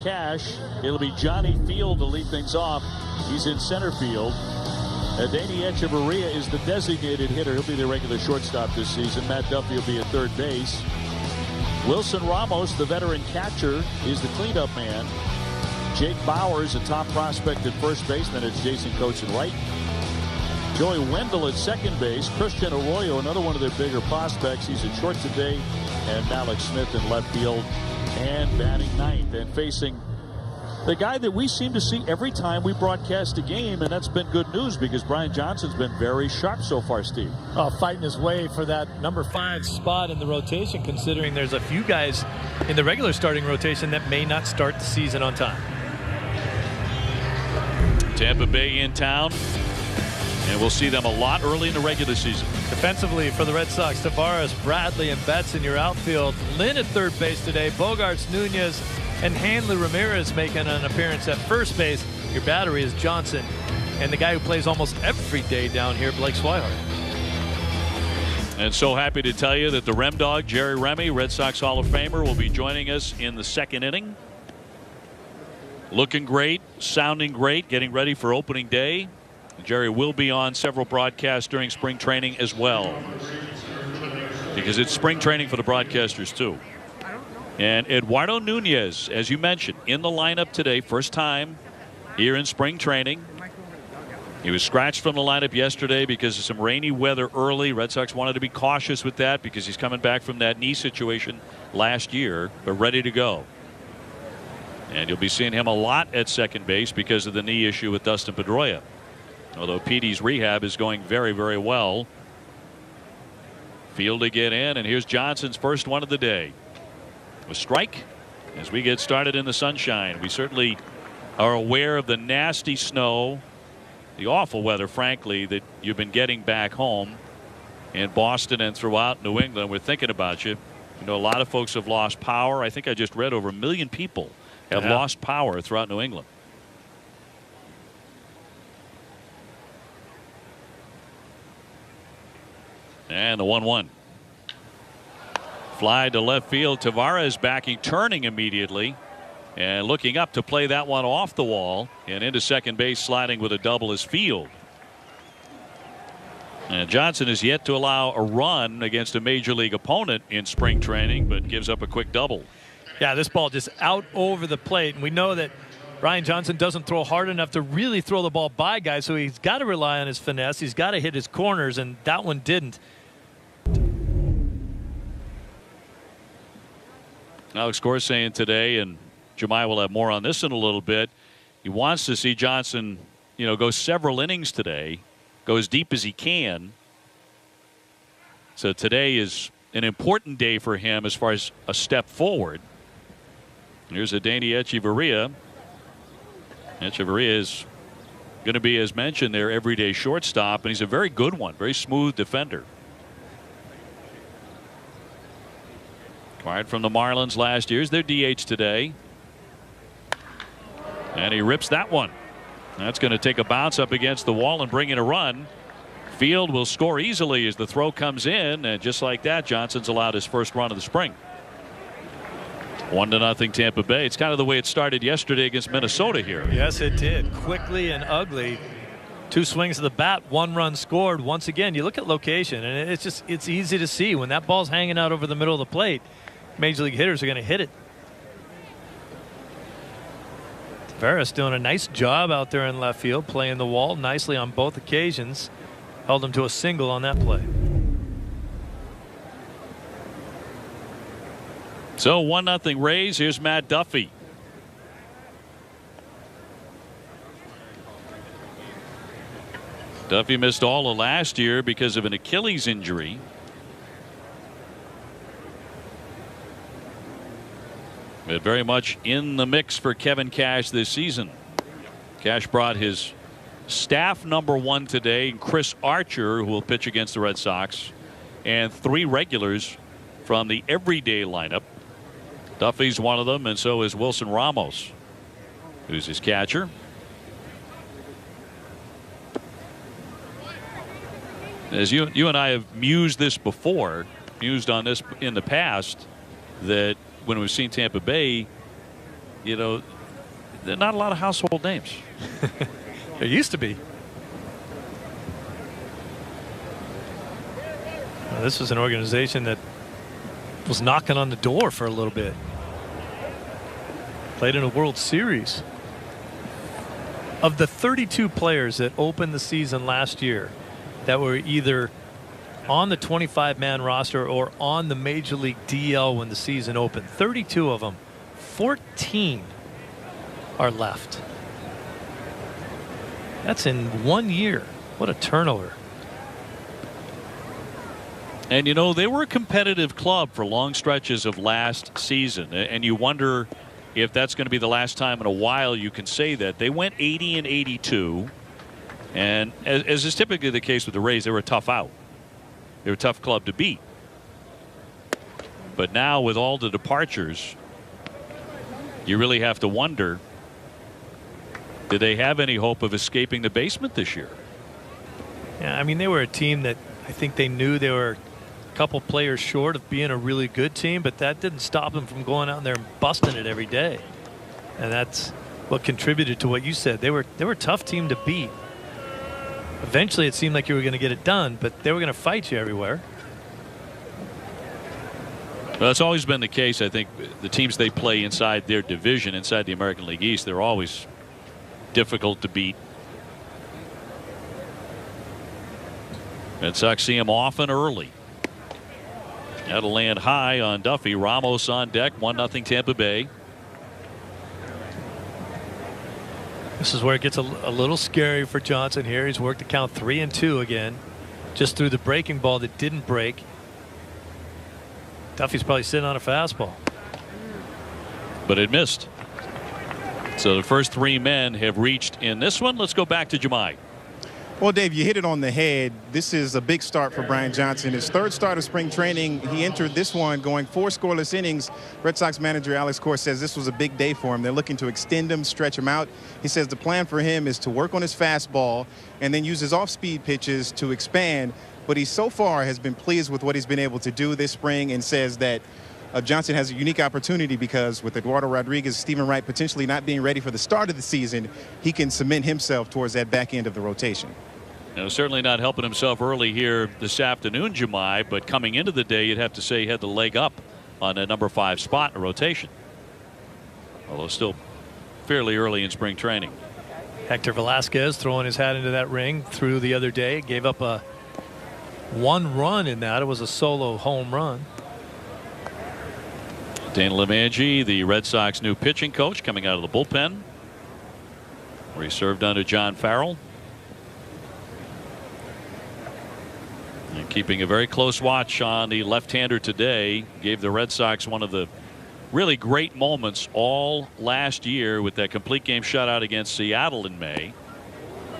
Cash. It'll be Johnny Field to lead things off. He's in center field. Danny Echeverria is the designated hitter. He'll be the regular shortstop this season. Matt Duffy will be at third base. Wilson Ramos, the veteran catcher, is the cleanup man. Jake Bowers, a top prospect at first base. Then it's Jason Coates at right. Joey Wendell at second base. Christian Arroyo, another one of their bigger prospects. He's at short today. And Alex Smith in left field and batting ninth. And facing the guy that we seem to see every time we broadcast a game, and that's been good news because Brian Johnson's been very sharp so far, Steve. Fighting his way for that number 5 spot in the rotation, considering there's a few guys in the regular starting rotation that may not start the season on time. Tampa Bay in town, and we'll see them a lot early in the regular season. Defensively for the Red Sox, Tavares, Bradley, and Betts in your outfield. Lynn at third base today. Bogarts, Nunez, and Hanley Ramirez making an appearance at first base. Your battery is Johnson, and the guy who plays almost every day down here, Blake Swihart. And so happy to tell you that the Rem Dog, Jerry Remy, Red Sox Hall of Famer, will be joining us in the second inning. Looking great, sounding great, getting ready for opening day. Jerry will be on several broadcasts during spring training as well, because it's spring training for the broadcasters too. And Eduardo Nunez, as you mentioned, in the lineup today, first time here in spring training. He was scratched from the lineup yesterday because of some rainy weather early. Red Sox wanted to be cautious with that because he's coming back from that knee situation last year, but ready to go. And you'll be seeing him a lot at second base because of the knee issue with Dustin Pedroia. Although Petey's rehab is going very, very well. Field to get in, and here's Johnson's first one of the day. A strike as we get started in the sunshine. We certainly are aware of the nasty snow, the awful weather, frankly, that you've been getting back home in Boston and throughout New England. We're thinking about you. You know, a lot of folks have lost power. I think I just read over 1 million people have lost power throughout New England. And the 1-1. Fly to left field. Tavares backing, turning immediately, and looking up to play that one off the wall and into second base, sliding with a double is Field. And Johnson is yet to allow a run against a major league opponent in spring training, but gives up a quick double. Yeah, this ball just out over the plate, and we know that Brian Johnson doesn't throw hard enough to really throw the ball by guys, so he's got to rely on his finesse. He's got to hit his corners, and that one didn't. Alex Gore saying today, and Jemai will have more on this in a little bit, he wants to see Johnson, you know, go several innings today, go as deep as he can. So today is an important day for him as far as a step forward. Here's a Danny Echeverria. Echeverria is going to be, as mentioned, their everyday shortstop, and he's a very good one, very smooth defender. Acquired from the Marlins last year. Is their DH today. And he rips that one. That's going to take a bounce up against the wall and bring in a run. Field will score easily as the throw comes in, and just like that, Johnson's allowed his first run of the spring. 1-0 Tampa Bay. It's kind of the way it started yesterday against Minnesota here. Yes, it did. Quickly and ugly. 2 swings of the bat, 1 run scored. Once again, you look at location, and it's easy to see when that ball's hanging out over the middle of the plate. Major league hitters are going to hit it. Tavares doing a nice job out there in left field, playing the wall nicely on both occasions. Held him to a single on that play. So 1-0 Rays. Here's Matt Duffy. Duffy missed all of last year because of an Achilles injury. But very much in the mix for Kevin Cash this season. Cash brought his staff #1 today, Chris Archer, who will pitch against the Red Sox, and 3 regulars from the everyday lineup. Duffy's one of them, and so is Wilson Ramos, who's his catcher. As you and I have mused on this in the past, that when we've seen Tampa Bay, you know, there are not a lot of household names. There used to be. Well, this was an organization that was knocking on the door for a little bit. Played in a World Series. Of the 32 players that opened the season last year that were either on the 25-man roster or on the Major League DL when the season opened, 32 of them, 14 are left. That's in 1 year. What a turnover. And, you know, they were a competitive club for long stretches of last season. And you wonder if that's going to be the last time in a while you can say that. They went 80-82. And as is typically the case with the Rays, they were a tough out. They were a tough club to beat. But now with all the departures, you really have to wonder, did they have any hope of escaping the basement this year? Yeah, I mean, they were a team that I think they knew they were a couple players short of being a really good team, but that didn't stop them from going out there and busting it every day. And that's what contributed to what you said. They were a tough team to beat. Eventually it seemed like you were going to get it done, but they were going to fight you everywhere. Well, that's always been the case. I think the teams they play inside their division, inside the American League East, they're always difficult to beat. Red Sox see him often early. That'll land high on Duffy. Ramos on deck. 1-0 Tampa Bay. This is where it gets a little scary for Johnson here. He's worked the count 3-2 again. Just threw the breaking ball that didn't break. Duffy's probably sitting on a fastball. But it missed. So the first three men have reached in this one. Let's go back to Jemai. Well, Dave, you hit it on the head. This is a big start for Brian Johnson. His third start of spring training. He entered this one going 4 scoreless innings. Red Sox manager Alex Cora says this was a big day for him. They're looking to extend him, stretch him out. He says the plan for him is to work on his fastball and then use his off-speed pitches to expand. But he so far has been pleased with what he's been able to do this spring and says that Johnson has a unique opportunity because with Eduardo Rodriguez, Stephen Wright potentially not being ready for the start of the season, he can cement himself towards that back end of the rotation. Now, certainly not helping himself early here this afternoon, Jemai, but coming into the day, you'd have to say he had the leg up on a number 5 spot in a rotation. Although still fairly early in spring training. Hector Velasquez throwing his hat into that ring through the other day. Gave up a 1 run in that. It was a solo home run. Dan LeMangie, the Red Sox new pitching coach, coming out of the bullpen, where he served under John Farrell. And keeping a very close watch on the left-hander today. Gave the Red Sox one of the really great moments all last year with that complete game shutout against Seattle in May.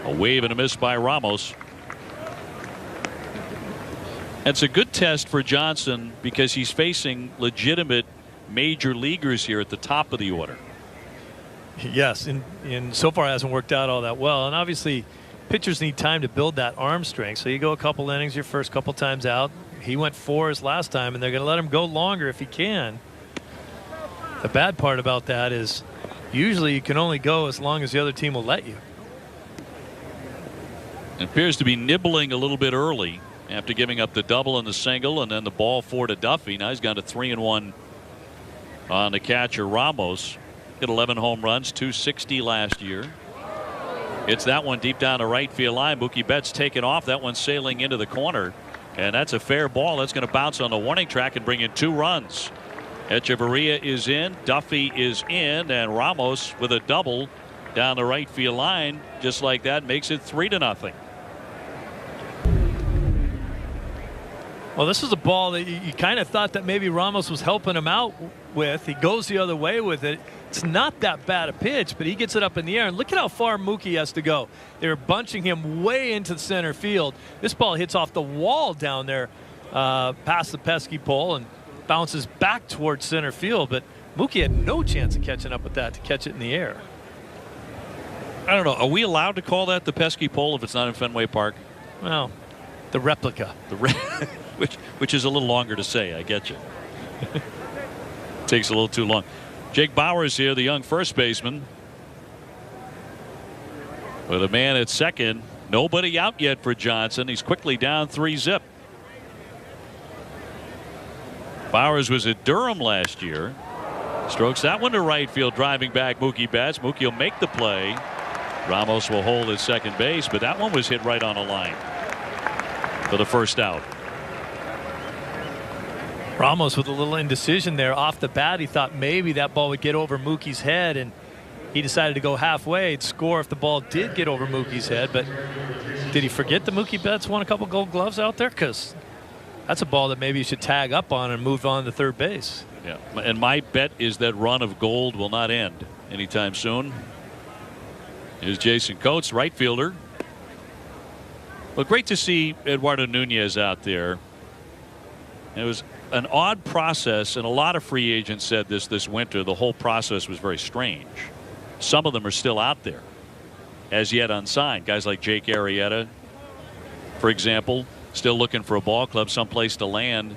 A wave and a miss by Ramos. It's a good test for Johnson because he's facing legitimate major leaguers here at the top of the order. Yes, and so far it hasn't worked out all that well. And obviously pitchers need time to build that arm strength. So you go a couple innings your first couple times out. He went 4 his last time, and they're going to let him go longer if he can. The bad part about that is usually you can only go as long as the other team will let you. It appears to be nibbling a little bit early after giving up the double and the single and then the ball 4 to Duffy. Now he's gone to 3-1 on the catcher Ramos. Hit 11 home runs, 260 last year. It's that one deep down the right field line. Mookie Betts taken off. That one sailing into the corner. And that's a fair ball. That's going to bounce on the warning track and bring in 2 runs. Echeverria is in. Duffy is in. And Ramos with a double down the right field line. Just like that makes it 3-0. Well, this is a ball that you kind of thought that maybe Ramos was helping him out with. He goes the other way with it. It's not that bad a pitch, but he gets it up in the air. And look at how far Mookie has to go. They're bunching him way into the center field. This ball hits off the wall down there past the pesky pole and bounces back towards center field. But Mookie had no chance of catching up with that to catch it in the air. I don't know. Are we allowed to call that the pesky pole if it's not in Fenway Park? Well, the replica. Which is a little longer to say. I get you. Takes a little too long. Jake Bauers here, the young first baseman. With a man at second. Nobody out yet for Johnson. He's quickly down 3-zip. Bauers was at Durham last year. Strokes that one to right field, driving back Mookie Betts. Mookie will make the play. Ramos will hold at second base, but that one was hit right on a line for the first out. Ramos with a little indecision there off the bat. He thought maybe that ball would get over Mookie's head, and he decided to go halfway. He'd score if the ball did get over Mookie's head, but did he forget that Mookie Betts won a couple Gold Gloves out there? Because that's a ball that maybe you should tag up on and move on to third base. Yeah, and my bet is that run of gold will not end anytime soon. Here's Jason Coates, right fielder. Well, great to see Eduardo Nunez out there. It was an odd process, and a lot of free agents said this winter. The whole process was very strange. Some of them are still out there, as yet unsigned. Guys like Jake Arrieta, for example, still looking for a ball club, someplace to land.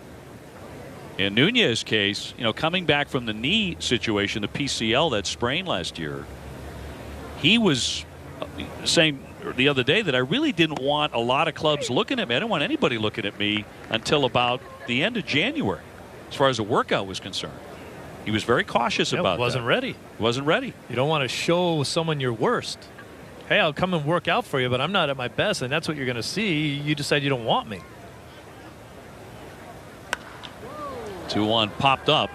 In Nunez's case, you know, coming back from the knee situation, the PCL, that sprain last year, he was saying the other day that I really didn't want a lot of clubs looking at me. I didn't want anybody looking at me until about the end of January, as far as the workout was concerned. He was very cautious about that. Wasn't ready. Wasn't ready. You don't want to show someone your worst. Hey, I'll come and work out for you, but I'm not at my best, and that's what you're going to see. You decide you don't want me. 2-1 popped up.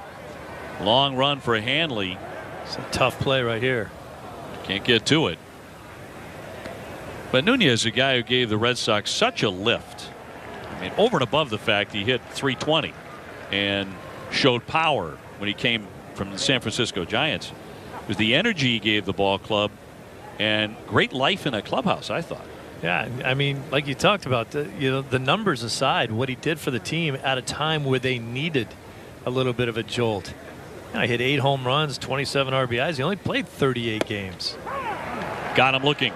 Long run for Hanley. It's a tough play right here. Can't get to it. But Nunez is a guy who gave the Red Sox such a lift. I mean, over and above the fact he hit .320 and showed power when he came from the San Francisco Giants. It was the energy he gave the ball club and great life in a clubhouse, I thought. Yeah, I mean, like you talked about, the numbers aside, what he did for the team at a time where they needed a little bit of a jolt. He hit 8 home runs, 27 RBIs. He only played 38 games. Got him looking.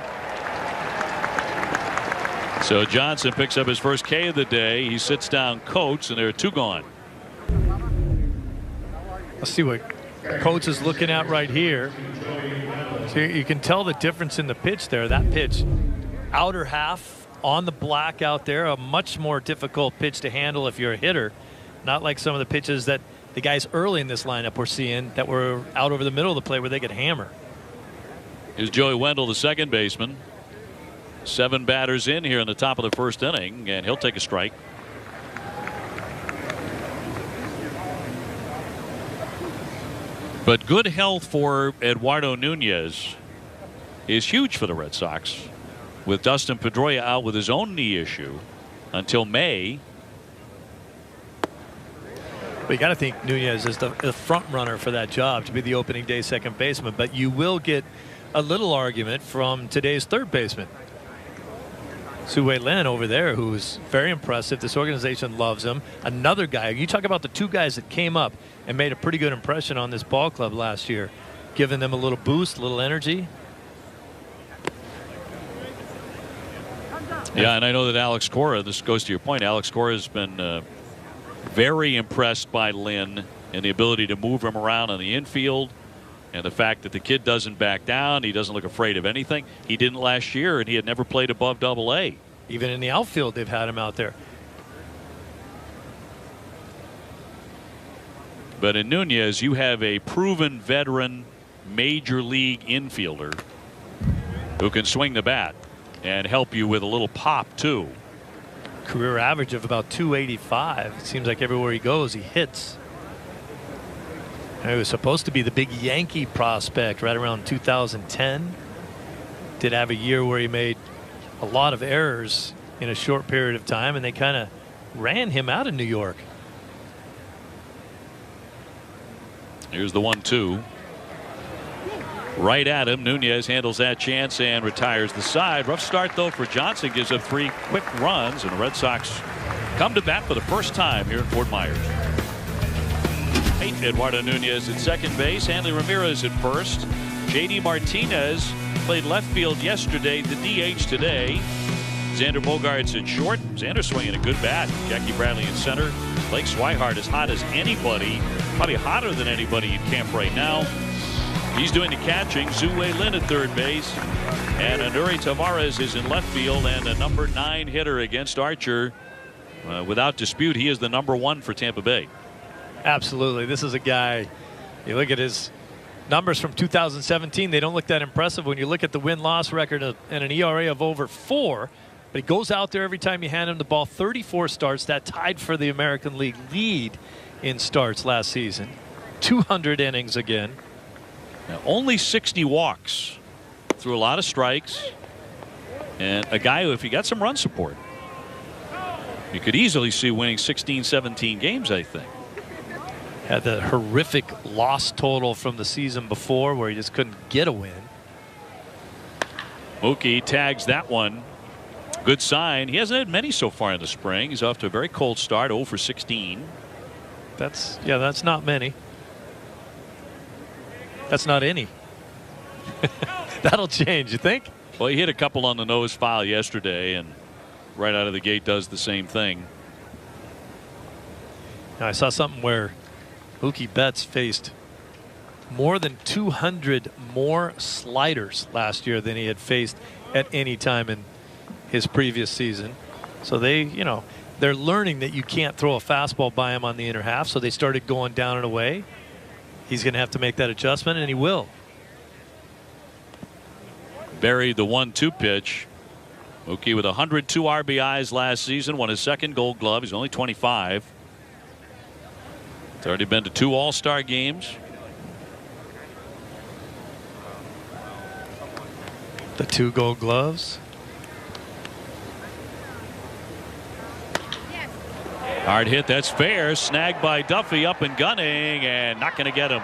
So Johnson picks up his first K of the day. He sits down Coates, and there are 2 gone. Let's see what Coates is looking at right here. So you can tell the difference in the pitch there. That pitch, outer half on the black out there, a much more difficult pitch to handle if you're a hitter. Not like some of the pitches that the guys early in this lineup were seeing that were out over the middle of the plate where they could hammer. Here's Joey Wendell, the second baseman. 7 batters in here in the top of the first inning, and he'll take a strike. But good health for Eduardo Nunez is huge for the Red Sox, with Dustin Pedroia out with his own knee issue until May. But you got to think Nunez is the front runner for that job to be the opening day second baseman. But you will get a little argument from today's third baseman, Sue Lin over there, who's very impressive. This organization loves him. Another guy. You talk about the 2 guys that came up and made a pretty good impression on this ball club last year, giving them a little boost, a little energy. Yeah, and I know that Alex Cora, this goes to your point, Alex Cora has been very impressed by Lynn and the ability to move him around on the infield, and the fact that the kid doesn't back down. He doesn't look afraid of anything. He didn't last year, and he had never played above AA. Even in the outfield, they've had him out there. But in Nunez, you have a proven veteran major league infielder who can swing the bat and help you with a little pop too. Career average of about 285. It seems like everywhere he goes, he hits. He was supposed to be the big Yankee prospect right around 2010. Did have a year where he made a lot of errors in a short period of time, and they kind of ran him out of New York. Here's the 1-2. Right at him. Nunez handles that chance and retires the side. Rough start though for Johnson. Gives up 3 quick runs, and the Red Sox come to bat for the first time here in Fort Myers. Eduardo Nunez at second base. Hanley Ramirez at first. J.D. Martinez played left field yesterday, the DH today. Xander Bogaerts at short. Xander swinging a good bat. Jackie Bradley in center. Blake Swihart as hot as anybody probably hotter than anybody in camp right now. He's doing the catching. Zue Lin at third base. And Anuri Tavares is in left field, and a number 9 hitter against Archer. Without dispute, he is the number 1 for Tampa Bay. Absolutely. This is a guy, you look at his numbers from 2017, they don't look that impressive when you look at the win-loss record and an ERA of over 4. But he goes out there every time you hand him the ball. 34 starts. That tied for the American League lead in starts last season. 200 innings again. Now, only 60 walks. Threw a lot of strikes. And a guy who, if he got some run support, you could easily see winning 16, 17 games, I think. Had the horrific loss total from the season before where he just couldn't get a win. Mookie tags that one. Good sign. He hasn't had many so far in the spring. He's off to a very cold start, 0 for 16. That's not many. That's not any. That'll change, you think? Well, he hit a couple on the nose foul yesterday, and right out of the gate does the same thing. Now, I saw something where Mookie Betts faced more than 200 more sliders last year than he had faced at any time in his previous season. So they're learning that you can't throw a fastball by him on the inner half, so they started going down and away. He's going to have to make that adjustment, and he will. Buried the 1-2 pitch. Mookie with 102 RBIs last season, won his second Gold Glove. He's only 25. He's already been to 2 All-Star games. The 2 Gold Gloves. Hard hit, that's fair. Snagged by Duffy, up and gunning, and not going to get him.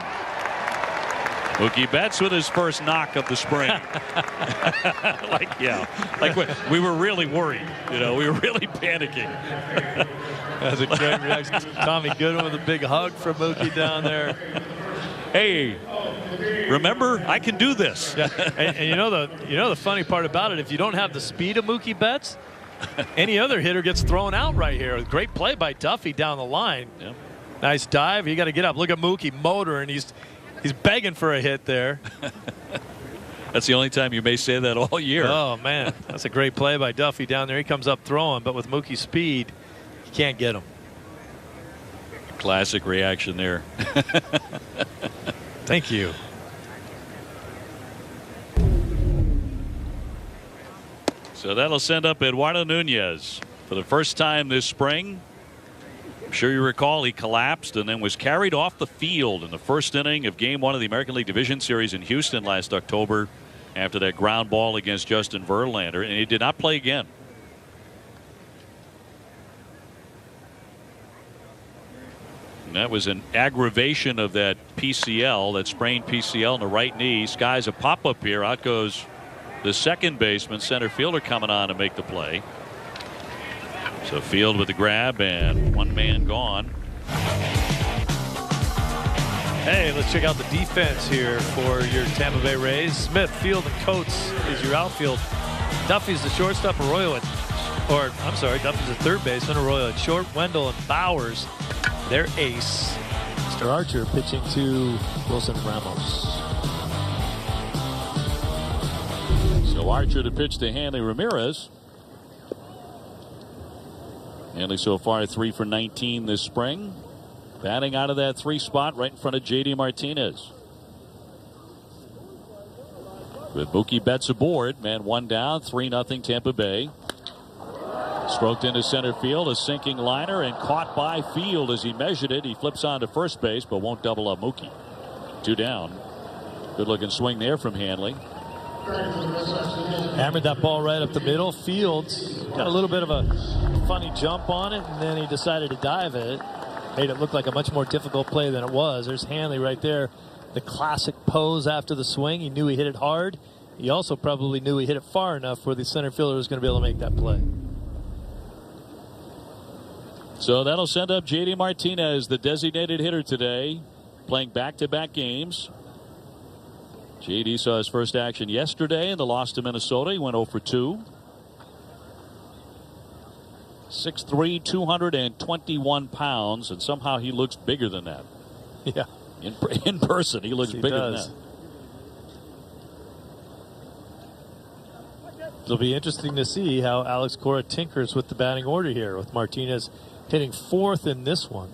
Mookie Betts with his first knock of the spring. We were really worried. We were really panicking. That's a great reaction. Tommy Goodwin with a big hug for Mookie down there. Hey, remember, I can do this. Yeah. And you know the funny part about it, if you don't have the speed of Mookie Betts, any other hitter gets thrown out right here. Great play by Duffy down the line. Yeah. Nice dive. You got to get up. Look at Mookie motor, and he's begging for a hit there. That's the only time you may say that all year. Oh, man. That's a great play by Duffy down there. He comes up throwing, but with Mookie's speed, you can't get him. Classic reaction there. Thank you. So that'll send up Eduardo Nunez for the first time this spring. I'm sure you recall he collapsed and then was carried off the field in the first inning of Game 1 of the American League Division Series in Houston last October after that ground ball against Justin Verlander, and he did not play again. And that was an aggravation of that PCL, that sprained PCL in the right knee. Skies a pop-up here. Out goes the second baseman, center fielder, coming on to make the play. So Field with the grab, and one man gone. Hey, let's check out the defense here for your Tampa Bay Rays. Smith, Field, and Coates is your outfield. Duffy's the shortstop. Duffy's the third baseman. Arroyo at short. Wendell and Bowers, their ace. Mr. Archer pitching to Wilson Ramos. So Archer to pitch to Hanley Ramirez. Hanley so far 3 for 19 this spring. Batting out of that 3 spot right in front of J.D. Martinez. With Mookie Betts aboard, man 1 down, 3-0 Tampa Bay. Stroked into center field, a sinking liner, and caught by Field as he measured it. He flips on to first base, but won't double up Mookie. 2 down. Good looking swing there from Hanley. Hammered that ball right up the middle. Fields got a little bit of a funny jump on it, and then he decided to dive it. Made it look like a much more difficult play than it was. There's Hanley right there. The classic pose after the swing. He knew he hit it hard. He also probably knew he hit it far enough where the center fielder was going to be able to make that play. So that'll send up J.D. Martinez, the designated hitter today, playing back-to-back games. J.D. saw his first action yesterday in the loss to Minnesota. He went 0 for 2. 6'3", 221 pounds, and somehow he looks bigger than that. Yeah. In person, he looks bigger than that. It'll be interesting to see how Alex Cora tinkers with the batting order here, with Martinez hitting 4th in this one.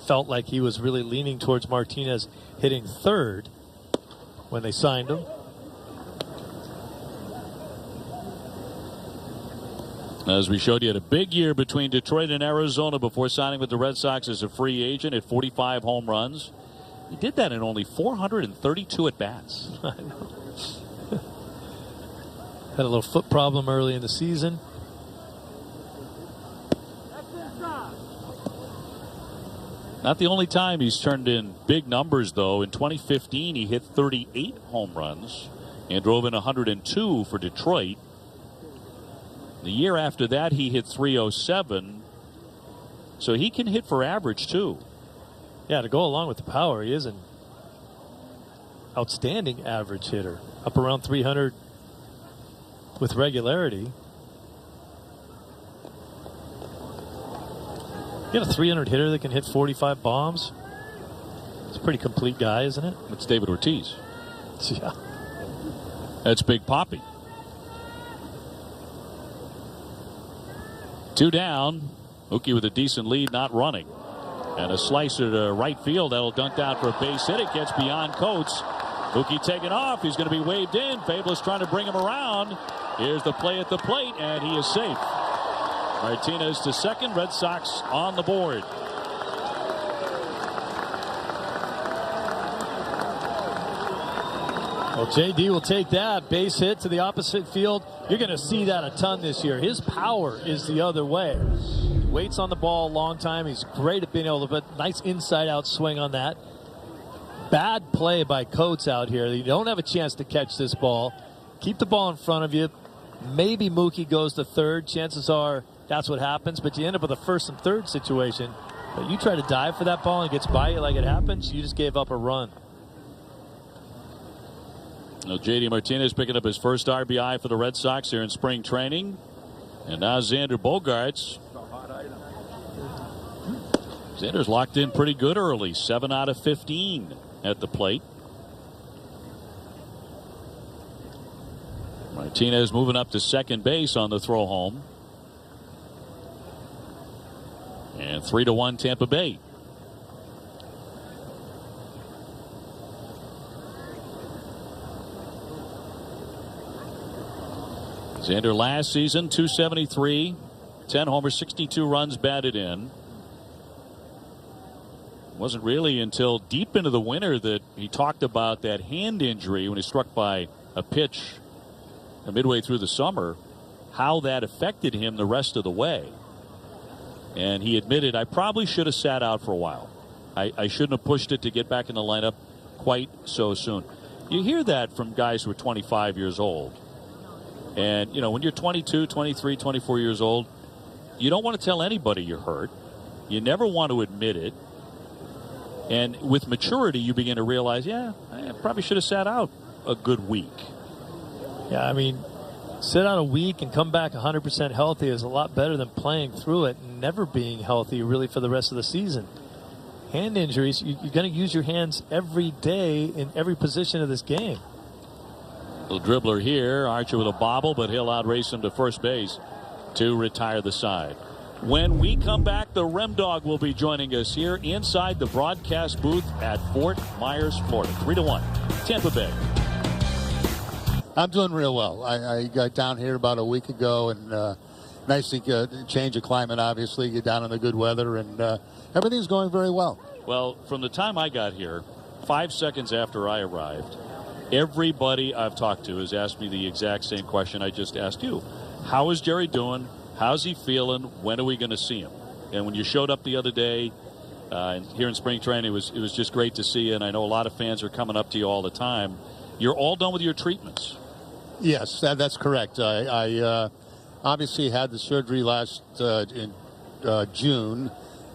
Felt like he was really leaning towards Martinez hitting 3rd when they signed him. As we showed you, had a big year between Detroit and Arizona before signing with the Red Sox as a free agent at 45 home runs. He did that in only 432 at-bats. Had a little foot problem early in the season. Not the only time he's turned in big numbers, though. In 2015, he hit 38 home runs and drove in 102 for Detroit. The year after that, he hit 307. So he can hit for average, too. Yeah, to go along with the power, he is an outstanding average hitter. Up around 300 with regularity. You got a 300 hitter that can hit 45 bombs. It's a pretty complete guy, isn't it? It's David Ortiz. Yeah. That's Big Papi. 2 down. Mookie with a decent lead, not running. And a slicer to right field. That'll dunk down for a base hit. It gets beyond Coates. Mookie taking off. He's going to be waved in. Fable's trying to bring him around. Here's the play at the plate, and he is safe. Martinez to second. Red Sox on the board. Well, JD will take that base hit to the opposite field. You're going to see that a ton this year. His power is the other way. He waits on the ball a long time. He's great at being able to put nice inside-out swing on that. Bad play by Coates out here. You don't have a chance to catch this ball. Keep the ball in front of you. Maybe Mookie goes to third. Chances are that's what happens, but you end up with a first and third situation. But you try to dive for that ball and it gets by you like it happens, you just gave up a run. Well, J.D. Martinez picking up his first RBI for the Red Sox here in spring training. And now Xander Bogaerts. Xander's locked in pretty good early. 7 out of 15 at the plate. Martinez moving up to second base on the throw home. And 3-1 Tampa Bay. Xander last season, 273, 10 homers, 62 runs batted in. It wasn't really until deep into the winter that he talked about that hand injury when he struck by a pitch midway through the summer, how that affected him the rest of the way. And he admitted, I probably should have sat out for a while. I shouldn't have pushed it to get back in the lineup quite so soon. You hear that from guys who are 25 years old. And, you know, when you're 22, 23, 24 years old, you don't want to tell anybody you're hurt. You never want to admit it. And with maturity, you begin to realize, yeah, I probably should have sat out a good week. Yeah, I mean, sit out a week and come back 100% healthy is a lot better than playing through it and never being healthy really for the rest of the season. Hand injuries, you're going to use your hands every day in every position of this game. Little dribbler here. Archer with a bobble, but he'll outrace him to first base to retire the side. When we come back, the Rem Dog will be joining us here inside the broadcast booth at Fort Myers, Florida. 3-1, Tampa Bay. I'm doing real well. I got down here about a week ago, and nice to change of climate, obviously. Get down in the good weather, and everything's going very well. Well, from the time I got here, 5 seconds after I arrived, everybody I've talked to has asked me the exact same question I just asked you. How is Jerry doing? How's he feeling? When are we going to see him? And when you showed up the other day here in spring training, it was just great to see you. And I know a lot of fans are coming up to you all the time. You're all done with your treatments. Yes, that's correct. I obviously had the surgery last in June.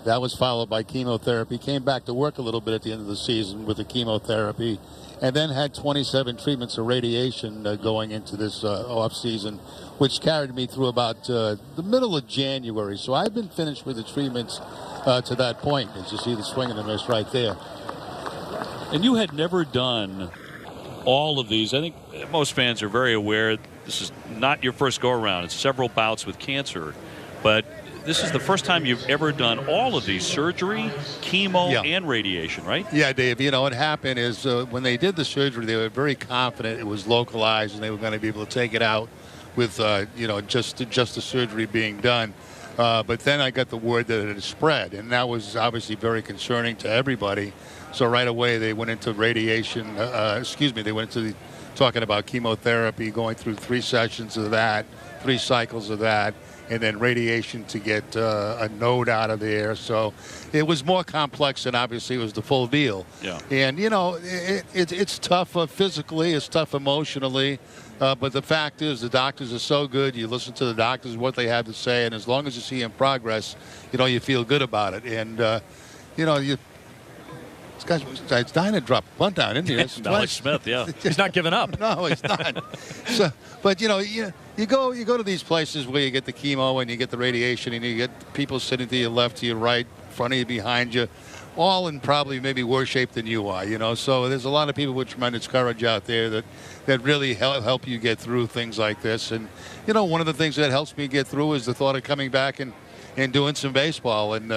That was followed by chemotherapy. Came back to work a little bit at the end of the season with the chemotherapy. And then had 27 treatments of radiation going into this off season, which carried me through about the middle of January. So I've been finished with the treatments to that point. As you see the swing and the miss right there. And you had never done all of these. I think most fans are very aware this is not your first go-around. It's several bouts with cancer. But this is the first time you've ever done all of these: surgery, chemo, and radiation, right? Yeah, Dave. You know, what happened is when they did the surgery, they were very confident it was localized and they were going to be able to take it out with, just the surgery being done. But then I got the word that it had spread, and that was obviously very concerning to everybody. So right away they went into radiation. They went into talking about chemotherapy, going through 3 sessions of that, 3 cycles of that, and then radiation to get a node out of there. So it was more complex, and obviously it was the full deal. Yeah. And, it's tough physically, it's tough emotionally. But the fact is, the doctors are so good. You listen to the doctors, what they have to say, and as long as you see in progress, you feel good about it. And, this guy's dying to drop one down, isn't he? Alex Smith, yeah. He's not giving up. No, he's not. But you go to these places where you get the chemo and you get the radiation and you get people sitting to your left, to your right, in front of you, behind you, all in probably maybe worse shape than you are. So there's a lot of people with tremendous courage out there that really help you get through things like this. And one of the things that helps me get through is the thought of coming back and doing some baseball. And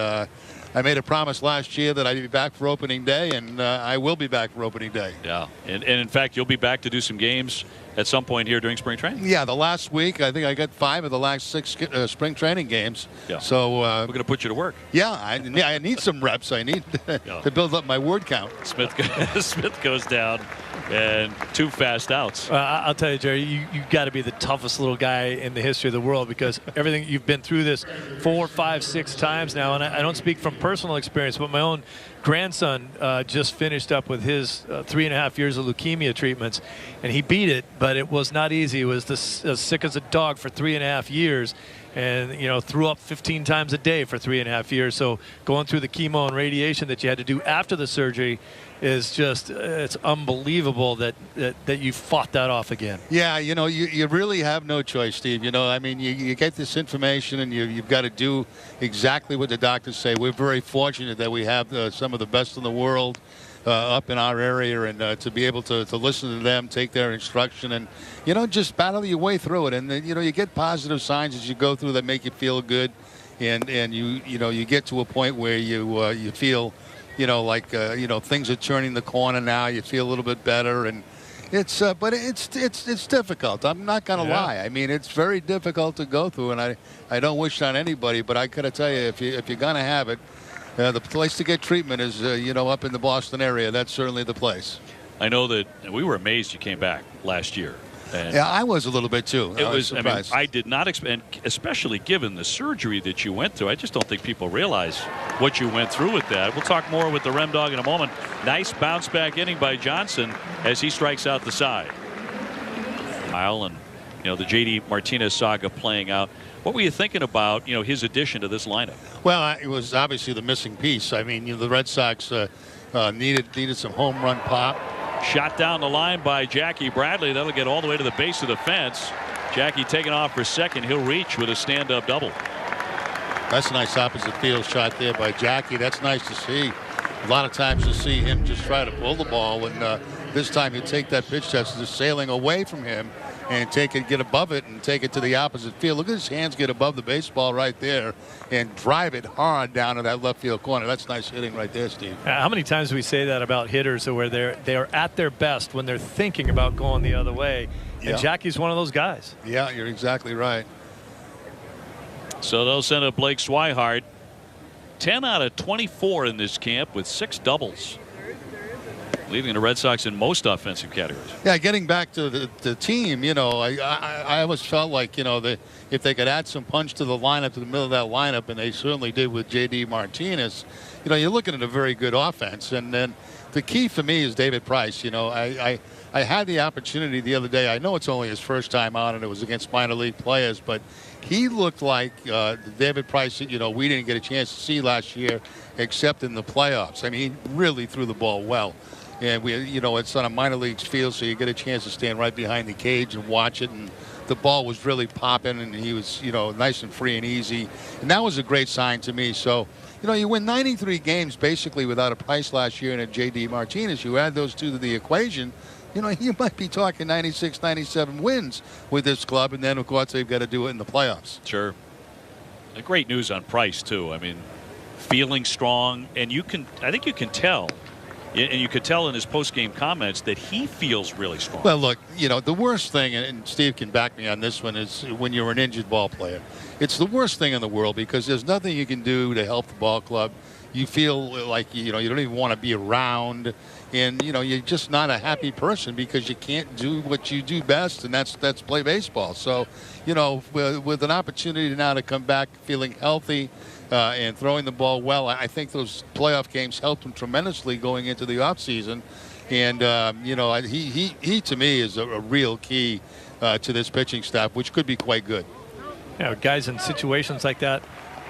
I made a promise last year that I'd be back for opening day, and I will be back for opening day. Yeah, and in fact, you'll be back to do some games at some point here during spring training. Yeah, the last week, I think I got 5 of the last 6 spring training games. Yeah. So we're going to put you to work. Yeah, I need some reps. I need to build up my word count. Smith goes down, and 2 fast outs. I'll tell you, Jerry, you got to be the toughest little guy in the history of the world, because everything you've been through this 4, 5, 6 times now, and I don't speak from personal experience, but my own grandson just finished up with his 3.5 years of leukemia treatments, and he beat it, but it was not easy. He was as sick as a dog for 3.5 years, and threw up 15 times a day for 3.5 years. So going through the chemo and radiation that you had to do after the surgery is just, it's unbelievable that you fought that off again. Yeah, you really have no choice, Steve. You get this information and you've got to do exactly what the doctors say. We're very fortunate that we have some of the best in the world up in our area, and to be able to listen to them, take their instruction, and just battle your way through it. And you get positive signs as you go through that make you feel good, and you get to a point where you feel things are turning the corner now. You feel a little bit better, and but it's difficult. I'm not going to lie. I mean, it's very difficult to go through, and I don't wish it on anybody. But I gotta tell you, if you're going to have it, the place to get treatment is up in the Boston area. That's certainly the place. I know that we were amazed you came back last year. And yeah, I was a little bit too. I did not expect, especially given the surgery that you went through. I just don't think people realize what you went through with that. We'll talk more with the Rem Dog in a moment. Nice bounce back inning by Johnson as he strikes out the side. And the J.D. Martinez saga playing out. What were you thinking about his addition to this lineup? Well, it was obviously the missing piece. I mean, the Red Sox needed some home run pop. Shot down the line by Jackie Bradley. That'll get all the way to the base of the fence. Jackie taking off for second. He'll reach with a stand-up double. That's a nice opposite field shot there by Jackie. That's nice to see. A lot of times you see him just try to pull the ball, and this time you take that pitch that's just sailing away from him and get above it and take it to the opposite field. Look at his hands get above the baseball right there and drive it hard down to that left field corner. That's nice hitting right there, Steve. How many times do we say that about hitters where they are at their best when they're thinking about going the other way? And Jackie's one of those guys. Yeah, you're exactly right. So they'll send up Blake Swihart. 10 out of 24 in this camp with 6 doubles. Leading the Red Sox in most offensive categories. Yeah, getting back to the team, I always felt like, if they could add some punch to the lineup, to the middle of that lineup, and they certainly did with J.D. Martinez, you're looking at a very good offense. And then the key for me is David Price. I had the opportunity the other day. I know it's only his first time out, and it was against minor league players, but he looked like David Price, we didn't get a chance to see last year, except in the playoffs. I mean, he really threw the ball well. And it's on a minor leagues field, so you get a chance to stand right behind the cage and watch it. And the ball was really popping, and he was, nice and free and easy. And that was a great sign to me. So, you win 93 games basically without a Price last year and a J.D. Martinez. You add those two to the equation, you might be talking 96, 97 wins with this club. And then, of course, they've got to do it in the playoffs. Sure. Great news on Price, too. I mean, feeling strong. And I think you can tell. And you could tell in his post-game comments that he feels really strong. Well, look, the worst thing, and Steve can back me on this one, is when you're an injured ball player. It's the worst thing in the world because there's nothing you can do to help the ball club. You feel like, you don't even want to be around. And, you're just not a happy person because you can't do what you do best, and that's play baseball. So, with an opportunity now to come back feeling healthy, and throwing the ball well, I think those playoff games helped him tremendously going into the offseason. And, he to me is a real key to this pitching staff, which could be quite good. Guys in situations like that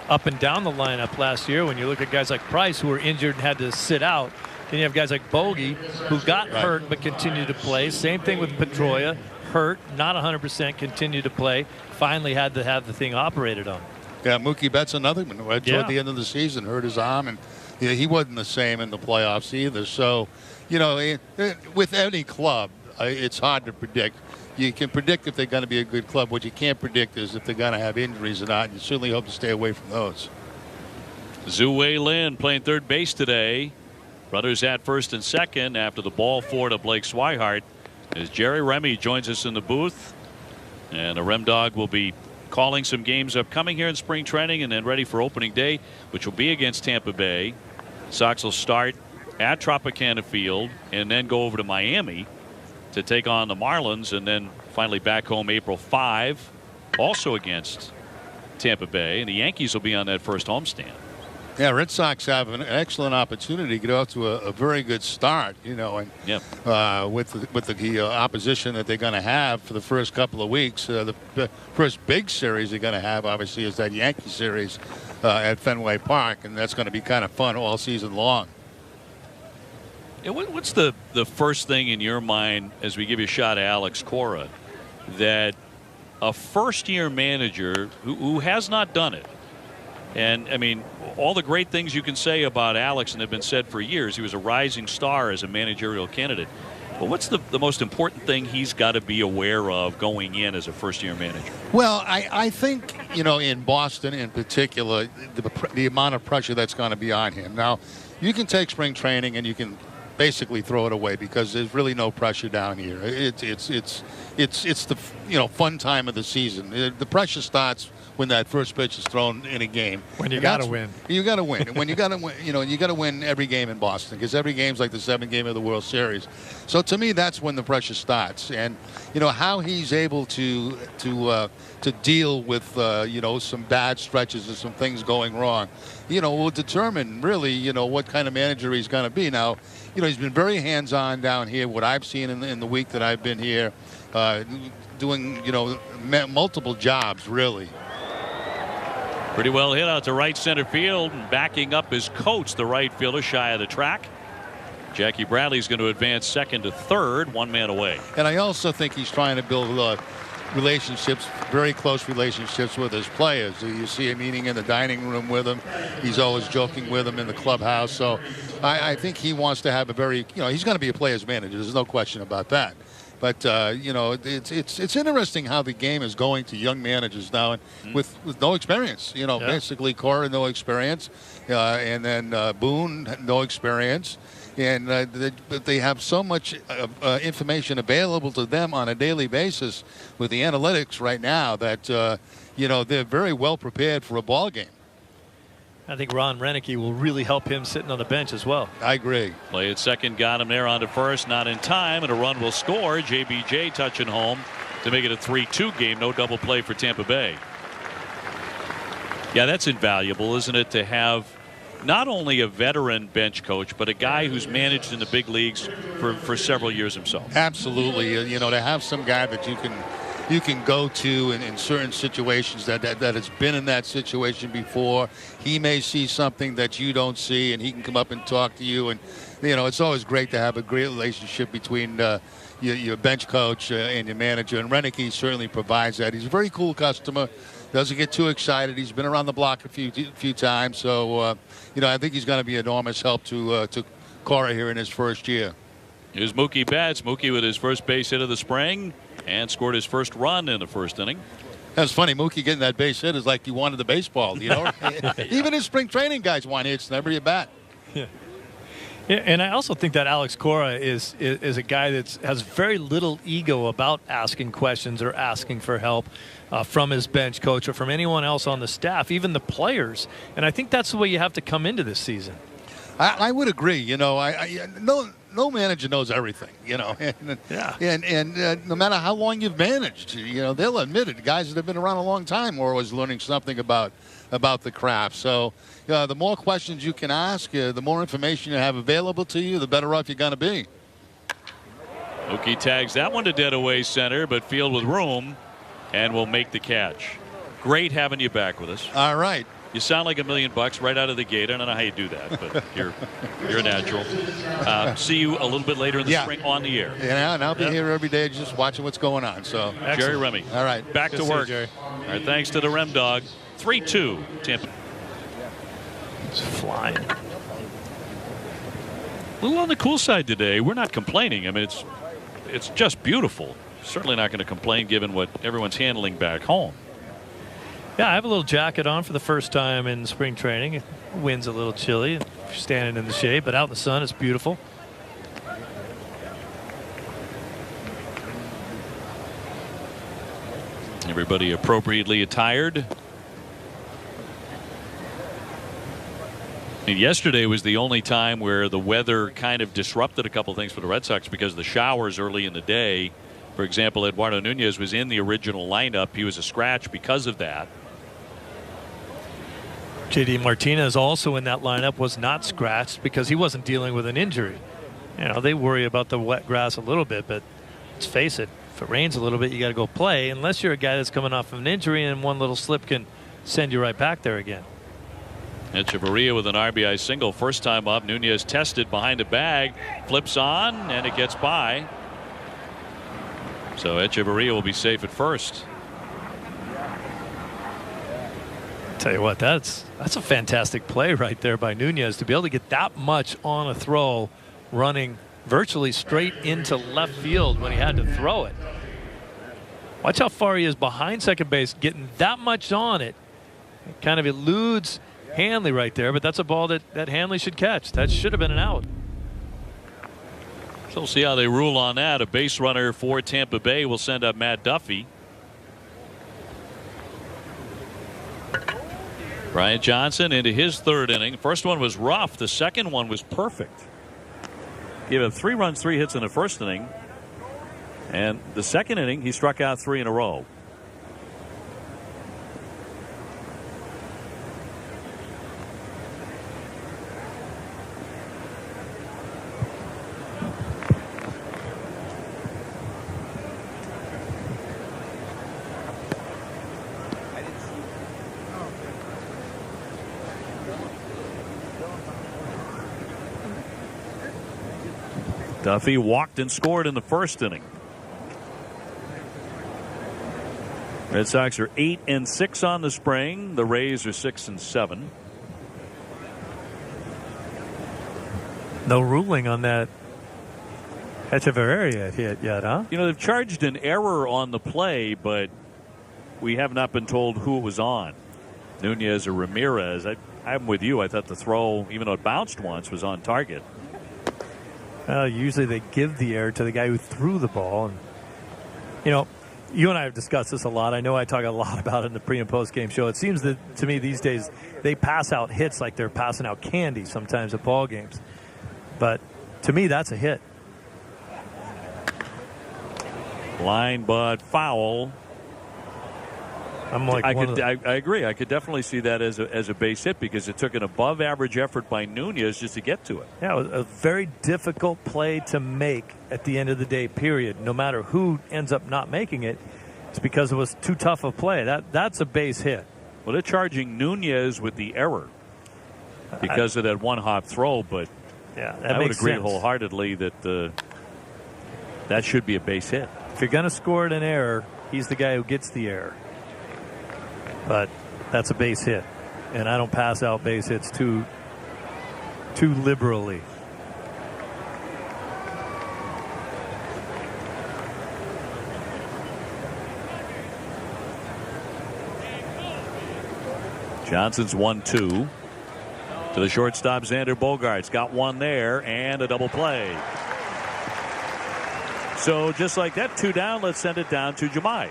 up and down the lineup last year, when you look at guys like Price who were injured and had to sit out, then you have guys like Bogey who got hurt but continued to play. Same thing with Pedroia, hurt, not 100%, continued to play, finally had to have the thing operated on. Yeah, Mookie Betts another one. Toward the end of the season, hurt his arm, and he wasn't the same in the playoffs either. So, with any club, it's hard to predict. You can predict if they're going to be a good club. What you can't predict is if they're going to have injuries or not. And you certainly hope to stay away from those. Zhu Lin playing third base today. Brothers at first and second after the ball four to Blake Swihart. As Jerry Remy joins us in the booth, and the Rem Dog will be calling some games upcoming here in spring training and then ready for opening day, which will be against Tampa Bay. Sox will start at Tropicana Field and then go over to Miami to take on the Marlins, and then finally back home April 5, also against Tampa Bay. And the Yankees will be on that first homestand. Yeah, Red Sox have an excellent opportunity to get off to a very good start, and with the opposition that they're going to have for the first couple of weeks. The first big series they're going to have, obviously, is that Yankee series at Fenway Park, and that's going to be kind of fun all season long. Yeah, what's the first thing in your mind as we give you a shot at Alex Cora, that a first-year manager who has not done it, and I mean, all the great things you can say about Alex and have been said for years. He was a rising star as a managerial candidate. But what's the most important thing he's got to be aware of going in as a first-year manager? Well, I think, in Boston in particular, the amount of pressure that's going to be on him. Now, you can take spring training and you can basically throw it away because there's really no pressure down here. It's the fun time of the season. The pressure starts when that first pitch is thrown in a game. When you got to win. You got to win. And when you got to win, you got to win every game in Boston because every game's like the seventh game of the World Series. So to me, that's when the pressure starts. And how he's able to deal with some bad stretches and some things going wrong, will determine really what kind of manager he's going to be. Now, he's been very hands-on down here. What I've seen in the week that I've been here, doing multiple jobs really. Pretty well hit out to right center field, and backing up his coach, the right fielder, shy of the track. Jackie Bradley's going to advance second to third, one man away. And I also think he's trying to build relationships, very close relationships with his players. You see him eating in the dining room with them. He's always joking with them in the clubhouse. So I think he wants to have a very, he's going to be a player's manager. There's no question about that. But, it's interesting how the game is going to young managers now with no experience. Basically Cora, no experience. And then Boone, no experience. And they have so much information available to them on a daily basis with the analytics right now that, they're very well prepared for a ball game. I think Ron Renicky will really help him sitting on the bench as well. I agree. Play at second, got him there onto first, not in time, and a run will score. JBJ touching home to make it a 3-2 game. No double play for Tampa Bay. Yeah, that's invaluable, isn't it, to have not only a veteran bench coach, but a guy who's managed in the big leagues for several years himself. Absolutely. To have some guy that you can go to in certain situations that has been in that situation before. He may see something that you don't see, and he can come up and talk to you. And it's always great to have a great relationship between your bench coach and your manager. And Renicky certainly provides that. He's a very cool customer. Doesn't get too excited. He's been around the block a few times, so I think he's going to be enormous help to Cora here in his first year. Here's Mookie Betts. Mookie with his first base hit of the spring and scored his first run in the first inning. That's funny. Mookie getting that base hit is like he wanted the baseball. Even his spring training guys want hits never you bat. Yeah. Yeah, and I also think that Alex Cora is a guy that has very little ego about asking questions or asking for help from his bench coach or from anyone else on the staff, even the players. And I think that's the way you have to come into this season. I would agree. No manager knows everything. And no matter how long you've managed, they'll admit it. Guys that have been around a long time are always learning something about the craft. So the more questions you can ask, the more information you have available to you, the better off you're going to be. Mookie tags that one to dead away center, but Field with room and will make the catch. Great having you back with us. All right. You sound like $1 million right out of the gate. I don't know how you do that, but you're a natural. See you a little bit later in the spring on the air. Yeah, and I'll be here every day just watching what's going on. So Jerry Remy. All right. Back to work. Jerry. All right, thanks to the Rem Dog. 3-2 Tampa. It's flying. A little on the cool side today. We're not complaining. I mean, it's just beautiful. Certainly not going to complain given what everyone's handling back home. Yeah, I have a little jacket on for the first time in spring training. Wind's a little chilly. Standing in the shade, but out in the sun, it's beautiful. Everybody appropriately attired. And yesterday was the only time where the weather kind of disrupted a couple things for the Red Sox because of the showers early in the day. For example, Eduardo Nunez was in the original lineup. He was a scratch because of that. JD Martinez also in that lineup was not scratched because he wasn't dealing with an injury. They worry about the wet grass a little bit, but let's face it, if it rains a little bit, you got to go play unless you're a guy that's coming off of an injury and one little slip can send you right back there again. Echeverria with an RBI single first time up. Nunez tested behind the bag, flips on, and it gets by. So Echeverria will be safe at first. Tell you what, that's a fantastic play right there by Nunez to be able to get that much on a throw, running virtually straight into left field when he had to throw it. Watch how far he is behind second base, getting that much on it. It kind of eludes Hanley right there, but that's a ball that Hanley should catch. That should have been an out. So we'll see how they rule on that. A base runner for Tampa Bay will send up Matt Duffy. Brian Johnson into his third inning. First one was rough. The second one was perfect. Gave up 3 runs, 3 hits in the first inning. And the second inning, he struck out 3 in a row. Duffy walked and scored in the first inning. Red Sox are 8-6 on the spring. The Rays are 6-7. No ruling on that Echeverria hit yet, huh? They've charged an error on the play, but we have not been told who it was on. Nunez or Ramirez. I'm with you. I thought the throw, even though it bounced once, was on target. Usually they give the error to the guy who threw the ball. And, you and I have discussed this a lot. I know I talk a lot about it in the pre and post game show. It seems that to me these days they pass out hits like they're passing out candy sometimes at ball games. But to me, that's a hit. Line, but foul. I'm like, I agree. I could definitely see that as a base hit because it took an above average effort by Nunez just to get to it. Yeah, it was a very difficult play to make at the end of the day, period. No matter who ends up not making it, it's because it was too tough a play. That's a base hit. Well, they're charging Nunez with the error because of that one-hop throw, but yeah, I would agree sense. wholeheartedly that that should be a base hit. If you're going to score an error, he's the guy who gets the error. But that's a base hit, and I don't pass out base hits too liberally. Johnson's 1-2 to the shortstop. Xander Bogaerts got one there and a double play. So just like that, 2 down. Let's send it down to Jemai.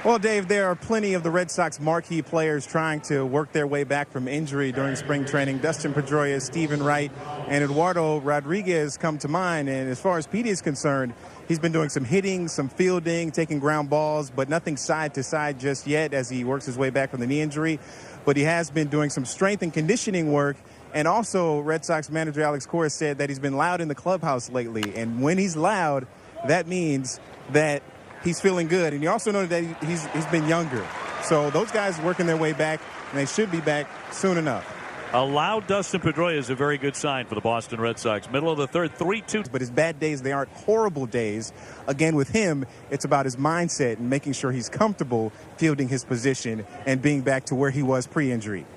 Well, Dave, there are plenty of the Red Sox marquee players trying to work their way back from injury during spring training. Dustin Pedroia, Stephen Wright, and Eduardo Rodriguez come to mind. And as far as Petey is concerned, he's been doing some hitting, some fielding, taking ground balls, but nothing side to side just yet as he works his way back from the knee injury. But he has been doing some strength and conditioning work. And also, Red Sox manager Alex Cora said that he's been loud in the clubhouse lately. And when he's loud, that means that he's feeling good. And you also know that he's been younger. So those guys working their way back, and they should be back soon enough. A loud Dustin Pedroia is a very good sign for the Boston Red Sox. Middle of the third, 3-2. But his bad days, they aren't horrible days. Again, with him, it's about his mindset and making sure he's comfortable fielding his position and being back to where he was pre-injury.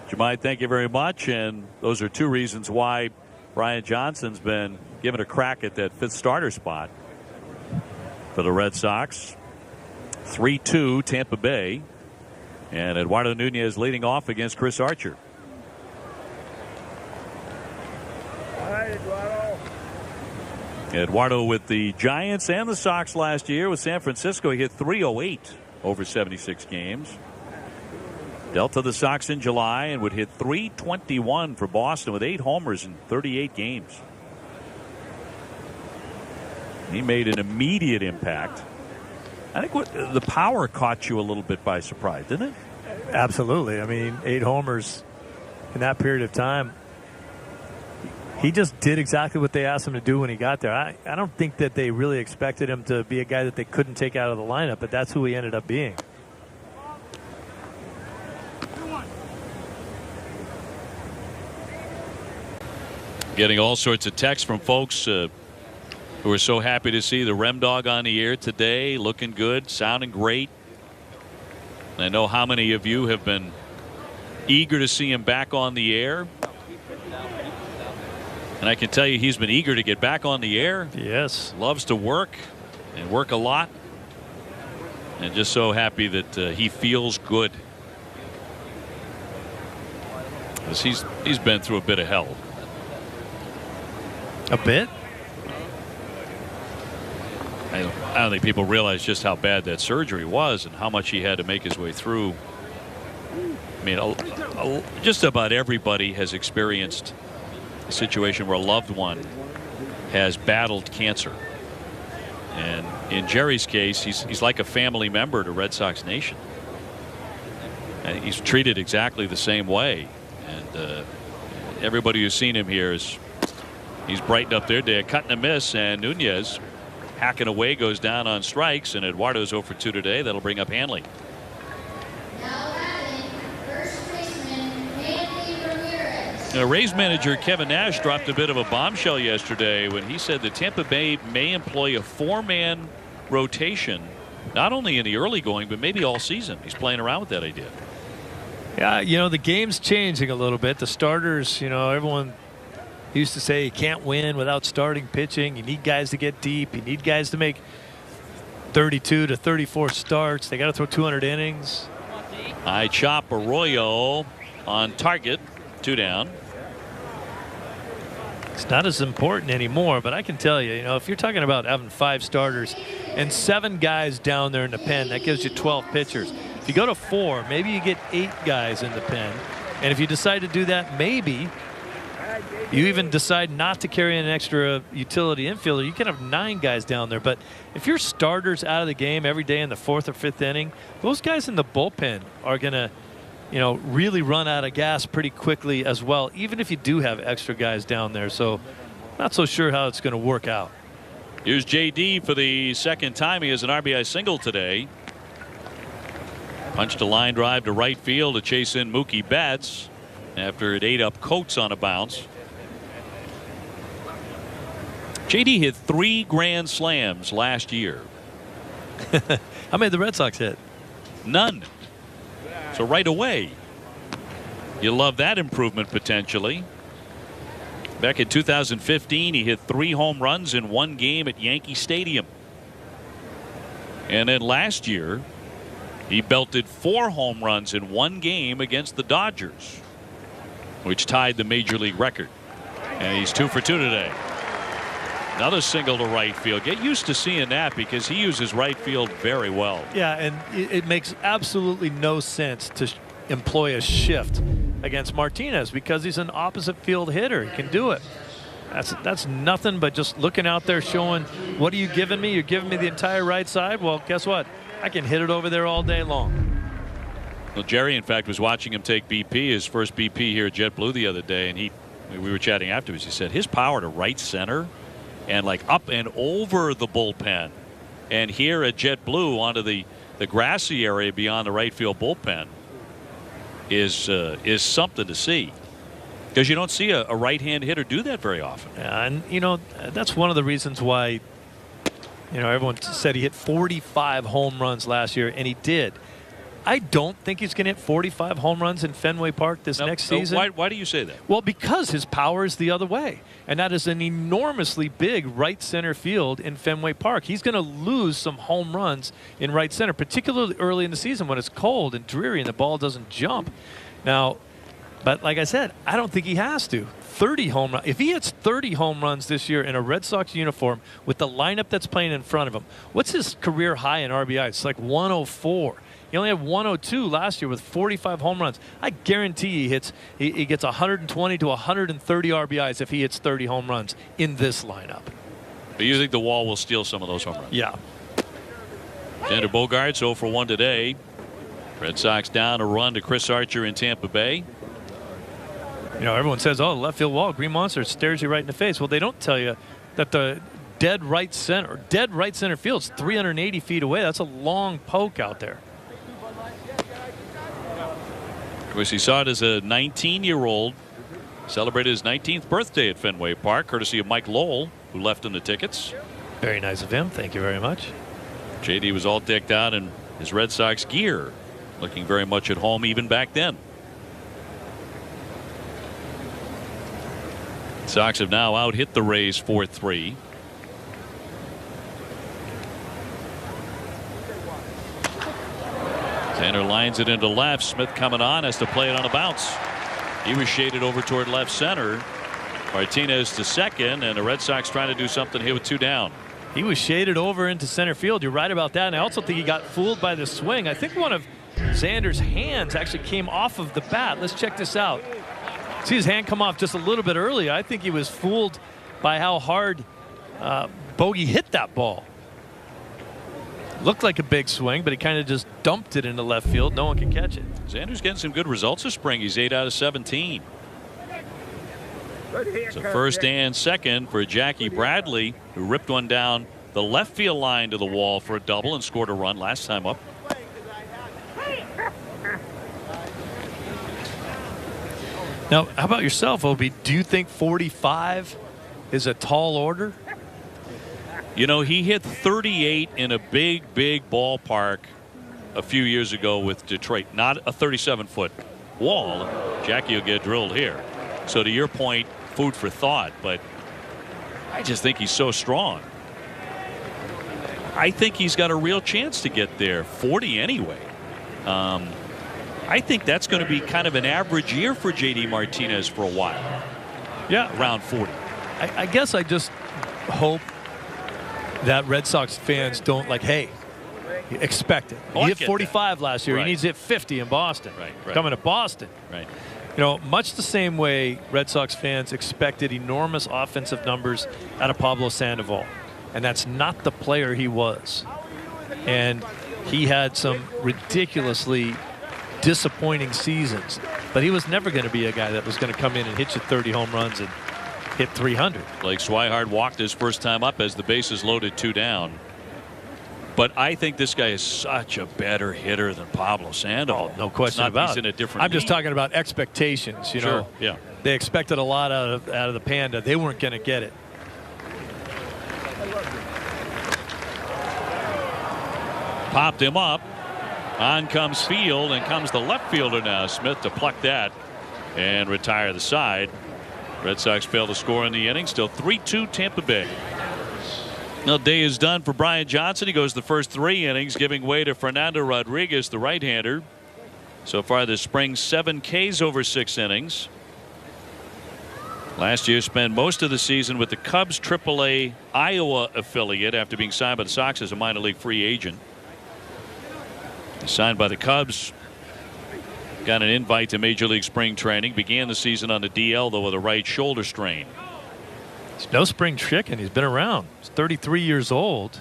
Jemai, thank you very much. And those are 2 reasons why Brian Johnson's been given a crack at that 5th starter spot for the Red Sox. 3-2 Tampa Bay. And Eduardo Nunez leading off against Chris Archer. Eduardo with the Giants and the Sox last year. With San Francisco, he hit .308 over 76 games. Dealt to the Sox in July and would hit .321 for Boston with 8 homers in 38 games. He made an immediate impact. I think the power caught you a little bit by surprise, didn't it? Absolutely. I mean, 8 homers in that period of time. He just did exactly what they asked him to do when he got there. I don't think that they really expected him to be a guy that they couldn't take out of the lineup, but that's who he ended up being. Getting all sorts of texts from folks who are so happy to see the Rem Dog on the air today, looking good, sounding great. I know how many of you have been eager to see him back on the air. And I can tell you he's been eager to get back on the air. Yes. Loves to work and work a lot. And just so happy that he feels good. Because he's been through a bit of hell. A bit? I don't think people realize just how bad that surgery was and how much he had to make his way through. I mean, just about everybody has experienced a situation where a loved one has battled cancer. And in Jerry's case, he's like a family member to Red Sox Nation. And he's treated exactly the same way. And everybody who's seen him here he's brightened up their day. A cut and a miss, and Nunez hacking away goes down on strikes, and Eduardo's 0 for 2 today. That'll bring up Hanley. Rays manager Kevin Nash dropped a bit of a bombshell yesterday when he said that Tampa Bay may employ a 4-man rotation, not only in the early going, but maybe all season. He's playing around with that idea. Yeah, you know, the game's changing a little bit. The starters, you know, everyone used to say you can't win without starting pitching. You need guys to get deep. You need guys to make 32 to 34 starts. They got to throw 200 innings. High chop, Arroyo on target. 2 down. It's not as important anymore, but I can tell you, if you're talking about having 5 starters and 7 guys down there in the pen, that gives you 12 pitchers. If you go to 4, maybe you get 8 guys in the pen. And if you decide to do that, maybe you even decide not to carry an extra utility infielder. You can have 9 guys down there. But if your starters out of the game every day in the 4th or 5th inning, those guys in the bullpen are going to really run out of gas pretty quickly as well, even if you do have extra guys down there. So not so sure how it's going to work out. Here's JD for the second time. He has an RBI single today. Punched a line drive to right field to chase in Mookie Betts after it ate up Coates on a bounce. JD hit 3 grand slams last year. How many did the Red Sox hit? None. So right away, you love that improvement potentially. Back in 2015, he hit 3 home runs in 1 game at Yankee Stadium. And then last year, he belted 4 home runs in 1 game against the Dodgers, which tied the major league record. And he's 2 for 2 today. Another single to right field. Get used to seeing that because he uses right field very well. Yeah, and it makes absolutely no sense to employ a shift against Martinez because he's an opposite field hitter. He can do it. That's nothing but just looking out there showing, what are you giving me? You're giving me the entire right side? Well, guess what? I can hit it over there all day long. Well, Jerry, in fact, was watching him take BP, his first BP here at JetBlue the other day, and we were chatting afterwards. He said his power to right center and like up and over the bullpen, and here at JetBlue onto the grassy area beyond the right field bullpen is something to see, because you don't see a right-hand hitter do that very often. Yeah, and you know, that's one of the reasons why, you know, everyone said he hit 45 home runs last year, and he did. I don't think he's going to hit 45 home runs in Fenway Park this next season. Why do you say that? Well, because his power is the other way, and that is an enormously big right center field in Fenway Park. He's going to lose some home runs in right center, particularly early in the season when it's cold and dreary and the ball doesn't jump. Now, but like I said, I don't think he has to. 30 home runs. If he hits 30 home runs this year in a Red Sox uniform with the lineup that's playing in front of him, what's his career high in RBI? It's like 104. He only had 102 last year with 45 home runs. I guarantee he gets 120 to 130 RBIs if he hits 30 home runs in this lineup. But you think the wall will steal some of those home runs? Yeah. Xander Bogaerts 0 for 1 today. Red Sox down a run to Chris Archer in Tampa Bay. You know, everyone says, oh, left field wall, Green Monster stares you right in the face. Well, they don't tell you that the dead right center field's 380 feet away. That's a long poke out there. Of course, he saw it as a 19-year-old. Celebrated his 19th birthday at Fenway Park, courtesy of Mike Lowell, who left him the tickets. Very nice of him. Thank you very much. JD was all decked out in his Red Sox gear, looking very much at home even back then. Sox have now out-hit the Rays 4-3. Tanner lines it into left. Smith coming on, has to play it on a bounce. He was shaded over toward left center. Martinez to second, and the Red Sox trying to do something here with 2 down. He was shaded over into center field. You're right about that. And I also think he got fooled by the swing. I think one of Xander's hands actually came off of the bat. Let's check this out. See his hand come off just a little bit early. I think he was fooled by how hard Bogey hit that ball. Looked like a big swing, but he kind of just dumped it into left field. No one can catch it. Xander's getting some good results this spring. He's 8 out of 17. So first and second for Jackie Bradley, who ripped one down the left field line to the wall for a double and scored a run last time up. Now, how about yourself, Obi? Do you think 45 is a tall order? You know, he hit 38 in a big ballpark a few years ago with Detroit. Not a 37-foot wall. Jackie will get drilled here. So to your point, food for thought, but I just think he's so strong. I think he's got a real chance to get there. 40 anyway. I think that's going to be kind of an average year for JD Martinez for a while. Yeah, around 40. I guess I just hope that Red Sox fans don't hey, expect it. He hit 45 last year. Right. He needs to hit 50 in Boston. Right. Coming to Boston. Right. You know, much the same way Red Sox fans expected enormous offensive numbers out of Pablo Sandoval. And that's not the player he was. And he had some ridiculously disappointing seasons. But he was never going to be a guy that was going to come in and hit you 30 home runs and hit 300. Blake Swihart walked his first time up as the bases loaded 2 down. But I think this guy is such a better hitter than Pablo Sandoval. No question about it. He's in a different I'm just league. talking about expectations. You Sure, know, yeah. They expected a lot out of the Panda. They weren't going to get it. Popped him up. On comes Field, and comes the left fielder now, Smith, to pluck that and retire the side. Red Sox fail to score in the inning. Still 3-2 Tampa Bay. Now, day is done for Brian Johnson. He goes the first 3 innings, giving way to Fernando Rodriguez, the right-hander. So far this spring, 7 Ks over 6 innings. Last year spent most of the season with the Cubs AAA Iowa affiliate after being signed by the Sox as a minor league free agent. He's signed by the Cubs. Got an invite to Major League Spring Training. Began the season on the DL, though, with a right shoulder strain. It's no spring chicken. He's been around. He's 33 years old.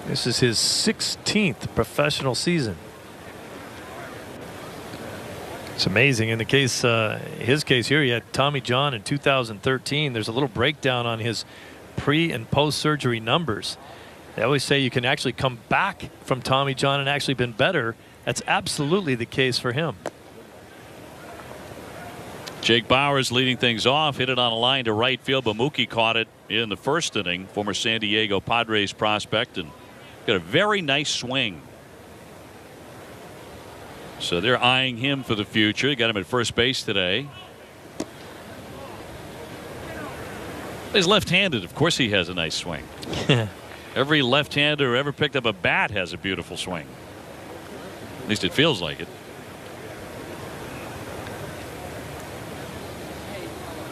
This is his 16th professional season. It's amazing. In the case, his case here, he had Tommy John in 2013. There's a little breakdown on his pre and post surgery numbers. They always say you can actually come back from Tommy John and actually been better. That's absolutely the case for him. Jake Bauers leading things off, hit it on a line to right field, but Mookie caught it in the first inning. Former San Diego Padres prospect, and got a very nice swing. So they're eyeing him for the future. Got him at first base today. He's left-handed. Of course he has a nice swing. Every left-hander who ever picked up a bat has a beautiful swing. At least it feels like it.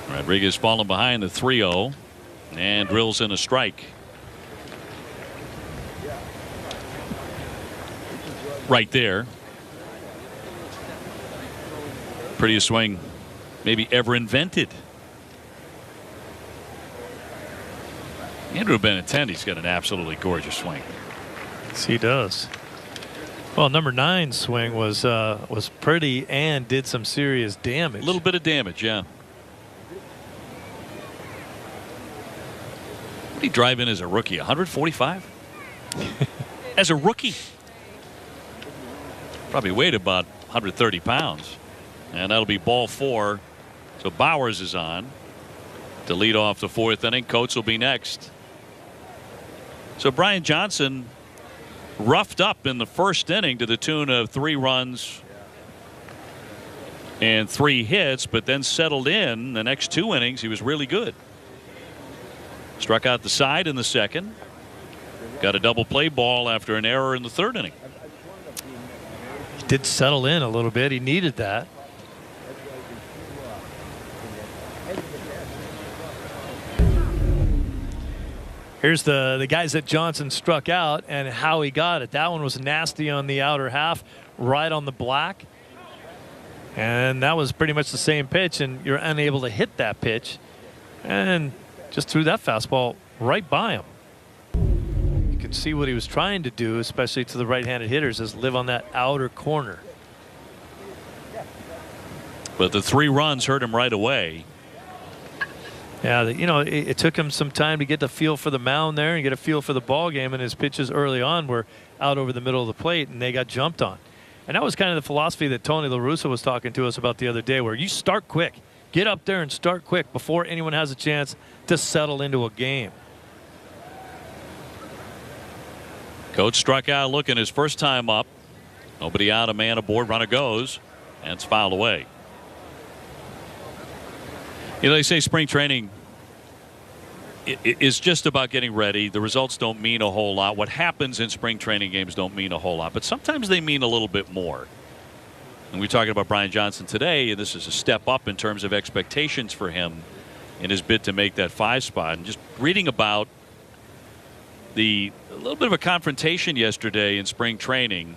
Rodriguez falling behind the 3-0 and drills in a strike. Right there. Prettiest swing maybe ever invented. Andrew Benintendi's got an absolutely gorgeous swing. Yes, he does. Well, number 9 swing was pretty and did some serious damage. A little bit of damage, yeah. What did he drive in as a rookie? 145? As a rookie. Probably weighed about 130 pounds. And that'll be ball 4. So Bauers is on to lead off the 4th inning. Coates will be next. So Brian Johnson roughed up in the first inning to the tune of 3 runs and 3 hits, but then settled in the next 2 innings. He was really good. Struck out the side in the second. Got a double play ball after an error in the 3rd inning. He did settle in a little bit. He needed that. Here's the guys that Johnson struck out and how he got it. That one was nasty on the outer half, right on the black. And that was pretty much the same pitch, and you're unable to hit that pitch. And just threw that fastball right by him. You could see what he was trying to do, especially to the right-handed hitters, is live on that outer corner. But the 3 runs hurt him right away. Yeah, you know, it took him some time to get the feel for the mound there and get a feel for the ball game, and his pitches early on were out over the middle of the plate, and they got jumped on. And that was kind of the philosophy that Tony La Russa was talking to us about the other day, where you start quick. Get up there and start quick before anyone has a chance to settle into a game. Coach struck out looking his first time up. Nobody out, a man aboard, runner goes, and it's fouled away. You know, they say spring training is just about getting ready. The results don't mean a whole lot. What happens in spring training games don't mean a whole lot, but sometimes they mean a little bit more. And we're talking about Brian Johnson today, and this is a step up in terms of expectations for him in his bid to make that 5 spot. And just reading about a little bit of a confrontation yesterday in spring training,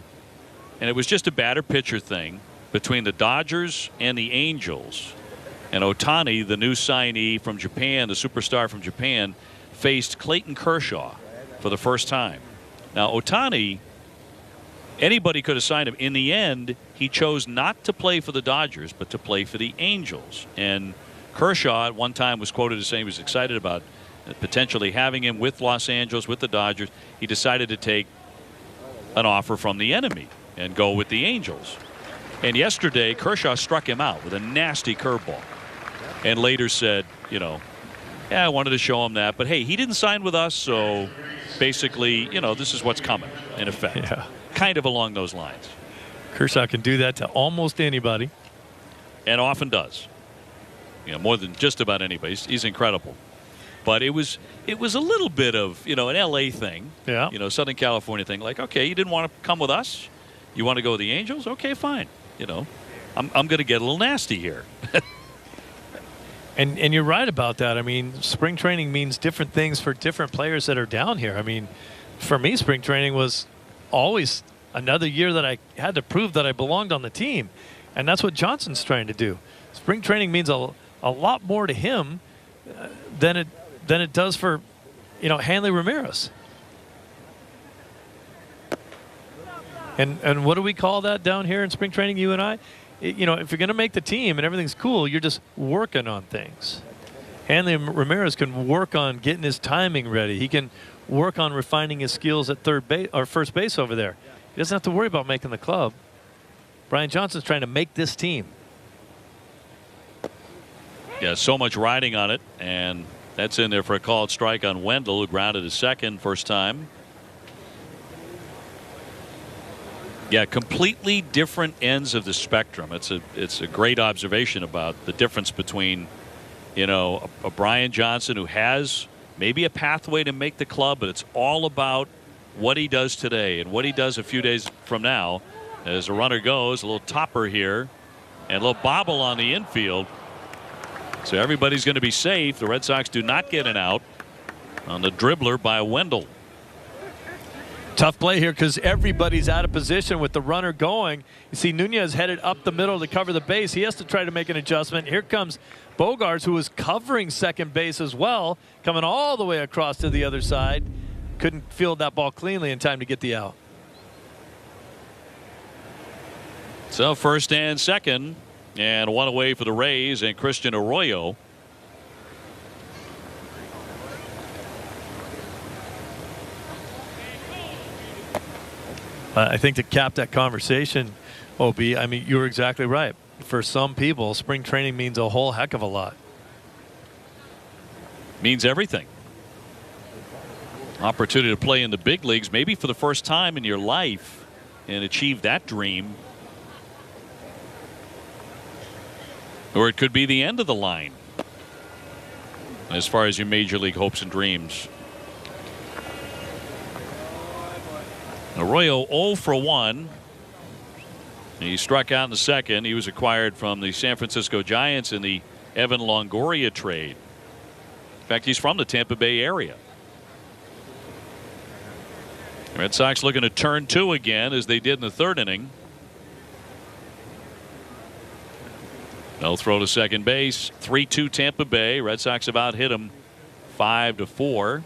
and it was just a batter pitcher thing between the Dodgers and the Angels. And Ohtani, the new signee from Japan, the superstar from Japan, faced Clayton Kershaw for the first time. Now, Ohtani, anybody could have signed him. In the end, he chose not to play for the Dodgers, but to play for the Angels. And Kershaw at one time was quoted as saying he was excited about potentially having him with Los Angeles, with the Dodgers, he decided to take an offer from the enemy and go with the Angels. And yesterday, Kershaw struck him out with a nasty curveball and later said, you know, yeah, I wanted to show him that. But, hey, he didn't sign with us, so basically, you know, this is what's coming, in effect. Yeah. Kind of along those lines. Kershaw can do that to almost anybody. And often does. You know, more than just about anybody. He's incredible. But it was a little bit of, you know, an L.A. thing. Yeah. You know, Southern California thing. Like, okay, you didn't want to come with us? You want to go with the Angels? Okay, fine. You know, I'm going to get a little nasty here. And you're right about that. I mean, spring training means different things for different players that are down here. I mean, for me, spring training was always another year that I had to prove that I belonged on the team. And that's what Johnson's trying to do. Spring training means a lot more to him than it does for, you know, Hanley Ramirez. And what do we call that down here in spring training, you and I? You know, if you're going to make the team and everything's cool, you're just working on things. Hanley Ramirez can work on getting his timing ready. He can work on refining his skills at third base or first base over there. He doesn't have to worry about making the club. Brian Johnson's trying to make this team. Yeah, so much riding on it, and that's in there for a called strike on Wendell, who grounded to second first time. Yeah, completely different ends of the spectrum. It's a great observation about the difference between, you know, a Brian Johnson who has maybe a pathway to make the club, but it's all about what he does today and what he does a few days from now. As a runner goes, a little topper here and a little bobble on the infield. So everybody's going to be safe. The Red Sox do not get an out on the dribbler by Wendell. Tough play here because everybody's out of position with the runner going. You see Nunez headed up the middle to cover the base. He has to try to make an adjustment. Here comes Bogaerts, who was covering second base as well, coming all the way across to the other side. Couldn't field that ball cleanly in time to get the out. So first and second, and one away for the Rays and Christian Arroyo. I think to cap that conversation, OB, I mean, you're exactly right. For some people, spring training means a whole heck of a lot. Means everything. Opportunity to play in the big leagues, maybe for the first time in your life, and achieve that dream. Or it could be the end of the line as far as your major league hopes and dreams. Arroyo 0 for 1. He struck out in the second. He was acquired from the San Francisco Giants in the Evan Longoria trade. In fact, he's from the Tampa Bay area. Red Sox looking to turn two again as they did in the third inning. No throw to second base. 3-2 Tampa Bay. Red Sox have out hit him 5-4.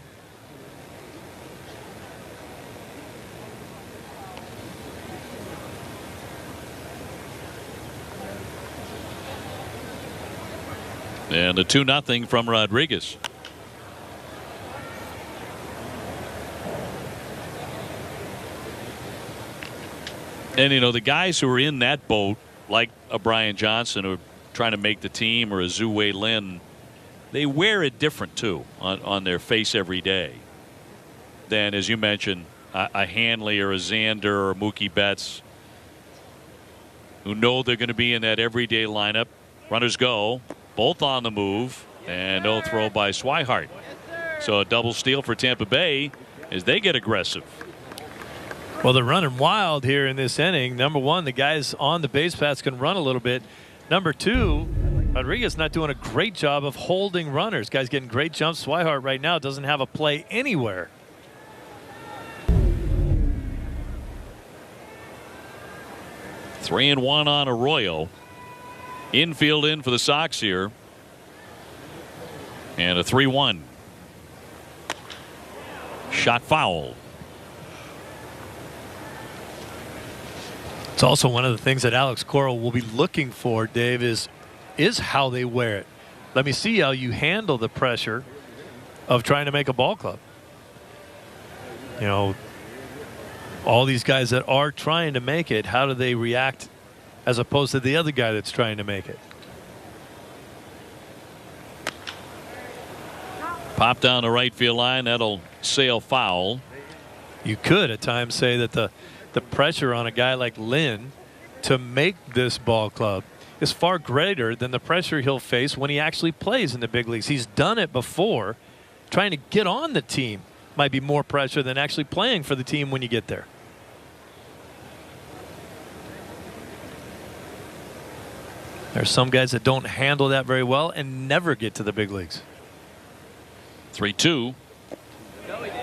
And a 2-0 from Rodriguez. And you know, the guys who are in that boat, like a Brian Johnson, who are trying to make the team, or a Zhu Wei Lin, they wear it different too on their face every day than, as you mentioned, a Hanley or a Xander or a Mookie Betts, who know they're going to be in that everyday lineup. Runners go, both on the move, and no throw by Swihart. So a double steal for Tampa Bay as they get aggressive. Well, they're running wild here in this inning. Number one, the guys on the base paths can run a little bit. Number two, Rodriguez not doing a great job of holding runners. Guys getting great jumps. Swihart right now doesn't have a play anywhere. 3-1 on Arroyo. Infield in for the Sox here. And a 3-1. Shot foul. It's also one of the things that Alex Cora will be looking for, Dave, is how they wear it. Let me see how you handle the pressure of trying to make a ball club. You know, all these guys that are trying to make it, how do they react as opposed to the other guy that's trying to make it? Pop down the right field line. That'll sail foul. You could at times say that the pressure on a guy like Lynn to make this ball club is far greater than the pressure he'll face when he actually plays in the big leagues. He's done it before. Trying to get on the team might be more pressure than actually playing for the team when you get there. There's some guys that don't handle that very well and never get to the big leagues. 3-2.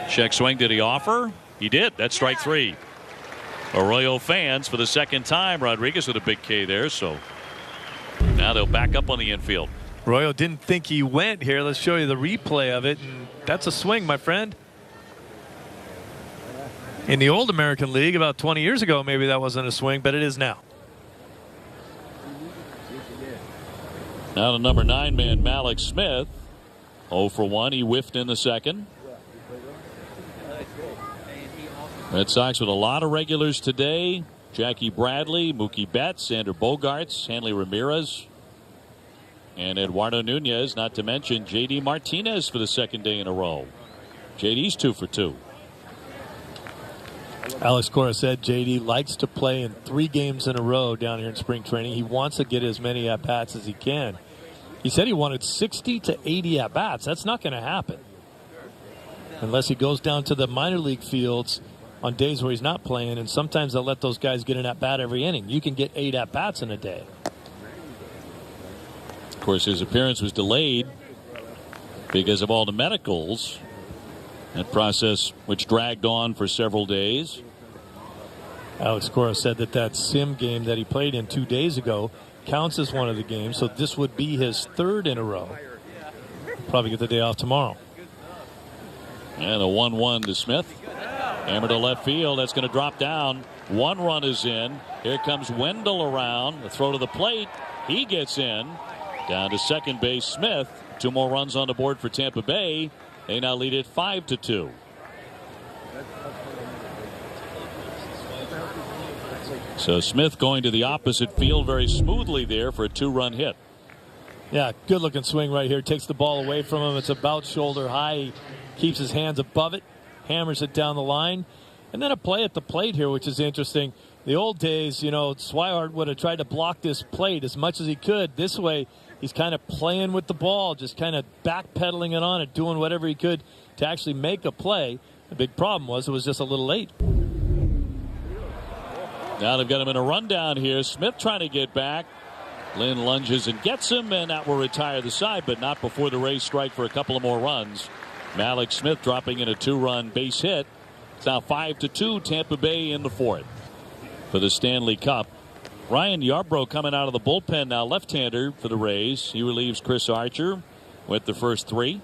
Check swing. Did he offer? He did. That's strike 3. Arroyo fans for the second time. Rodriguez with a big K there. So now they'll back up on the infield. Arroyo didn't think he went here. Let's show you the replay of it. And that's a swing, my friend. In the old American League about 20 years ago, maybe that wasn't a swing, but it is now. Now the number 9 man, Malik Smith. 0 for 1. He whiffed in the second. Red Sox with a lot of regulars today. Jackie Bradley, Mookie Betts, Xander Bogaerts, Hanley Ramirez, and Eduardo Nunez, not to mention J.D. Martinez for the second day in a row. J.D.'s 2 for 2. Alex Cora said J.D. likes to play in 3 games in a row down here in spring training. He wants to get as many at-bats as he can. He said he wanted 60 to 80 at-bats. That's not going to happen unless he goes down to the minor league fields on days where he's not playing, and sometimes they'll let those guys get an at-bat every inning. You can get 8 at-bats in a day. Of course, his appearance was delayed because of all the medicals. That process which dragged on for several days. Alex Cora said that sim game that he played in 2 days ago counts as one of the games, so this would be his 3rd in a row. Probably get the day off tomorrow. And a 1-1 to Smith. Hammer to left field. That's going to drop down. 1 run is in. Here comes Wendell around. The throw to the plate. He gets in. Down to second base, Smith. 2 more runs on the board for Tampa Bay. They now lead it 5-2. So Smith going to the opposite field very smoothly there for a 2-run hit. Yeah, good looking swing right here. Takes the ball away from him. It's about shoulder high. He keeps his hands above it. Hammers it down the line. And then a play at the plate here, which is interesting. The old days, you know, Swihart would have tried to block this plate as much as he could. This way, he's kind of playing with the ball, just kind of backpedaling it on it, doing whatever he could to actually make a play. The big problem was it was just a little late. Now they've got him in a rundown here. Smith trying to get back. Lynn lunges and gets him, and that will retire the side, but not before the Rays strike for a couple of more runs. Malik Smith dropping in a 2-run base hit. It's now 5-2, Tampa Bay in the 4th. For the Stanley Cup, Ryan Yarbrough coming out of the bullpen now, left-hander for the Rays. He relieves Chris Archer with the first 3.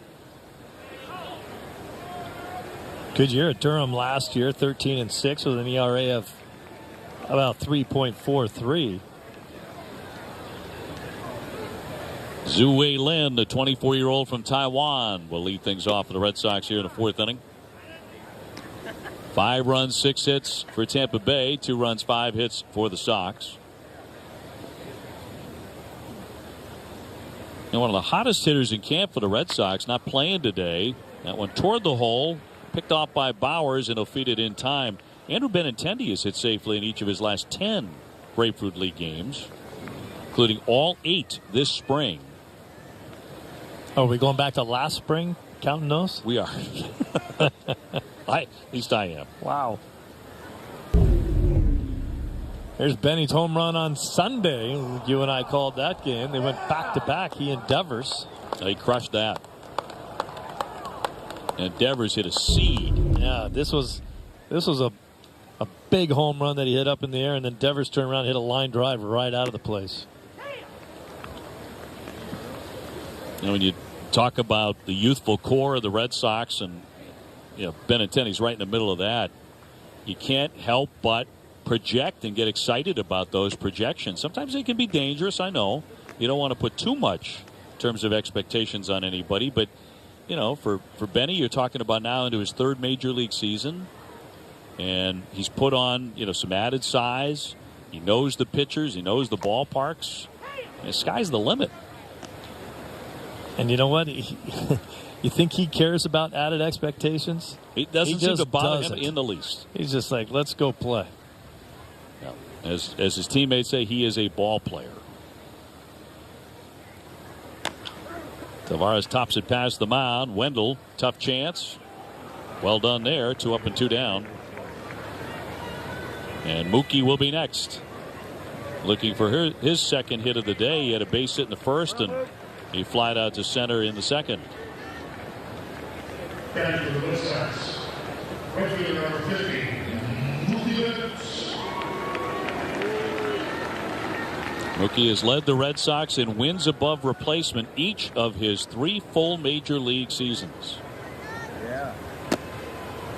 Good year at Durham last year, 13-6 with an ERA of about 3.43. Zhu Wei Lin, the 24-year-old from Taiwan, will lead things off for the Red Sox here in the 4th inning. 5 runs, 6 hits for Tampa Bay. 2 runs, 5 hits for the Sox. And one of the hottest hitters in camp for the Red Sox, not playing today. That one toward the hole, picked off by Bowers, and he'll feed it in time. Andrew Benintendi has hit safely in each of his last 10 Grapefruit League games, including all 8 this spring. Oh, are we going back to last spring, counting those? We are. At least I am. Wow. There's Benny's home run on Sunday. You and I called that game. They went back-to-back, he and Devers. He crushed that. And Devers hit a seed. Yeah, this was a big home run that he hit up in the air, and then Devers turned around and hit a line drive right out of the place. You know, when you talk about the youthful core of the Red Sox, and Benintendi's right in the middle of that, you can't help but project and get excited about those projections. Sometimes they can be dangerous, I know. You don't want to put too much in terms of expectations on anybody, but for Benny, you're talking about now into his third major league season. And he's put on, some added size. He knows the pitchers. He knows the ballparks. And the sky's the limit. And you know what? You think he cares about added expectations? He doesn't seem to bother him in the least. He's just like, let's go play. Yeah. As his teammates say, he is a ball player. Tavares tops it past the mound. Wendell, tough chance. Well done there. 2 up and 2 down. And Mookie will be next. Looking for his second hit of the day. He had a base hit in the first, and he flied out to center in the second. Mookie has led the Red Sox in wins above replacement each of his 3 full major league seasons.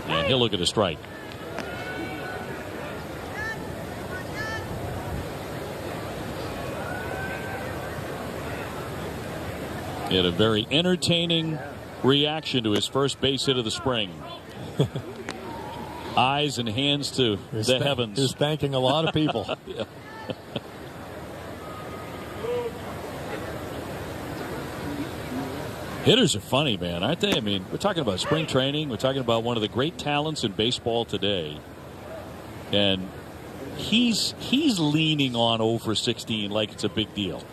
And he'll look at a strike. He had a very entertaining reaction to his first base hit of the spring. Eyes and hands to the heavens. He was thanking a lot of people. Yeah. Hitters are funny, man, aren't they? I mean, we're talking about spring training. We're talking about one of the great talents in baseball today. And he's leaning on 0 for 16 like it's a big deal.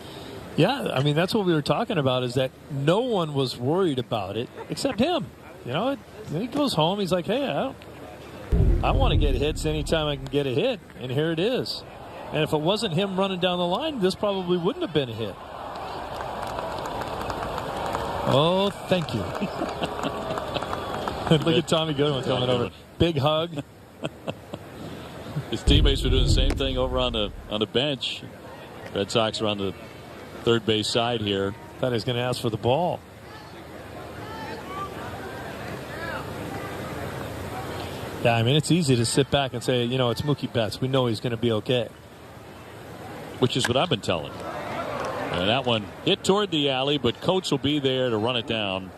Yeah, I mean, that's what we were talking about, is that no one was worried about it except him. Then he goes home. He's like, hey, I want to get hits anytime I can get a hit. And here it is. And if it wasn't him running down the line, this probably wouldn't have been a hit. Oh, thank you. Look at Tommy Goodwin coming over. Big hug. His teammates were doing the same thing over on the bench. Red Sox are on the third base side here. Thought he was going to ask for the ball. Yeah, I mean, it's easy to sit back and say, it's Mookie Betts. We know he's going to be okay. Which is what I've been telling. And that one hit toward the alley, but Coates will be there to run it down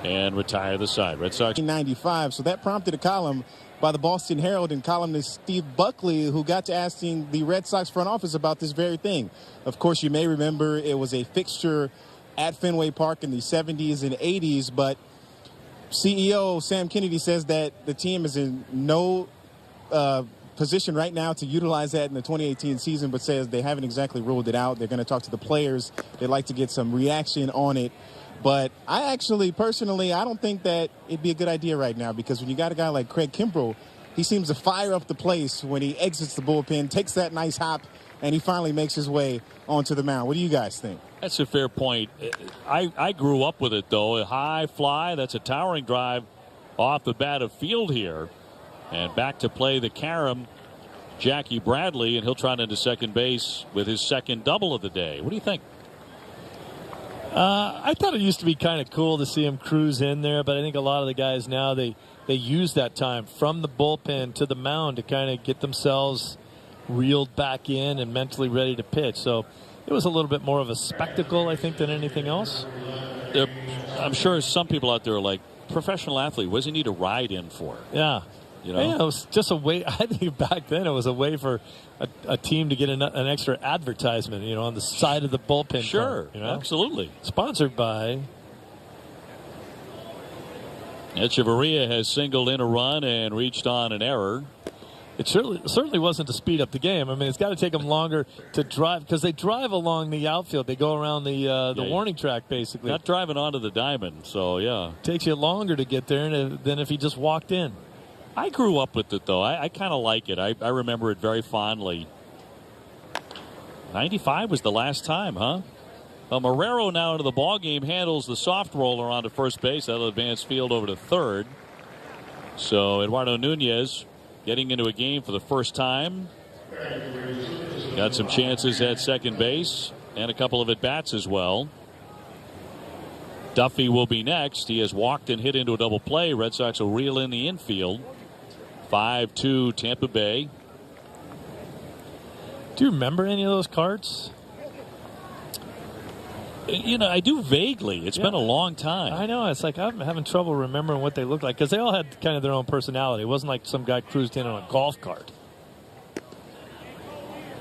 and retire the side. Red Sox. 1995, so that prompted a column by the Boston Herald and columnist Steve Buckley, who got to asking the Red Sox front office about this very thing. Of course, you may remember it was a fixture at Fenway Park in the 70s and 80s, but CEO Sam Kennedy says that the team is in no position right now to utilize that in the 2018 season, but says they haven't exactly ruled it out. They're going to talk to the players. They'd like to get some reaction on it. But I actually, personally, I don't think that it'd be a good idea right now, because when you got a guy like Craig Kimbrell, he seems to fire up the place when he exits the bullpen, takes that nice hop, and he finally makes his way onto the mound. What do you guys think? That's a fair point. I grew up with it, though. A high fly, that's a towering drive off the bat of field here. And back to play the carom, Jackie Bradley, and he'll trot into second base with his second double of the day. What do you think? I thought it used to be kind of cool to see him cruise in there, but I think a lot of the guys now, they use that time from the bullpen to the mound to kind of get themselves reeled back in and mentally ready to pitch. So it was a little bit more of a spectacle, I think, than anything else. I'm sure some people out there are like, professional athlete, what does he need a ride in for? Yeah. Yeah, it was just a way. I think back then it was a way for a team to get an extra advertisement, on the side of the bullpen. Sure, car, absolutely. Sponsored by. Echeverria has singled in a run and reached on an error. It certainly wasn't to speed up the game. I mean, it's got to take them longer to drive, because they drive along the outfield. They go around the warning track, basically. Not driving onto the diamond, so yeah. Takes you longer to get there than if he just walked in. I grew up with it, though. I kind of like it. I remember it very fondly. 95 was the last time, huh? Well, Marrero now into the ballgame handles the soft roller onto first base. That'll advance field over to third. So Eduardo Nunez getting into a game for the first time. Got some chances at second base and a couple of at-bats as well. Duffy will be next. He has walked and hit into a double play. Red Sox will reel in the infield. 5-2 Tampa Bay. Do you remember any of those cards? You know, I do vaguely. It's been a long time. I know. It's like I'm having trouble remembering what they looked like because they all had kind of their own personality. It wasn't like some guy cruised in on a golf cart.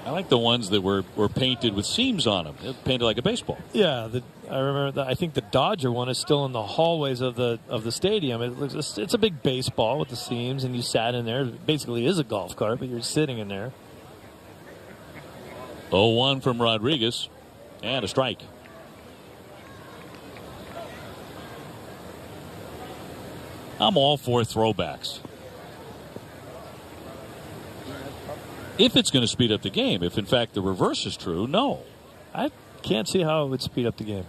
I like the ones that were painted with seams on them. They're painted like a baseball. Yeah, I remember. I think the Dodger one is still in the hallways of the stadium. It's a big baseball with the seams, and you sat in there. It basically is a golf cart, but you're sitting in there. 0-1 from Rodriguez, and a strike. I'm all for throwbacks. If it's going to speed up the game, if in fact the reverse is true, no. I can't see how it would speed up the game.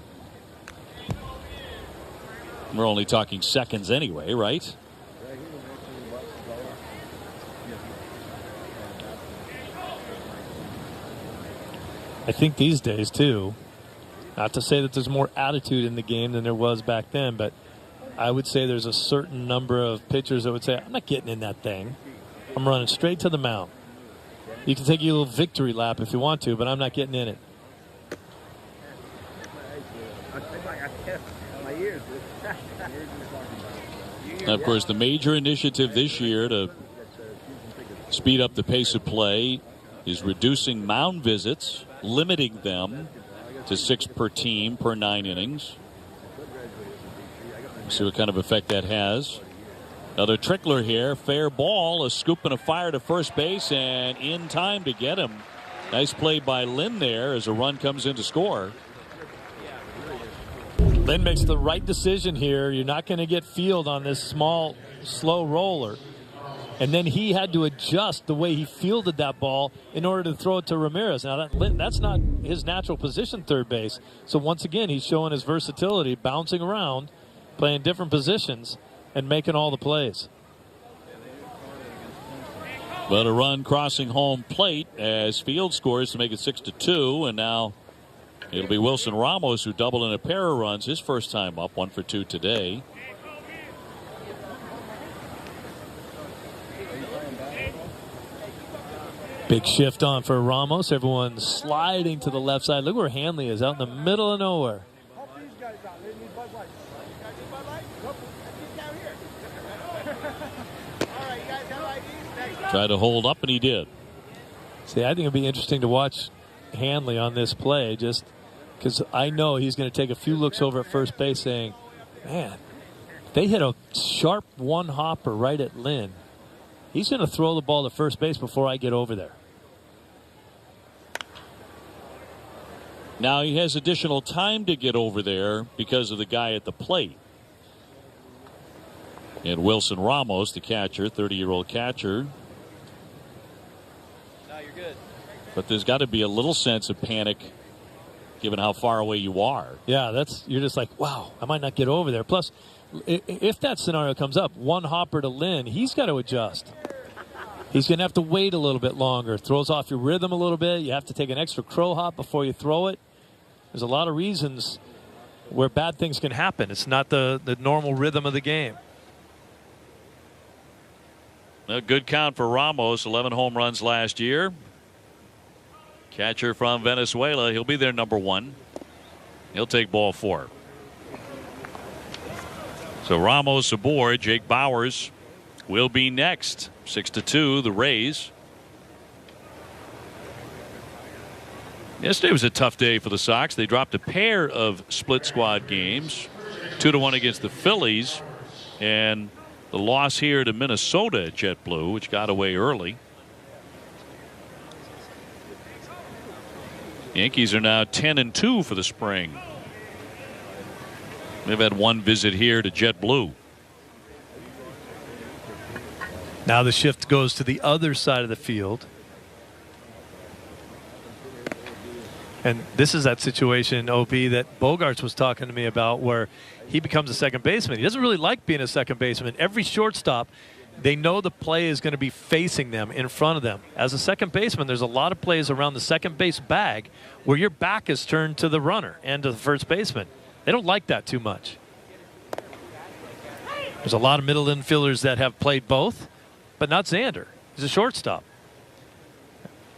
We're only talking seconds anyway, right? I think these days, too, not to say that there's more attitude in the game than there was back then, but I would say there's a certain number of pitchers that would say, I'm not getting in that thing. I'm running straight to the mound. You can take your little victory lap if you want to, but I'm not getting in it. Now, of course, the major initiative this year to speed up the pace of play is reducing mound visits, limiting them to 6 per team per 9 innings. See what kind of effect that has. Another trickler here. Fair ball. A scoop and a fire to first base, and in time to get him. Nice play by Lynn there as a run comes in to score. Lynn makes the right decision here. You're not going to get field on this small, slow roller. And then he had to adjust the way he fielded that ball in order to throw it to Ramirez. Now, that's not his natural position, third base. So once again, he's showing his versatility, bouncing around, playing different positions, and making all the plays. But a run crossing home plate as Field scores to make it 6-2, and now it'll be Wilson Ramos who doubled in a pair of runs his first time up, 1 for 2 today. Big shift on for Ramos. Everyone sliding to the left side. Look where Hanley is, out in the middle of nowhere. Tried to hold up, and he did. See, I think it'd be interesting to watch Hanley on this play, just because I know he's going to take a few looks over at first base saying, man, if they hit a sharp one-hopper right at Lynn, he's going to throw the ball to first base before I get over there. Now he has additional time to get over there because of the guy at the plate. And Wilson Ramos, the catcher, 30-year-old catcher. No, you're good. But there's got to be a little sense of panic given how far away you are. Yeah, you're just like, wow, I might not get over there. Plus, if that scenario comes up, one hopper to Lynn, he's got to adjust. He's going to have to wait a little bit longer. Throws off your rhythm a little bit. You have to take an extra crow hop before you throw it. There's a lot of reasons where bad things can happen. It's not the normal rhythm of the game. A good count for Ramos, 11 home runs last year. Catcher from Venezuela. He'll be their number 1. He'll take ball 4. So Ramos aboard. Jake Bauers will be next. 6-2, the Rays. Yesterday was a tough day for the Sox. They dropped a pair of split squad games, 2-1 against the Phillies, and the loss here to Minnesota at JetBlue, which got away early. Yankees are now 10-2 for the spring. They've had one visit here to JetBlue. Now the shift goes to the other side of the field. And this is that situation, OB, that Bogarts was talking to me about, where he becomes a second baseman. He doesn't really like being a second baseman. Every shortstop, they know the play is going to be facing them, in front of them. As a second baseman, there's a lot of plays around the second base bag where your back is turned to the runner and to the first baseman. They don't like that too much. There's a lot of middle infielders that have played both, but not Xander. He's a shortstop.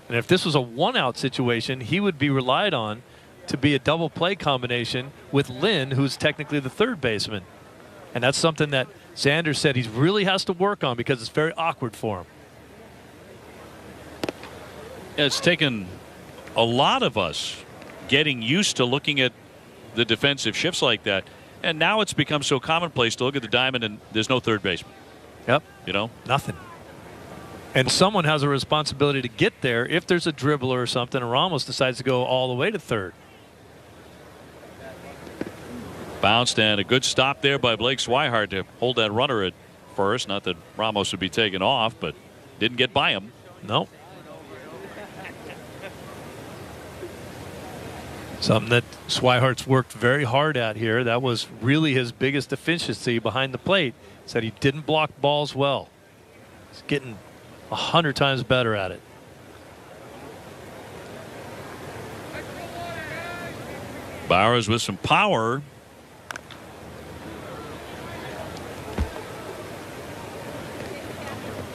And if this was a one-out situation, he would be relied on to be a double play combination with Lynn, who's technically the third baseman. And that's something that Xander said he really has to work on because it's very awkward for him. It's taken a lot of us getting used to looking at the defensive shifts like that. And now it's become so commonplace to look at the diamond and there's no third baseman. Yep. You know? Nothing. And someone has a responsibility to get there if there's a dribbler or something, and Ramos decides to go all the way to third. Bounced, and a good stop there by Blake Swihart to hold that runner at first. Not that Ramos would be taken off, but didn't get by him. Nope. Something that Swihart's worked very hard at here. That was really his biggest deficiency behind the plate. Said he didn't block balls well. He's getting 100 times better at it. Bowers with some power.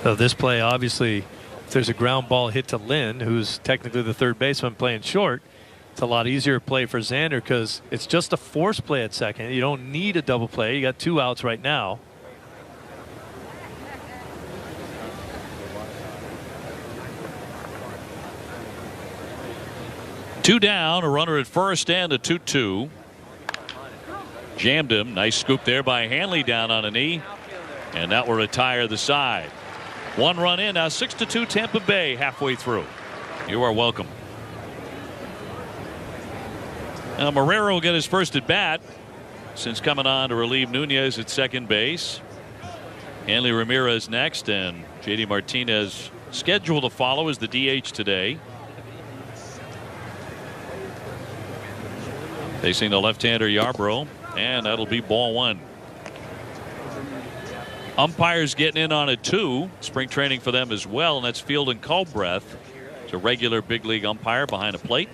So this play, obviously, if there's a ground ball hit to Lynn, who's technically the third baseman playing short, it's a lot easier play for Xander because it's just a force play at second. You don't need a double play. You got 2 outs right now. Two down, a runner at first and a 2-2. Jammed him. Nice scoop there by Hanley down on a knee. And that will retire the side. 1 run in, now 6-2 Tampa Bay halfway through. You are welcome. Now Marrero will get his first at bat since coming on to relieve Nunez at second base. Hanley Ramirez next, and JD Martinez scheduled to follow as the DH today. Facing the left-hander Yarbrough, and that'll be ball 1. Umpires getting in on it too. Spring training for them as well, and that's Fielding Culbreth. It's a regular big league umpire behind a plate,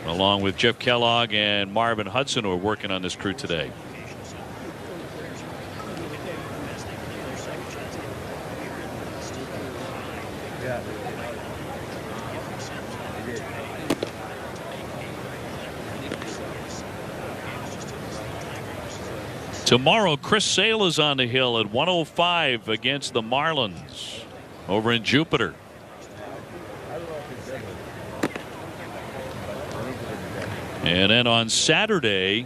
along with Jeff Kellogg and Marvin Hudson, who are working on this crew today. Tomorrow, Chris Sale is on the hill at 105 against the Marlins over in Jupiter. And then on Saturday,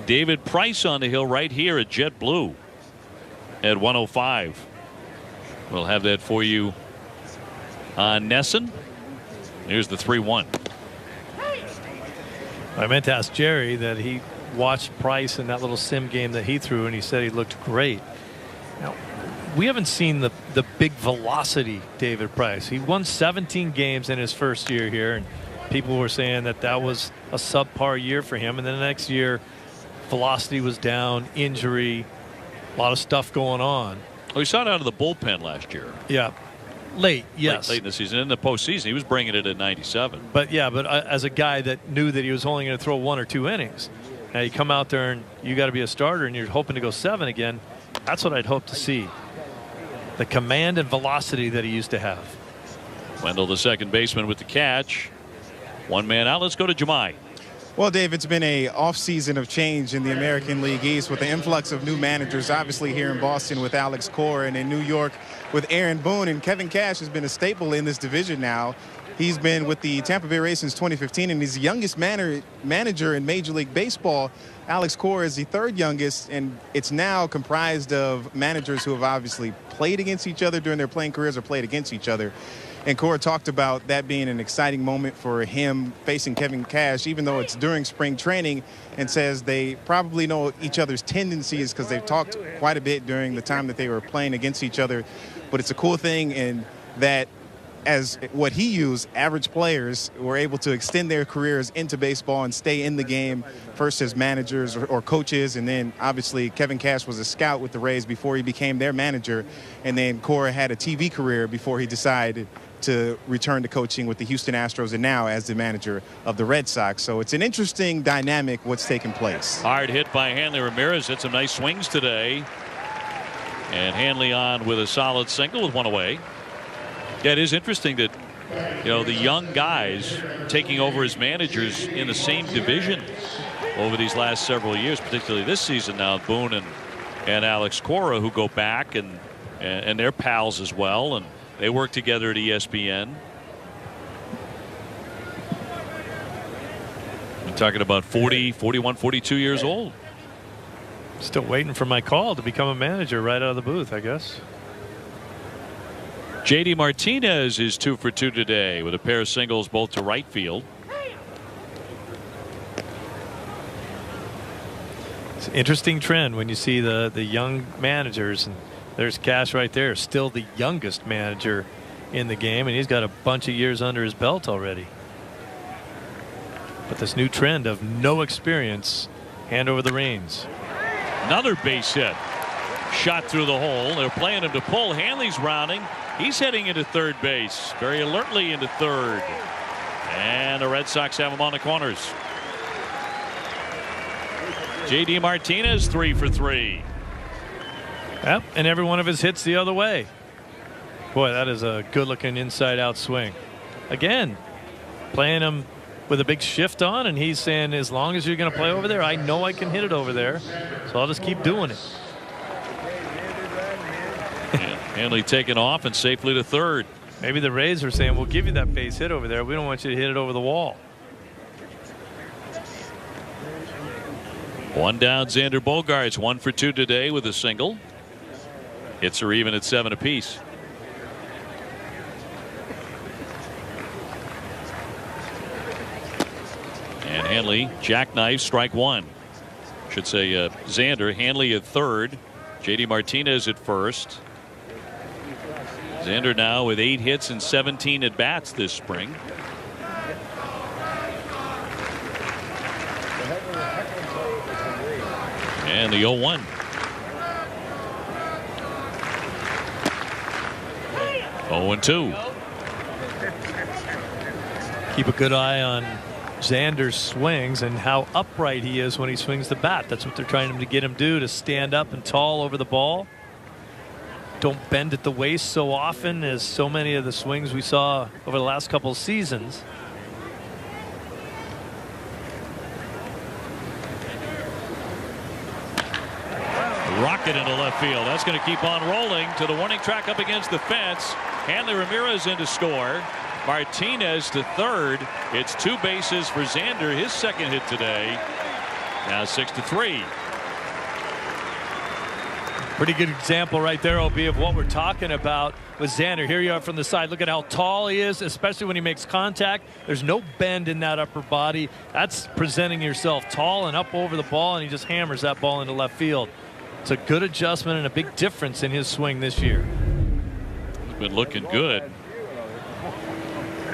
David Price on the hill right here at JetBlue at 105. We'll have that for you on Nesson. Here's the 3-1. I meant to ask Jerry that he watched Price in that little sim game that he threw, and he said he looked great. Now, we haven't seen the big velocity David Price. He won 17 games in his first year here, and people were saying that was a subpar year for him. And then the next year, velocity was down, injury, a lot of stuff going on. Oh, he saw it out of the bullpen last year. Yeah. Late, yes. Late in the season. In the postseason, he was bringing it at 97. But as a guy that knew that he was only going to throw 1 or 2 innings, now you come out there and you got to be a starter and you're hoping to go 7 again. That's what I'd hope to see. The command and velocity that he used to have. Wendell, the second baseman, with the catch. 1 man out. Let's go to Jemai. Well, Dave, it's been a off-season of change in the American League East with the influx of new managers, obviously here in Boston with Alex Cora and in New York with Aaron Boone. And Kevin Cash has been a staple in this division now. He's been with the Tampa Bay Rays since 2015, and he's the youngest manager in Major League Baseball. Alex Cora is the 3rd youngest, and it's now comprised of managers who have obviously played against each other during their playing careers or played against each other. And Cora talked about that being an exciting moment for him facing Kevin Cash, even though it's during spring training, and says they probably know each other's tendencies because they've talked quite a bit during the time that they were playing against each other. But it's a cool thing in that, as what he used, average players were able to extend their careers into baseball and stay in the game, first as managers or coaches, and then obviously Kevin Cash was a scout with the Rays before he became their manager, and then Cora had a TV career before he decided to return to coaching with the Houston Astros and now as the manager of the Red Sox. So it's an interesting dynamic what's taking place. Hard hit by Hanley Ramirez. Hit some nice swings today. And Hanley on with a solid single with 1 away. Yeah, it is interesting that the young guys taking over as managers in the same division over these last several years, particularly this season now, Boone and Alex Cora, who go back and they're pals as well, and they work together at ESPN. I'm talking about 40, 41, 42 years old. Still waiting for my call to become a manager right out of the booth, I guess. JD Martinez is 2 for 2 today with a pair of singles both to right field. It's an interesting trend when you see the young managers, and there's Cash right there, still the youngest manager in the game, and he's got a bunch of years under his belt already. But this new trend of no experience, hand over the reins. Another base hit. Shot through the hole. They're playing him to pull. Hanley's rounding. He's heading into third base. Very alertly into third. And the Red Sox have him on the corners. JD Martinez 3 for 3. Yep, and every one of his hits the other way. Boy, that is a good looking inside out swing. Again, playing him with a big shift on, and he's saying, as long as you're going to play over there, I know I can hit it over there, so I'll just keep doing it. Hanley taking off and safely to third. Maybe the Rays are saying, we'll give you that base hit over there. We don't want you to hit it over the wall. One down, Xander Bogaerts 1 for 2 today with a single. Hits are even at 7 apiece. And Hanley jackknife, strike one. Should say Xander. Hanley at third. JD Martinez at first. Xander now with 8 hits and 17 at bats this spring. And the 0-1. Oh, and 2. Keep a good eye on Xander's swings and how upright he is when he swings the bat. That's what they're trying to get him to stand up and tall over the ball. Don't bend at the waist so often as so many of the swings we saw over the last couple of seasons. Rocket into left field. That's going to keep on rolling to the warning track up against the fence. Hanley Ramirez in to score. Martinez to third. It's 2 bases for Xander, his second hit today. Now 6-3. Pretty good example right there, OB, of what we're talking about with Xander. Here you are from the side. Look at how tall he is, especially when he makes contact. There's no bend in that upper body. That's presenting yourself tall and up over the ball, and he just hammers that ball into left field. It's a good adjustment and a big difference in his swing this year. He's been looking good.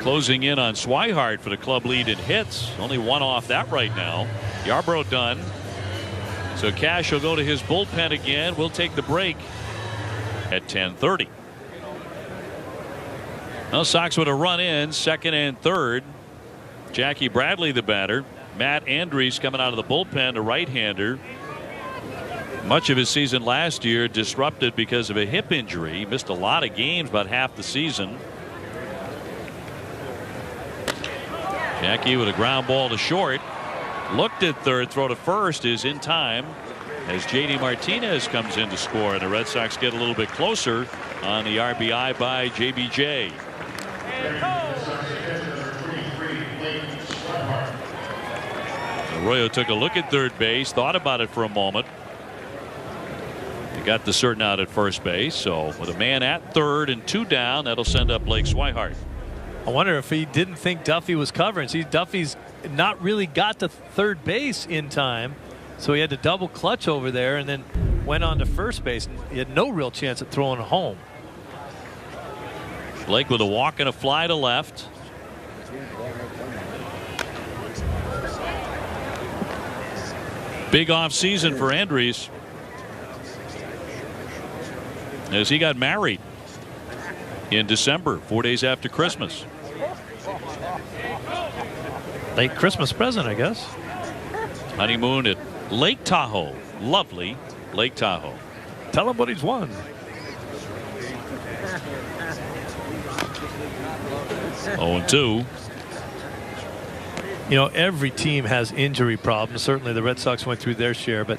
Closing in on Swihart for the club lead in hits. Only 1 off that right now. Yarbrough done. So Cash will go to his bullpen again. We'll take the break at 10:30. Now Sox with a run in, second and third. Jackie Bradley the batter. Matt Andriese coming out of the bullpen, a right-hander. Much of his season last year disrupted because of a hip injury. He missed a lot of games, about half the season. Jackie with a ground ball to short. Looked at third, throw to first is in time as JD Martinez comes in to score, and the Red Sox get a little bit closer on the RBI by JBJ. Arroyo took a look at third base, thought about it for a moment. He got the certain out at first base, so with a man at third and 2 down, that'll send up Blake Swihart. I wonder if he didn't think Duffy was covering. See, Duffy's not really got to third base in time, so he had to double clutch over there and then went on to first base. He had no real chance at throwing home. Blake with a walk and a fly to left. Big off season for Andriese as he got married in December, 4 days after Christmas. Late Christmas present, I guess. Honeymoon at Lake Tahoe. Lovely Lake Tahoe. Tell him what he's won. 0-2. You know, every team has injury problems. Certainly the Red Sox went through their share, but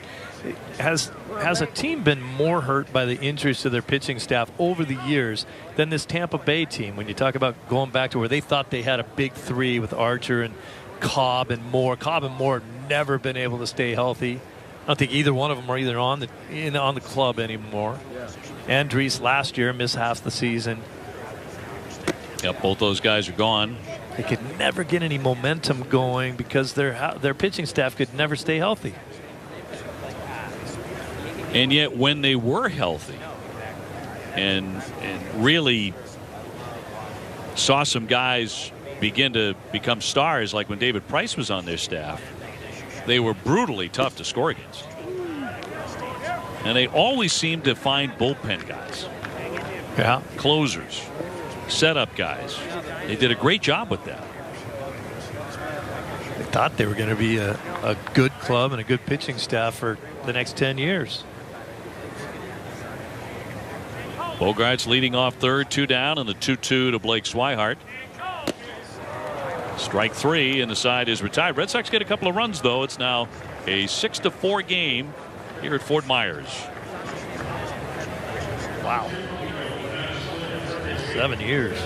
has a team been more hurt by the injuries to their pitching staff over the years than this Tampa Bay team? When you talk about going back to where they thought they had a big three with Archer and Cobb and Moore. Cobb and Moore have never been able to stay healthy. I don't think either one of them are either on the club anymore. Andriese last year missed half the season. Yep, both those guys are gone. They could never get any momentum going because their pitching staff could never stay healthy. And yet when they were healthy and really saw some guys begin to become stars, like when David Price was on their staff, they were brutally tough to score against. And they always seemed to find bullpen guys. Yeah. Closers. Setup guys. They did a great job with that. They thought they were going to be a good club and a good pitching staff for the next 10 years. Bogaerts leading off third, 2 down, and the 2-2 to Blake Swihart. Strike 3, and the side is retired. Red Sox get a couple of runs, though. It's now a 6-4 game here at Fort Myers. Wow. 7 years.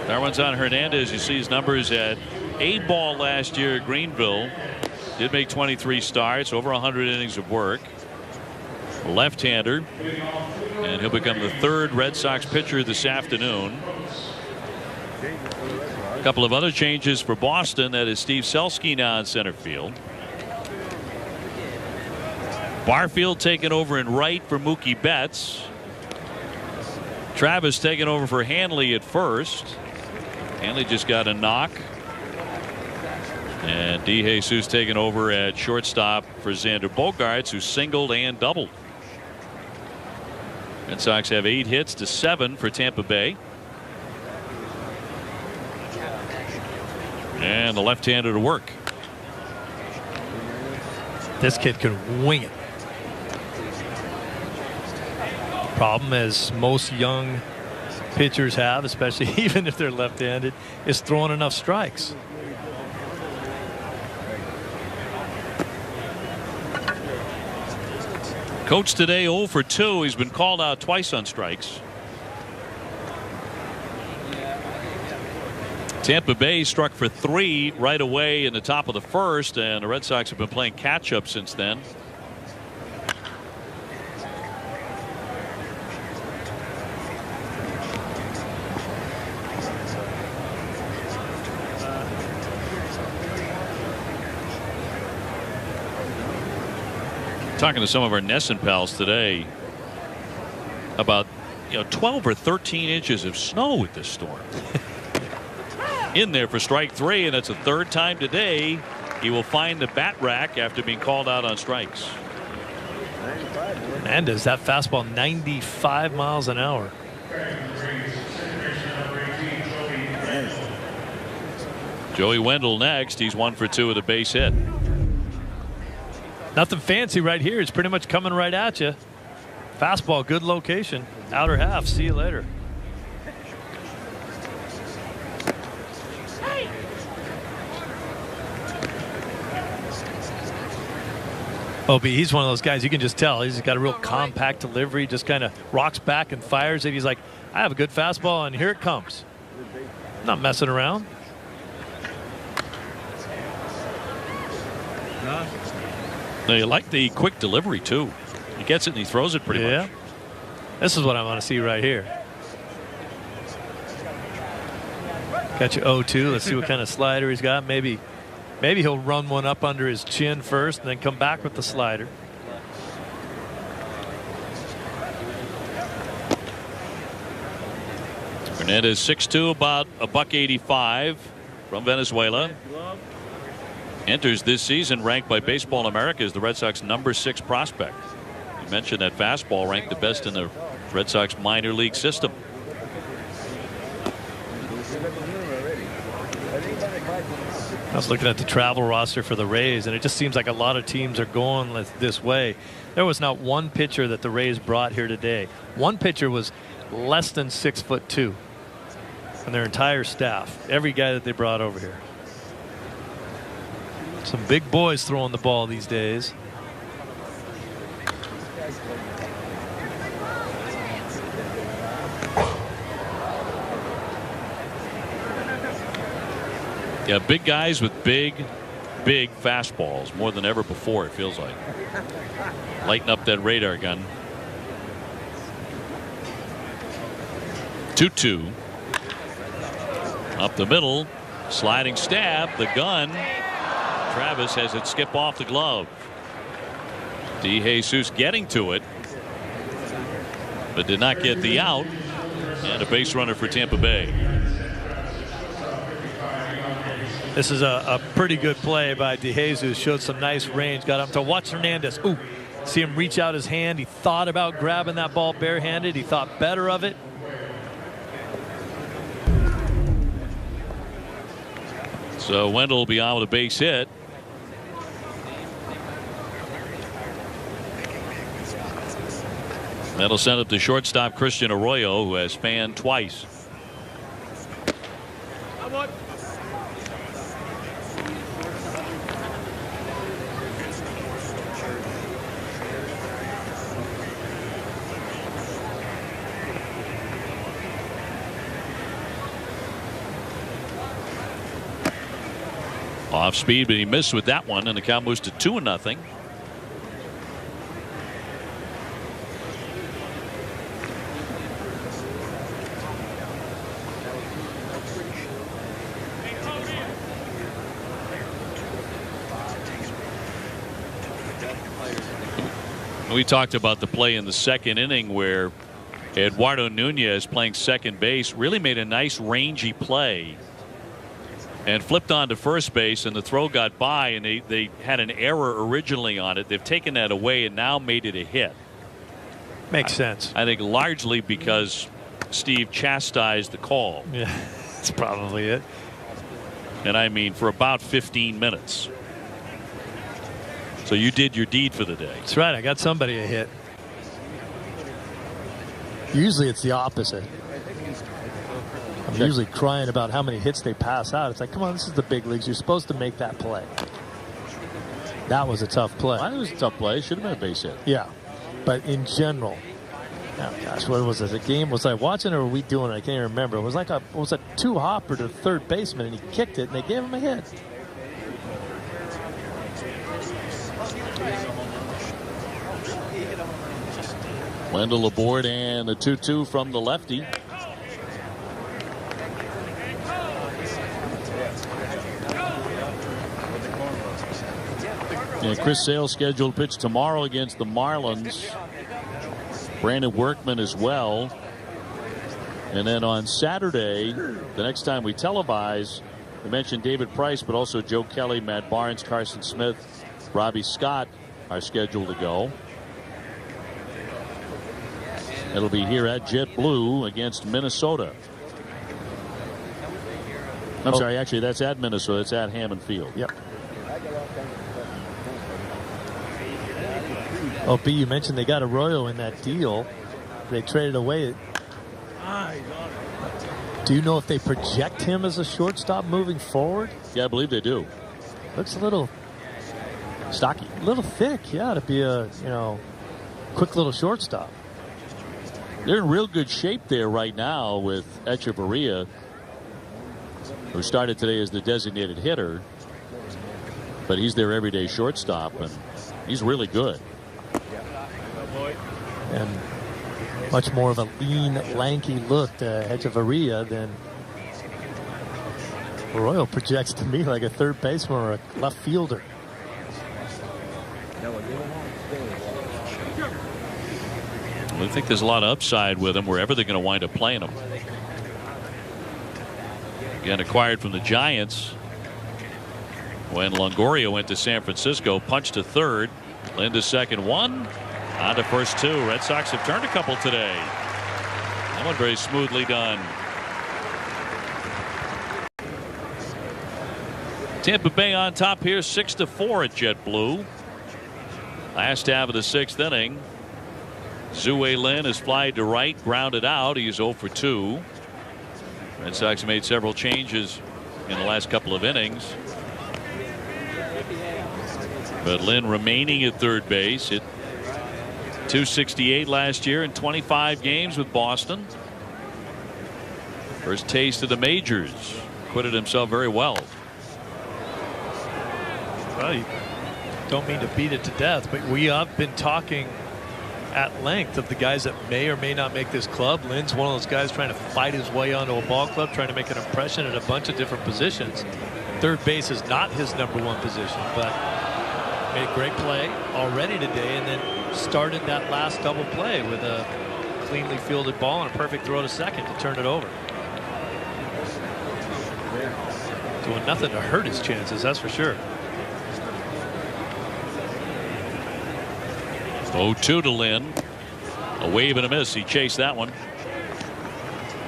That one's on Hernandez. You see his numbers at A-ball last year at Greenville. Did make 23 starts, over 100 innings of work. A left-hander, and he'll become the third Red Sox pitcher this afternoon. A couple of other changes for Boston. That is Steve Selski now in center field. Barfield taking over in right for Mookie Betts. Travis taking over for Hanley at first. Hanley just got a knock. And DeJesus taking over at shortstop for Xander Bogaerts, who singled and doubled. Red Sox have 8 hits to 7 for Tampa Bay. And the left-hander to work. This kid can wing it. Problem, as most young pitchers have, especially even if they're left-handed, is throwing enough strikes. Coach today 0 for 2. He's been called out twice on strikes. Tampa Bay struck for 3 right away in the top of the first, and the Red Sox have been playing catch-up since then. Talking to some of our Nesson pals today about 12 or 13 inches of snow with this storm. In there for strike 3, and that's the 3rd time today he will find the bat rack after being called out on strikes. Hernandez, that fastball 95 miles an hour. Joey Wendell next. He's 1 for 2 with a base hit. Nothing fancy right here. It's pretty much coming right at you. Fastball, good location. Outer half. See you later. Opie, he's one of those guys you can just tell. He's got a real compact delivery, just kind of rocks back and fires it. He's like, I have a good fastball, and here it comes. I'm not messing around. Now, you like the quick delivery, too. He gets it and he throws it pretty much. This is what I want to see right here. Got you 0-2. Let's see what kind of slider he's got. Maybe he'll run one up under his chin first and then come back with the slider. Hernandez 6'2", about $185 from Venezuela. Enters this season ranked by Baseball America as the Red Sox #6 prospect. You mentioned that fastball ranked the best in the Red Sox minor league system. I was looking at the travel roster for the Rays, and it just seems like a lot of teams are going this way. There was not one pitcher that the Rays brought here today. One pitcher was less than 6'2", and their entire staff, every guy that they brought over here. Some big boys throwing the ball these days. Yeah, big guys with big fastballs, more than ever before, it feels like. Lighten up that radar gun. 2-2. Up the middle, sliding stab, the gun. Travis has it skip off the glove. DeJesus getting to it, but did not get the out, and a base runner for Tampa Bay. This is a pretty good play by DeJesus. Showed some nice range. Got up to watch Hernandez. Ooh, see him reach out his hand. He thought about grabbing that ball barehanded. He thought better of it. So Wendell will be out with a base hit. That'll send up to shortstop Christian Arroyo, who has fanned twice. Off speed, but he missed with that one, and the count moves to 2-0. We talked about the play in the second inning where Eduardo Nunez, playing second base, really made a nice rangy play and flipped on to first base, and the throw got by, and they had an error originally on it. They've taken that away and now made it a hit. Makes sense. I think largely because Steve chastised the call. Yeah, that's probably it. And I mean for about 15 minutes. So you did your deed for the day. That's right. I got somebody a hit. Usually it's the opposite. I'm usually crying about how many hits they pass out. It's like, come on, this is the big leagues. You're supposed to make that play. That was a tough play. I think it was a tough play. Should have been a base hit. Yeah, but in general, oh gosh, what was it? The game was I watching it or were we doing it? I can't even remember. It was like a two-hopper to third baseman, and he kicked it, and they gave him a hit. Wendell aboard, and the 2-2 from the lefty. Yeah, Chris Sale scheduled to pitch tomorrow against the Marlins. Brandon Workman as well. And then on Saturday, the next time we televise, we mentioned David Price, but also Joe Kelly, Matt Barnes, Carson Smith, Robbie Scott are scheduled to go. It'll be here at JetBlue against Minnesota. I'm sorry, actually, that's at Minnesota. It's at Hammond Field. Yep. Oh, B, you mentioned they got Arroyo in that deal. They traded away. Do you know if they project him as a shortstop moving forward? Yeah, I believe they do. Looks a little stocky, a little thick. Yeah, to be a quick little shortstop. They're in real good shape there right now with Echeverria, who started today as the designated hitter, but he's their everyday shortstop, and he's really good. And much more of a lean, lanky look to Echeverria than Arroyo projects to me like a third baseman or a left fielder. I think there's a lot of upside with him wherever they're going to wind up playing him. Again, acquired from the Giants when Longoria went to San Francisco, punched to third, Lynn to second, one. On to first two. Red Sox have turned a couple today. That one very smoothly done. Tampa Bay on top here, 6-4 at JetBlue. Last half of the sixth inning. Zue Lin is flied to right, grounded out. He's 0 for 2. Red Sox made several changes in the last couple of innings. But Lin remaining at third base. Hit .268 last year in 25 games with Boston. First taste of the majors. Acquitted himself very well. Well, you don't mean to beat it to death, but we have been talking at length of the guys that may or may not make this club. Lin's one of those guys trying to fight his way onto a ball club, trying to make an impression at a bunch of different positions. Third base is not his #1 position, but made a great play already today, and then started that last double play with a cleanly fielded ball and a perfect throw to second to turn it over. Doing nothing to hurt his chances, that's for sure. 0-2 to Lin. A wave and a miss. He chased that one.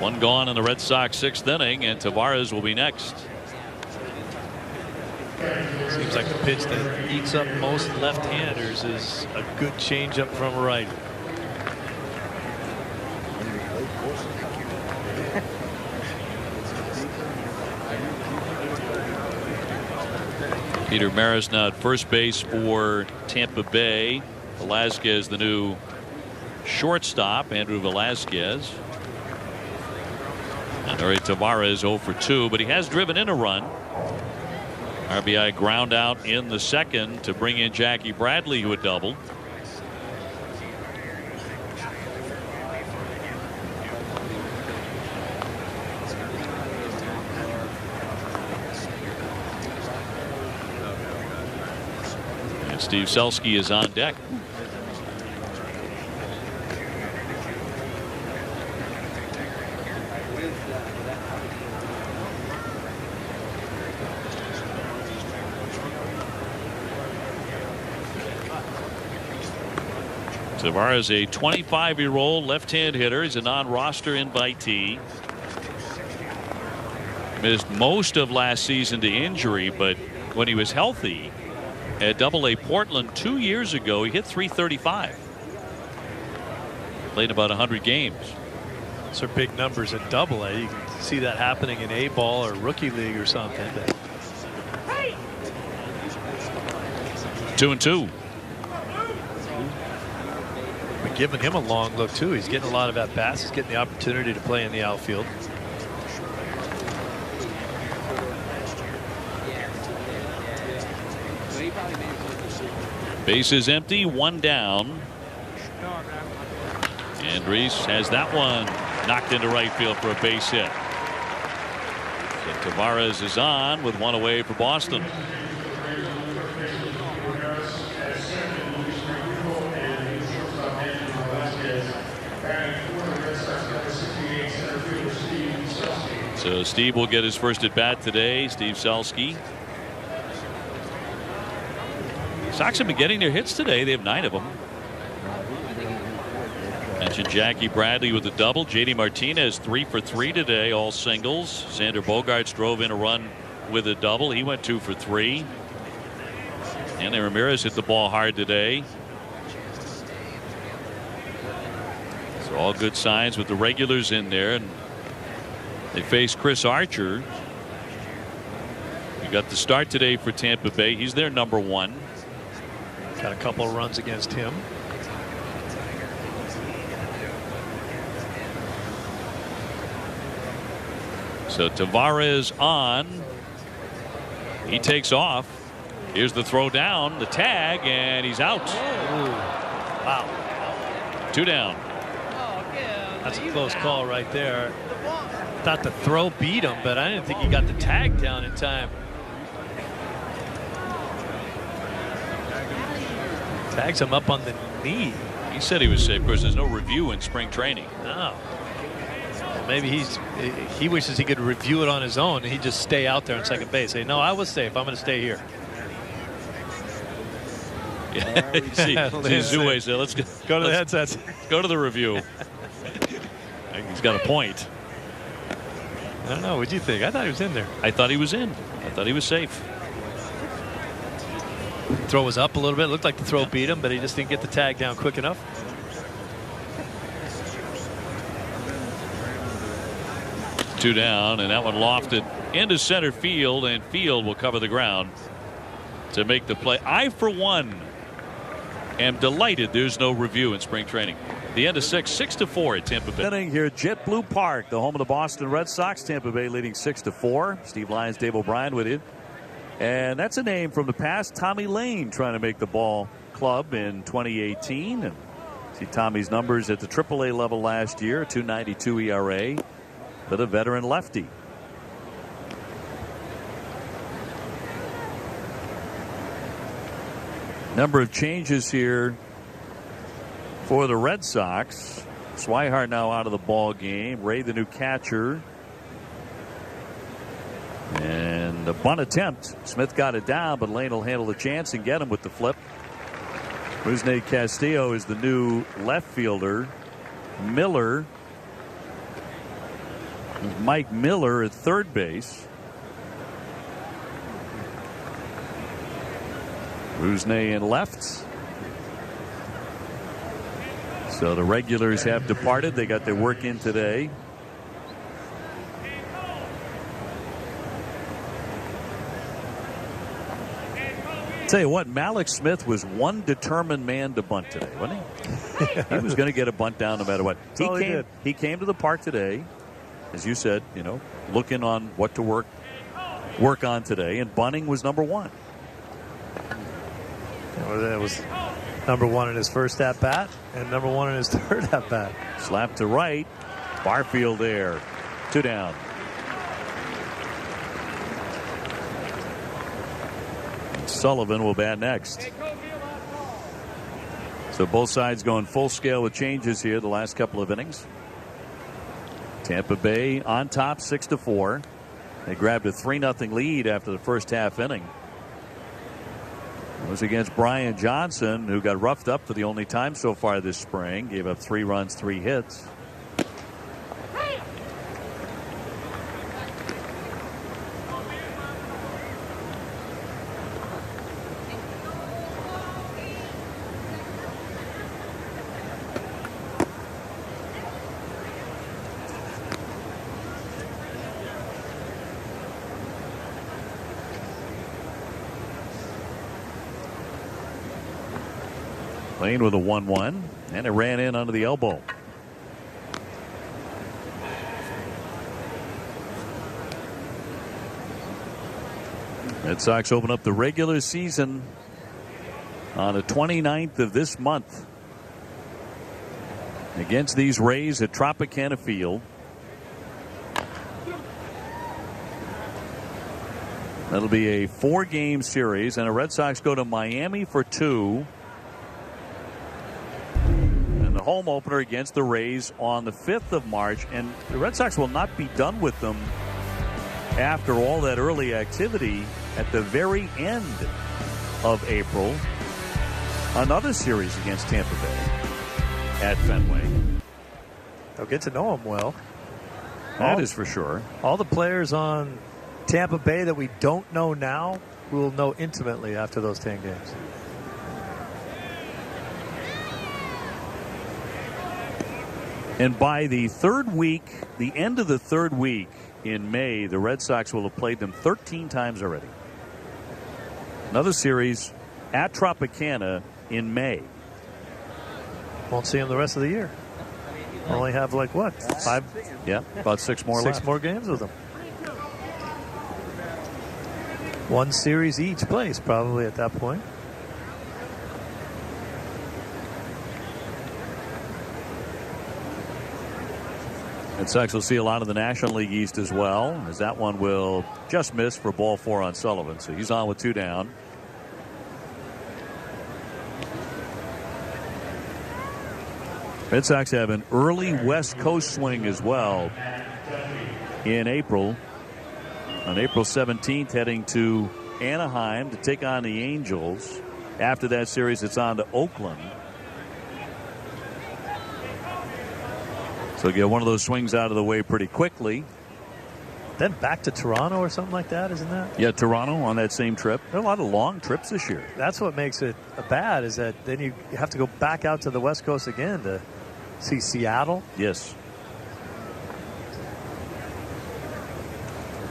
One gone in the Red Sox 6th inning, and Tavares will be next. Seems like the pitch that eats up most left-handers is a good changeup from a righty. Peter Maris now at first base for Tampa Bay. Velasquez the new shortstop. Andrew Velasquez. And Eury Tavares 0 for 2, but he has driven in a run. RBI ground out in the second to bring in Jackie Bradley, who had doubled. And Steve Selski is on deck. Tavares, a 25-year-old left-hand hitter. He's a non-roster invitee. Missed most of last season to injury, but when he was healthy at Double-A Portland 2 years ago, he hit .335. Played about 100 games. Those are big numbers at Double-A. You can see that happening in A-ball or rookie league or something. 2-2. Giving him a long look too. He's getting a lot of at bats. He's getting the opportunity to play in the outfield. Base is empty, one down. And Reese has that one knocked into right field for a base hit. So Tavares is on with one away for Boston. So Steve will get his first at bat today. Steve Selski. Sox have been getting their hits today. They have 9 of them. Mentioned Jackie Bradley with a double. JD Martinez 3 for 3 today, all singles. Xander Bogaerts drove in a run with a double. He went 2 for 3. Hanley Ramirez hit the ball hard today. So all good signs with the regulars in there. And they face Chris Archer. We got the start today for Tampa Bay. He's their #1. Got a couple of runs against him. So Tavares on. He takes off. Here's the throw down, the tag, and he's out. Ooh. Wow. 2 down. That's a close call right there. Thought the throw beat him, but I didn't think he got the tag down in time. Tags him up on the knee. He said he was safe. Of course, there's no review in spring training. No. Maybe he wishes he could review it on his own and he'd just stay out there on second base. Say, no, I was safe. I'm going to stay here. Yeah. see Zue said, let's go to the headsets. Go to the review. He's got a point. I don't know. What'd you think? I thought he was in there. I thought he was in. I thought he was safe. Throw was up a little bit. Looked like the throw beat him, but he just didn't get the tag down quick enough. 2 down, and that one lofted into center field, and Field will cover the ground to make the play. I, for one, am delighted there's no review in spring training. The end of 6-4 at Tampa Bay. Inning here at JetBlue Park, the home of the Boston Red Sox. Tampa Bay leading 6-4. Steve Lyons, Dave O'Brien with you. And that's a name from the past. Tommy Lane trying to make the ball club in 2018. And see Tommy's numbers at the AAA level last year, 2.92 ERA. But a veteran lefty. Number of changes here for the Red Sox. Swihart now out of the ball game. Ray, the new catcher. And a bunt attempt. Smith got it down, but Lane will handle the chance and get him with the flip. Rusney Castillo is the new left fielder. Miller. Mike Miller at third base. Rusney in left. So the regulars have departed. They got their work in today. Tell you what, Malik Smith was one determined man to bunt today, wasn't he? He was going to get a bunt down no matter what. He came to the park today, as you said, you know, looking on what to work on today, and bunting was number one. That was number one in his first at bat and number one in his third at bat. Slap to right. Barfield there. 2 down. Sullivan will bat next. So both sides going full scale with changes here the last couple of innings. Tampa Bay on top 6-4. They grabbed a 3-0 lead after the first half inning. It was against Brian Johnson, who got roughed up for the only time so far this spring. Gave up 3 runs, 3 hits. Lane with a 1-1, and it ran in under the elbow. Red Sox open up the regular season on the 29th of this month against these Rays at Tropicana Field. That'll be a 4-game series, and the Red Sox go to Miami for 2. Home opener against the Rays on the 5th of March, and the Red Sox will not be done with them after all that early activity at the very end of April. Another series against Tampa Bay at Fenway. They'll get to know him well. That is for sure. All the players on Tampa Bay that we don't know now, we will know intimately after those 10 games. And by the third week, the end of the third week in May, the Red Sox will have played them 13 times already. Another series at Tropicana in May. Won't see them the rest of the year. Only have like what? 5? Yeah, about 6 more left. 6 more games with them. 1 series each place probably at that point. Red Sox will see a lot of the National League East as well, as that one will just miss for ball 4 on Sullivan. So he's on with 2 down. Red Sox have an early West Coast swing as well in April. On April 17th, heading to Anaheim to take on the Angels. After that series, it's on to Oakland. So get one of those swings out of the way pretty quickly. Then back to Toronto or something like that, isn't that? Yeah, Toronto on that same trip. There are a lot of long trips this year. That's what makes it bad, is that then you have to go back out to the West Coast again to see Seattle. Yes.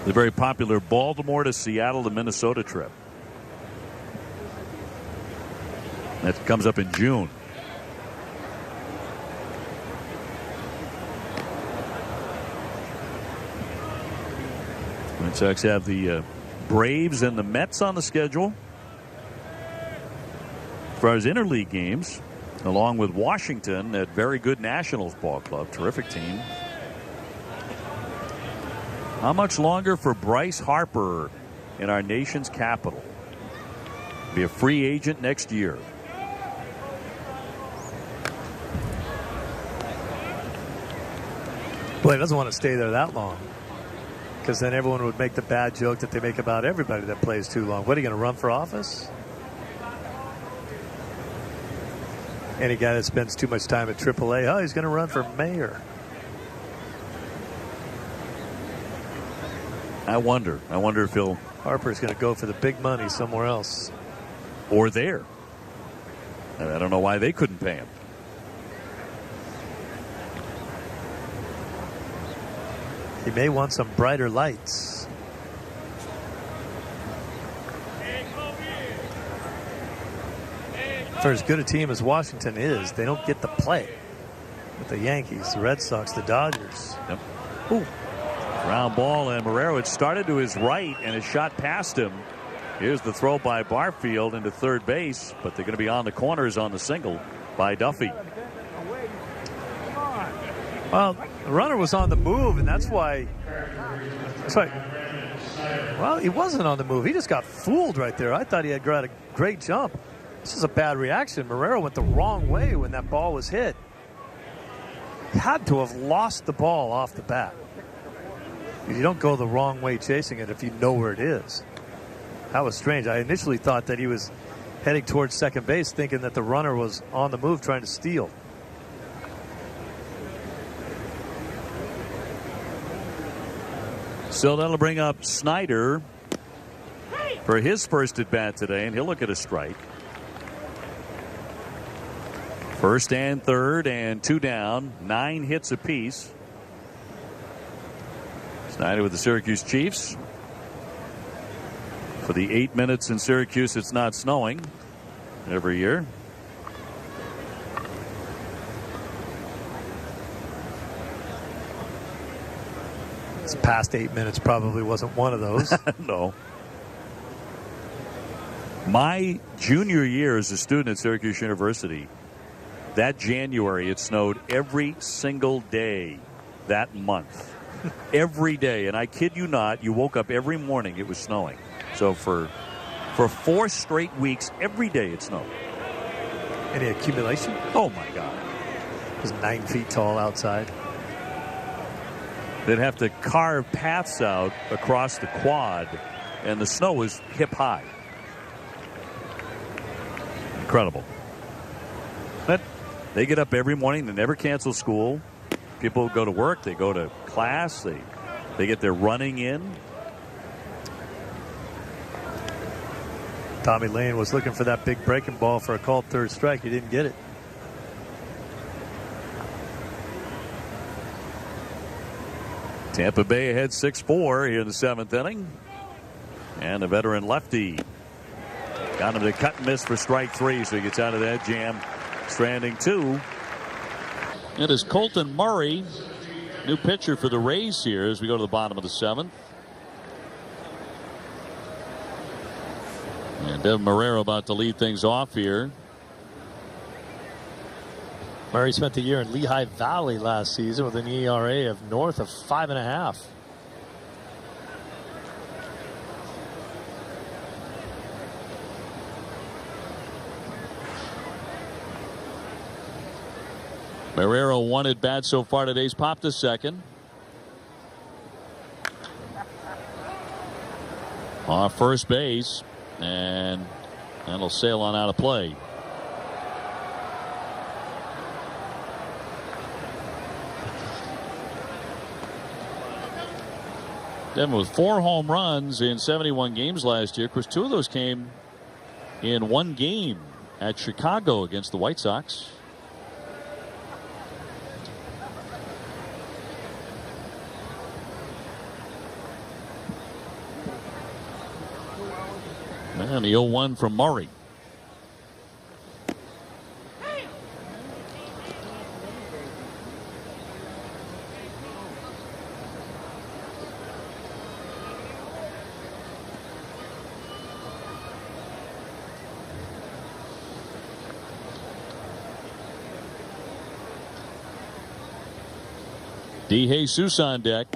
The very popular Baltimore to Seattle to Minnesota trip. That comes up in June. Red Sox have the Braves and the Mets on the schedule. As far as interleague games, along with Washington at very good Nationals ball club. Terrific team. How much longer for Bryce Harper in our nation's capital? Be a free agent next year. Boy, he doesn't want to stay there that long, because then everyone would make the bad joke that they make about everybody that plays too long. What, are you going to run for office? Any guy that spends too much time at AAA, oh, he's going to run for mayor. I wonder if he'll. Harper's going to go for the big money somewhere else. Or there. And I don't know why they couldn't pay him. He may want some brighter lights. For as good a team as Washington is, they don't get to play with the Yankees, the Red Sox, the Dodgers. Yep. Ooh. Ground ball, and Marrero had started to his right and his shot past him. Here's the throw by Barfield into third base, but they're going to be on the corners on the single by Duffy. Well, the runner was on the move, and that's why. Well, he wasn't on the move. He just got fooled right there. I thought he had got a great jump. This is a bad reaction. Marrero went the wrong way when that ball was hit. He had to have lost the ball off the bat. You don't go the wrong way chasing it if you know where it is. That was strange. I initially thought that he was heading towards second base, thinking that the runner was on the move trying to steal. So that'll bring up Snyder for his first at bat today, and he'll look at a strike. First and third and two down, 9 hits apiece. Snyder with the Syracuse Chiefs. For the 8 minutes in Syracuse it's not snowing every year. This past 8 minutes probably wasn't one of those. No. My junior year as a student at Syracuse University, that January it snowed every single day that month. Every day, and I kid you not, you woke up every morning it was snowing. So for 4 straight weeks, every day it snowed. Any accumulation? Oh my God. It was 9 feet tall outside. They'd have to carve paths out across the quad, and the snow was hip high. Incredible. But they get up every morning, they never cancel school. People go to work, they go to class, they get their running in. Tommy Lane was looking for that big breaking ball for a called third strike. He didn't get it. Tampa Bay ahead 6-4 here in the 7th inning. And the veteran lefty got him to cut and miss for strike 3, so he gets out of that jam. Stranding 2. It is Colton Murray, new pitcher for the Rays here as we go to the bottom of the 7th. And Devin Marrero about to lead things off here. Murray spent the year in Lehigh Valley last season with an ERA of north of 5.5. Marrero 1 at bat so far today. He's popped to second. Off first base, and that'll sail on out of play. Devin with 4 home runs in 71 games last year. Of course, 2 of those came in 1 game at Chicago against the White Sox. And the 0-1 from Murray. DeJesus on deck.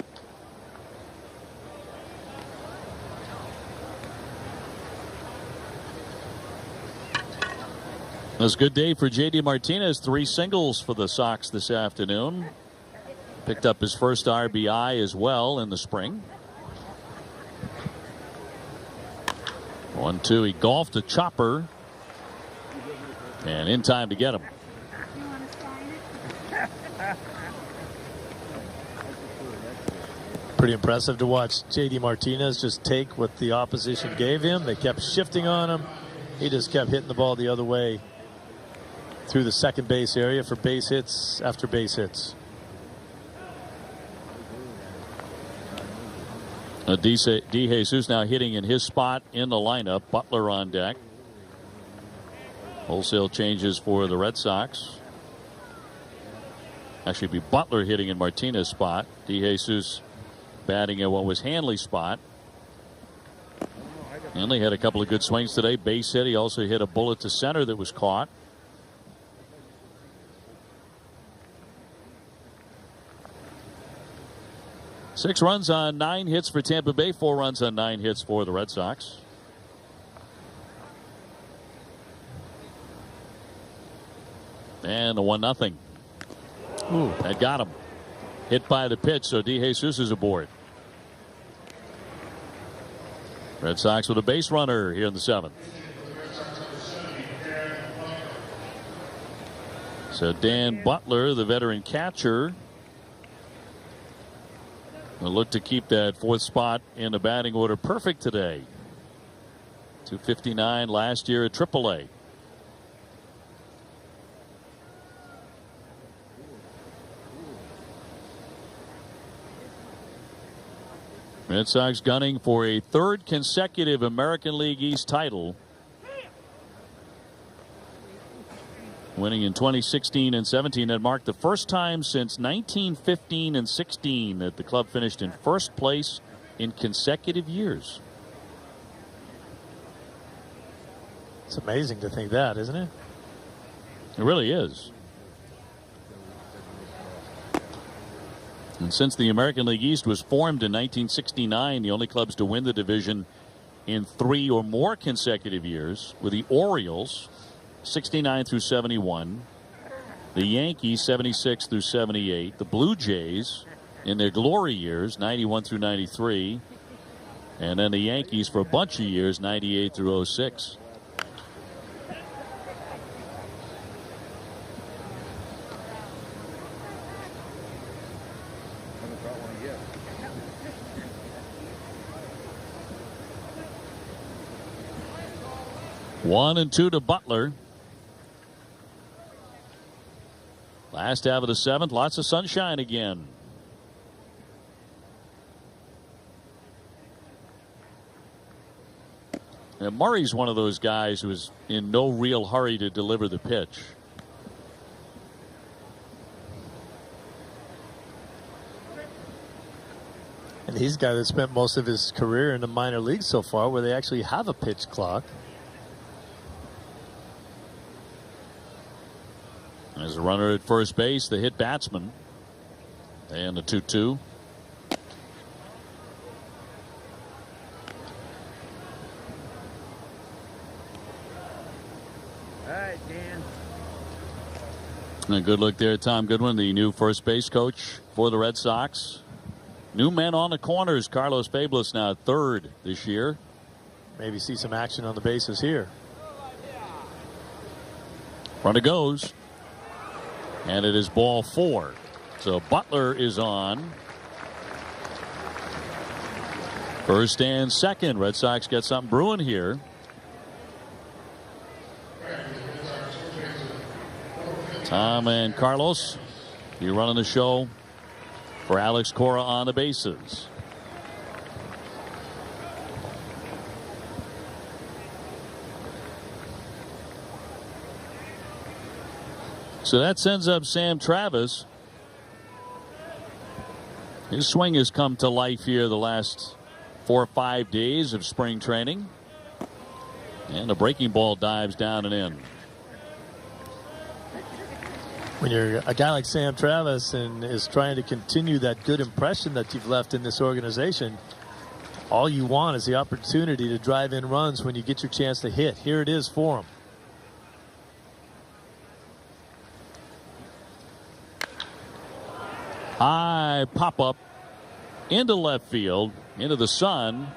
It was a good day for J.D. Martinez. 3 singles for the Sox this afternoon. Picked up his first RBI as well in the spring. 1-2. He golfed a chopper. And in time to get him. Pretty impressive to watch J.D. Martinez just take what the opposition gave him. They kept shifting on him. He just kept hitting the ball the other way through the second base area for base hits after base hits. DeJesus now hitting in his spot in the lineup. Butler on deck. Wholesale changes for the Red Sox. Actually, be Butler hitting in Martinez's spot. DeJesus batting at what was Hanley's spot. Hanley had a couple of good swings today. Base hit. He also hit a bullet to center that was caught. Six runs on 9 hits for Tampa Bay. 4 runs on 9 hits for the Red Sox. And the 1-0. Ooh, that got him. Hit by the pitch, so DeJesus is aboard. Red Sox with a base runner here in the 7th. So Dan Butler, the veteran catcher, will look to keep that 4th spot in the batting order perfect today. 259 last year at AAA. Red Sox gunning for a 3rd consecutive American League East title. Winning in 2016 and 17. That marked the first time since 1915 and 16 that the club finished in 1st place in consecutive years. It's amazing to think that, isn't it? It really is. And since the American League East was formed in 1969, the only clubs to win the division in 3 or more consecutive years were the Orioles, 69 through 71, the Yankees, 76 through 78, the Blue Jays in their glory years, 91 through 93, and then the Yankees for a bunch of years, 98 through 06. One and 2 to Butler. Last half of the 7th, lots of sunshine again. And Murray's one of those guys who's in no real hurry to deliver the pitch. And he's a guy that spent most of his career in the minor leagues so far where they actually have a pitch clock. There's a runner at first base, the hit batsman. And the 2-2. All right, Dan. A good look there, Tom Goodwin, the new first base coach for the Red Sox. New men on the corners. Carlos Fablis now 3rd this year. Maybe see some action on the bases here. Runner goes. And it is ball 4. So Butler is on. First and second. Red Sox get something brewing here. Tom and Carlos, you running the show for Alex Cora on the bases. So that sends up Sam Travis. His swing has come to life here the last 4 or 5 days of spring training. And the breaking ball dives down and in. When you're a guy like Sam Travis and is trying to continue that good impression that you've left in this organization, all you want is the opportunity to drive in runs when you get your chance to hit. Here it is for him. High pop up into left field, into the sun.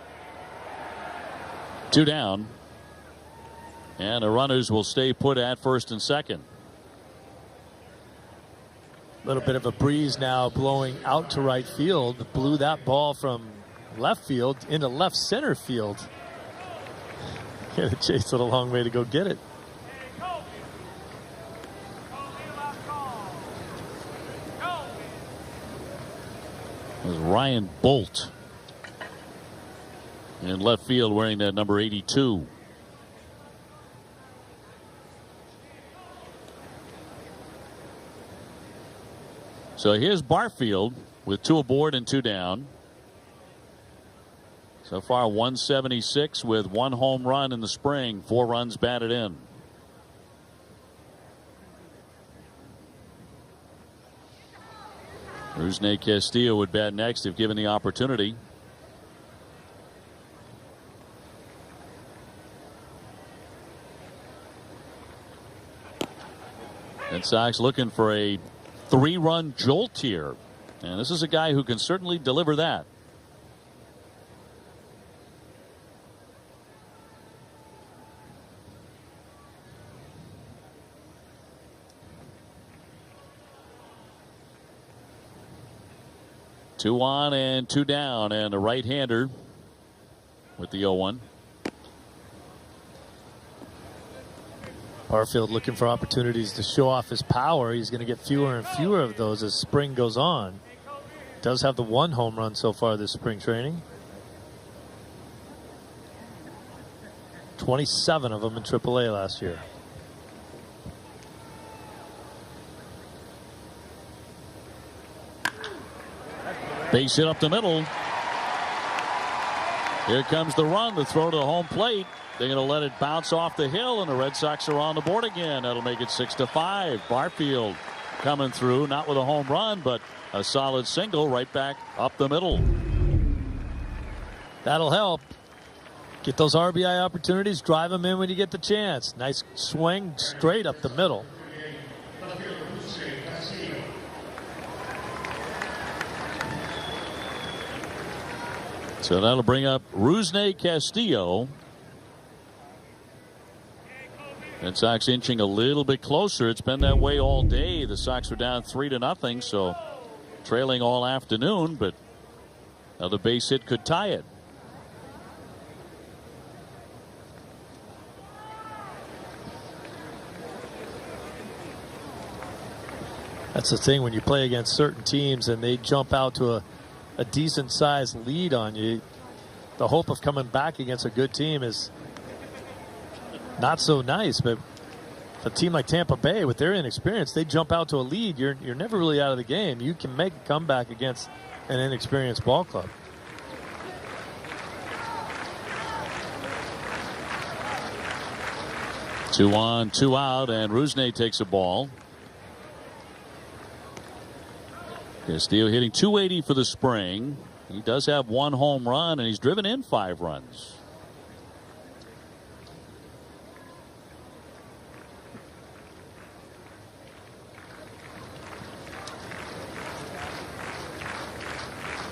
2 down. And the runners will stay put at first and second. A little bit of a breeze now blowing out to right field. Blew that ball from left field into left center field. Had to chase it a long way to go get it. It was Ryan Bolt in left field wearing that number 82. So here's Barfield with 2 aboard and 2 down. So far 176 with 1 home run in the spring, 4 runs batted in. Rusney Castillo would bat next if given the opportunity. Red Sox looking for a 3-run jolt here. And this is a guy who can certainly deliver that. Two on and 2 down, and a right-hander with the 0-1. Barfield looking for opportunities to show off his power. He's going to get fewer and fewer of those as spring goes on. Does have the 1 home run so far this spring training. 27 of them in AAA last year. Base hit up the middle. Here comes the run, the throw to the home plate. They're going to let it bounce off the hill, and the Red Sox are on the board again. That'll make it 6-5. Barfield coming through, not with a home run, but a solid single right back up the middle. That'll help. Get those RBI opportunities, drive them in when you get the chance. Nice swing straight up the middle. So that'll bring up Rusney Castillo. Red Sox inching a little bit closer. It's been that way all day. The Sox were down 3-0, so trailing all afternoon, but another base hit could tie it. That's the thing when you play against certain teams and they jump out to a decent sized lead on you. The hope of coming back against a good team is not so nice, but a team like Tampa Bay with their inexperience, they jump out to a lead. You're never really out of the game. You can make a comeback against an inexperienced ball club. Two on, 2 out, and Rusney takes a ball. Castillo hitting .280 for the spring. He does have 1 home run, and he's driven in 5 runs.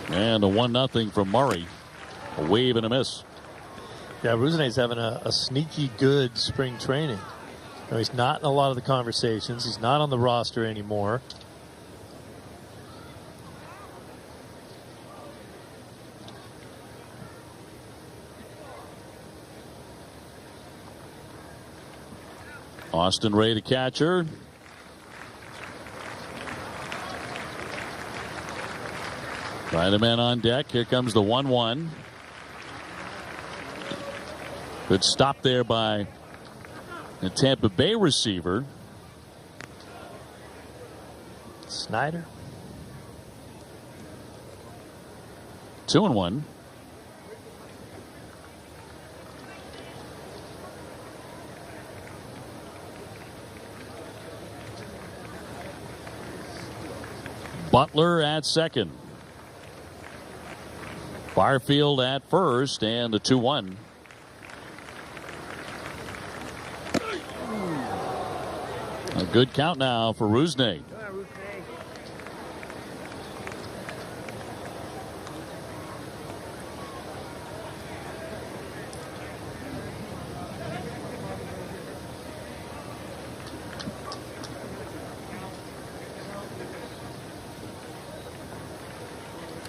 And a 1-0 from Murray. A wave and a miss. Yeah, Rusney's having a sneaky good spring training. You know, he's not in a lot of the conversations. He's not on the roster anymore. Austin Ray, the catcher. By the man on deck. Here comes the 1-1. Good stop there by the Tampa Bay receiver. Snyder. 2-1. Butler at second. Barfield at first, and the 2-1. A good count now for Rusney.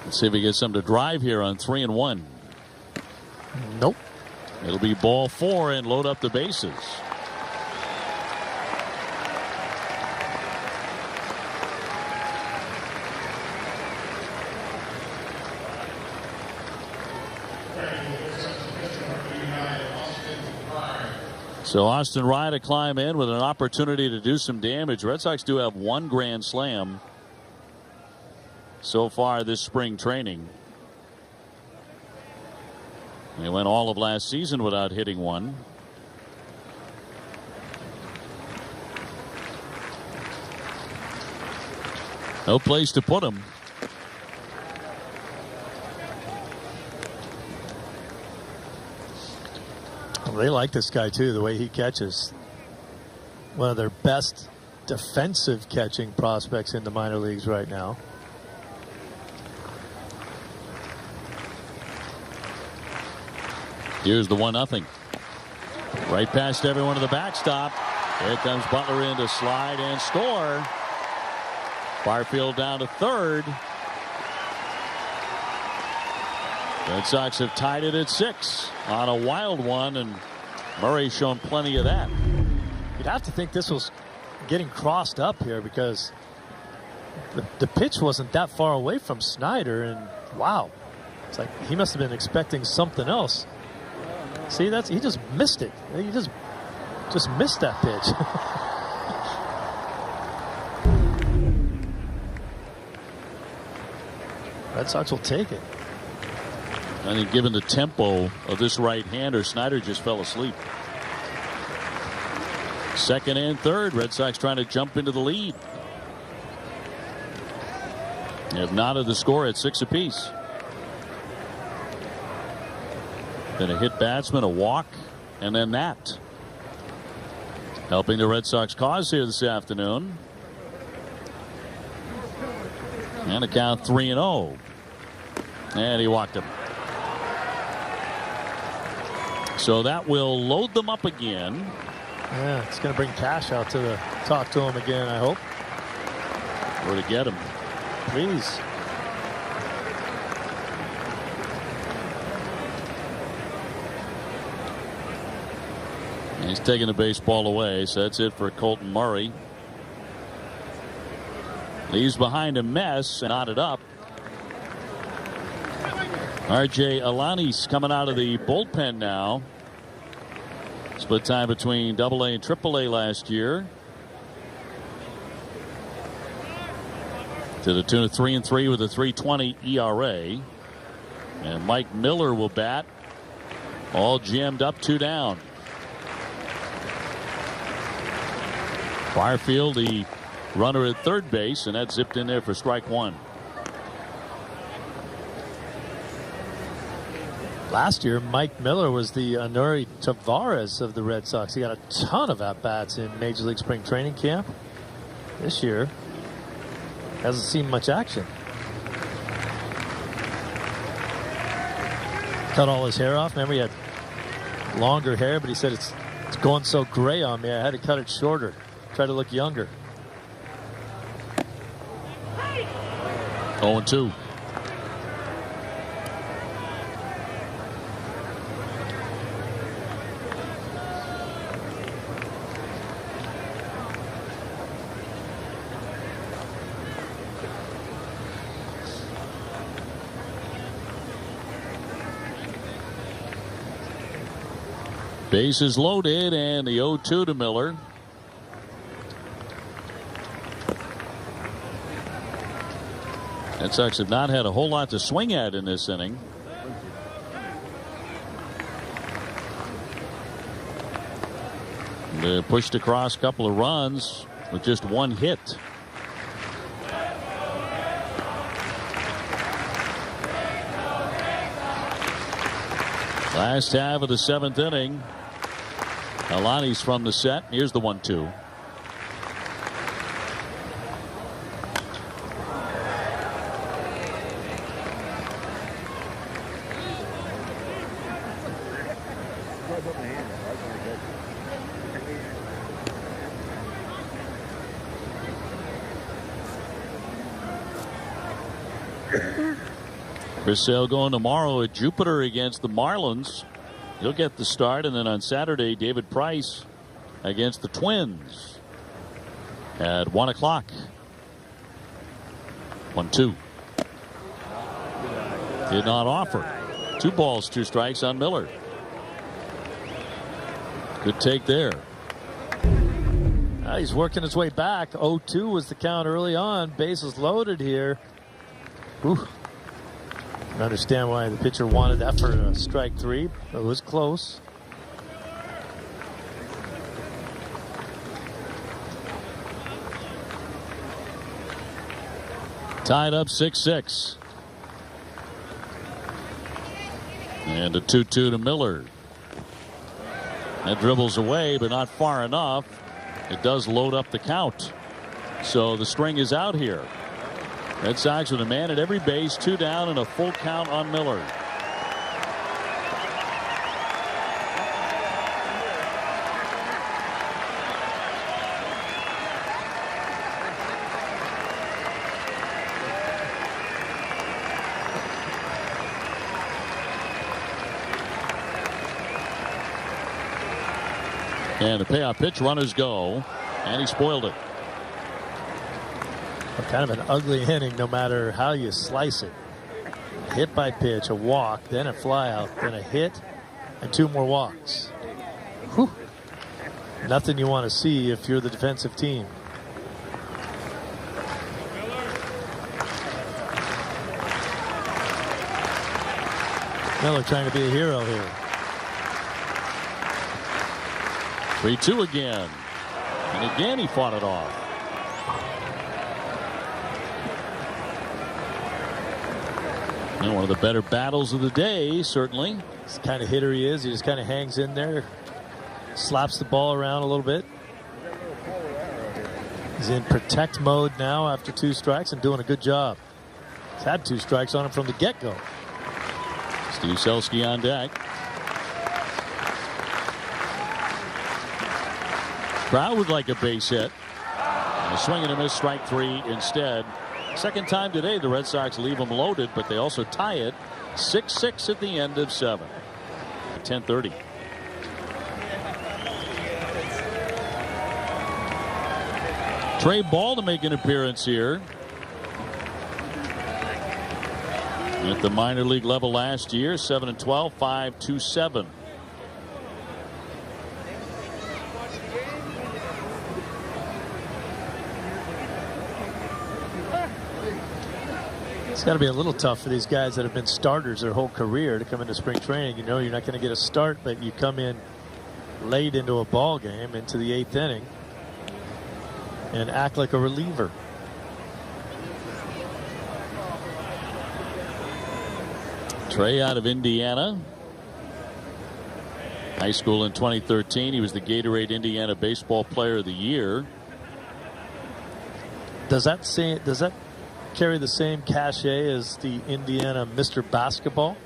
Let's see if he gets some to drive here on 3-1. Nope. It'll be ball 4 and load up the bases. So Austin Riley to climb in with an opportunity to do some damage. Red Sox do have one grand slam so far this spring training. They went all of last season without hitting one. No place to put him. They like this guy too, the way he catches. One of their best defensive catching prospects in the minor leagues right now. Here's the 1-0. Right past everyone to the backstop. Here comes Butler in to slide and score. Barfield down to third. Red Sox have tied it at 6 on a wild one, and Murray's shown plenty of that. You'd have to think this was getting crossed up here because the pitch wasn't that far away from Snyder, and wow, it's like he must have been expecting something else. See, he just missed it. He just missed that pitch. Red Sox will take it. I think given the tempo of this right-hander, Snyder just fell asleep. Second and third, Red Sox trying to jump into the lead. They have knotted the score at 6 apiece. Then a hit batsman, a walk, and then that. Helping the Red Sox cause here this afternoon. And a count 3-0. And he walked him. So that will load them up again. Yeah, it's going to bring Cash out to talk to him again, I hope. Or to get him. Please. He's taking the baseball away, so that's it for Colton Murray. Leaves behind a mess and knotted up. R.J. Alanis coming out of the bullpen now. Split time between AA and AAA last year. To the tune of 3-3 with a 3.20 ERA. And Mike Miller will bat. All jammed up, 2 down. Barfield, the runner at third base, and that zipped in there for strike 1. Last year, Mike Miller was the Anuri Tavares of the Red Sox. He got a ton of at-bats in Major League Spring Training Camp. This year, hasn't seen much action. Cut all his hair off. Remember, he had longer hair, but he said it's going so gray on me, I had to cut it shorter. Try to look younger. 0-2. Bases loaded, and the 0-2 to Miller. Red Sox have not had a whole lot to swing at in this inning. They pushed across a couple of runs with just one hit. Last half of the 7th inning. Alani's from the set. Here's the 1-2. Chris Sale going tomorrow at Jupiter against the Marlins. He'll get the start, and then on Saturday, David Price against the Twins at 1 o'clock. 1-2. Did not offer. 2 balls, 2 strikes on Miller. Good take there. He's working his way back. 0-2 was the count early on. Bases loaded here. Whew. I understand why the pitcher wanted that for a strike 3. It was close. Tied up 6-6. And a 2-2 to Miller. That dribbles away, but not far enough. It does load up the count. So the string is out here. Red Sox with a man at every base, 2 down, and a full count on Miller. And the payoff pitch, runners go, and he spoiled it. Kind of an ugly inning no matter how you slice it. Hit by pitch, a walk, then a fly out, then a hit, and 2 more walks. Whew. Nothing you want to see if you're the defensive team. Miller trying to be a hero here. 3-2 again. And again he fought it off. And one of the better battles of the day, certainly. It's the kind of hitter he is. He just kind of hangs in there, slaps the ball around a little bit. He's in protect mode now after 2 strikes and doing a good job. He's had 2 strikes on him from the get-go. Steve Selski on deck. Crowd would like a base hit. And a swing and a miss, strike 3 instead. Second time today the Red Sox leave them loaded, but they also tie it 6-6 at the end of 7. 10:30. Trey Ball to make an appearance here. At the minor league level last year, 7-12, 5.27. It's got to be a little tough for these guys that have been starters their whole career to come into spring training. You know you're not going to get a start, but you come in late into a ball game, into the 8th inning, and act like a reliever. Trey out of Indiana. High school in 2013. He was the Gatorade Indiana Baseball Player of the Year. Does that carry the same cachet as the Indiana Mr. Basketball?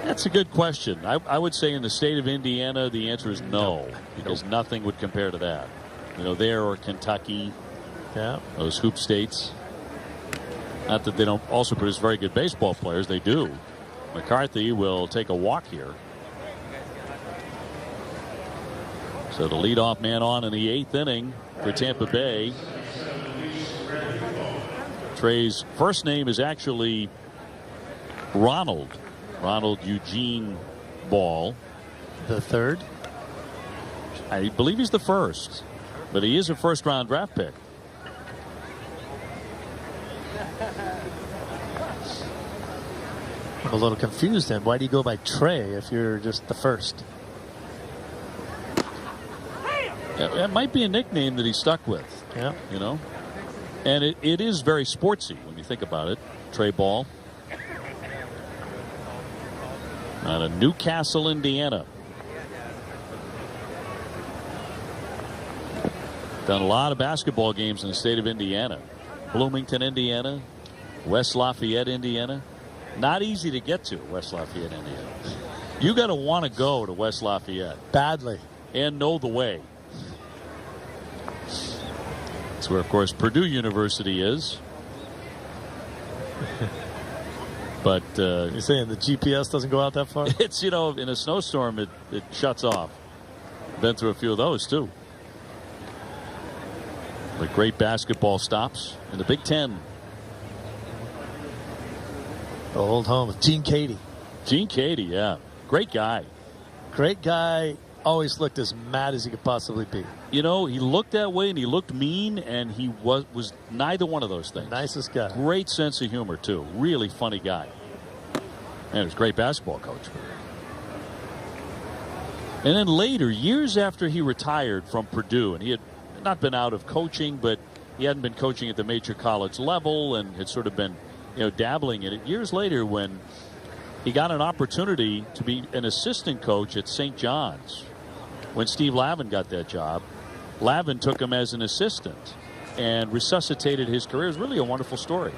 That's a good question. I would say in the state of Indiana the answer is no, because nothing would compare to that. You know, there or Kentucky, those hoop states. Not that they don't also produce very good baseball players, they do. McCarthy will take a walk here. So the leadoff man on in the 8th inning for Tampa Bay. Trey's first name is actually Ronald Eugene Ball. The 3rd? I believe he's the 1st, but he is a first-round draft pick. I'm a little confused then. Why do you go by Trey if you're just the first? It might be a nickname that he stuck with. Yeah. You know? And it is very sportsy when you think about it. Trey Ball. Out of Newcastle, Indiana. Done a lot of basketball games in the state of Indiana. Bloomington, Indiana. West Lafayette, Indiana. Not easy to get to, West Lafayette, Indiana. You got to want to go to West Lafayette. Badly. And know the way. That's where, of course, Purdue University is. But you're saying the GPS doesn't go out that far? It's, you know, in a snowstorm, it shuts off. Been through a few of those, too. But great basketball stops in the Big Ten. The old home of Gene Cady. Gene Cady, yeah. Great guy. Great guy. Always looked as mad as he could possibly be. You know, he looked that way and he looked mean, and he was neither one of those things. Nicest guy. Great sense of humor, too. Really funny guy. And he was a great basketball coach. And then later, years after he retired from Purdue, and he had not been out of coaching, but he hadn't been coaching at the major college level and had sort of been, you know, dabbling in it. Years later, when he got an opportunity to be an assistant coach at St. John's, when Steve Lavin got that job, Lavin took him as an assistant and resuscitated his career. It was really a wonderful story.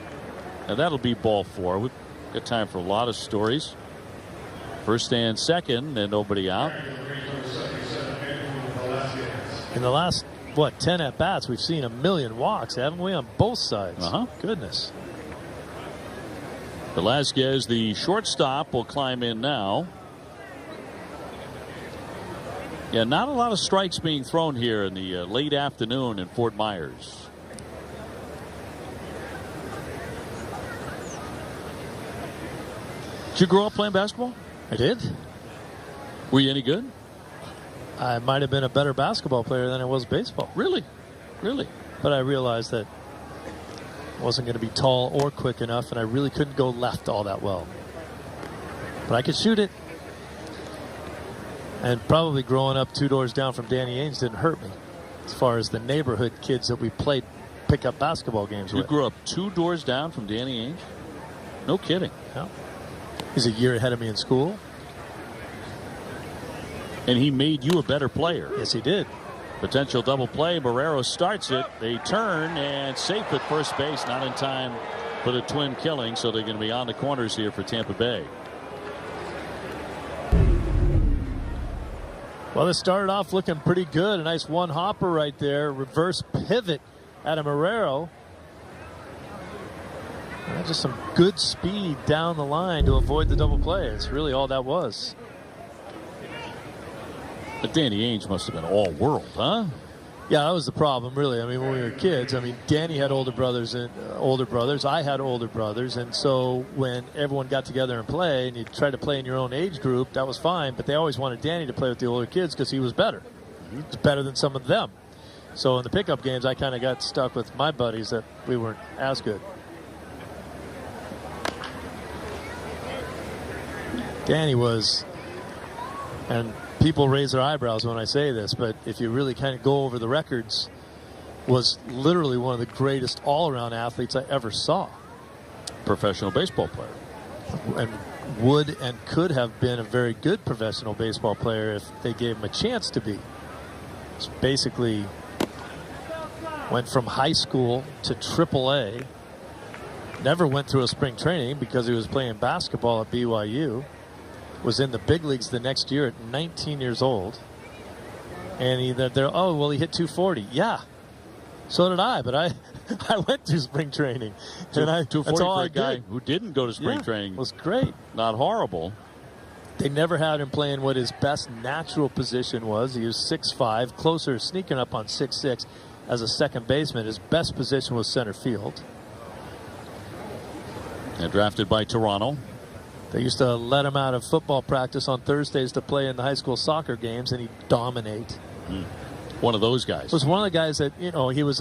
And that'll be ball 4. We've got time for a lot of stories. First and second, and nobody out. In the last, 10 at-bats, we've seen a million walks, haven't we, on both sides? Goodness. Velasquez, the shortstop, will climb in now. Yeah, not a lot of strikes being thrown here in the late afternoon in Fort Myers. Did you grow up playing basketball? I did. Were you any good? I might have been a better basketball player than I was baseball. Really? Really? But I realized that I wasn't going to be tall or quick enough, and I really couldn't go left all that well. But I could shoot it. And probably growing up 2 doors down from Danny Ainge didn't hurt me as far as the neighborhood kids that we played pickup basketball games with. You grew up 2 doors down from Danny Ainge? No kidding. No. He's a year ahead of me in school. And he made you a better player. Yes, he did. Potential double play. Barrero starts it. They turn and safe at first base. Not in time for the twin killing, so they're going to be on the corners here for Tampa Bay. Well, this started off looking pretty good. A nice one hopper right there. Reverse pivot out of Marrero. Just some good speed down the line to avoid the double play. It's really all that was. But Danny Ainge must have been all world, huh? Yeah, that was the problem, really. I mean, when we were kids, Danny had older brothers. I had older brothers. And so when everyone got together and play, and you tried to play in your own age group, that was fine. But they always wanted Danny to play with the older kids because he was better. He was better than some of them. So in the pickup games, I kind of got stuck with my buddies that we weren't as good. Danny was, and people raise their eyebrows when I say this, but if you really kind of go over the records, was literally one of the greatest all-around athletes I ever saw. Professional baseball player. And would and could have been a very good professional baseball player if they gave him a chance to be. So basically went from high school to AAA. Never went through a spring training because he was playing basketball at BYU. Was in the big leagues the next year at 19 years old. And he hit 240. Yeah, so did I, but I went through spring training. And 240 that's all for I a guy did. who didn't go to spring training. It was great. Not horrible. They never had him playing what his best natural position was. He was 6'5", closer, sneaking up on 6'6", as a second baseman. His best position was center field. And drafted by Toronto. They used to let him out of football practice on Thursdays to play in the high school soccer games, and he'd dominate. One of those guys. Was one of the guys that, he was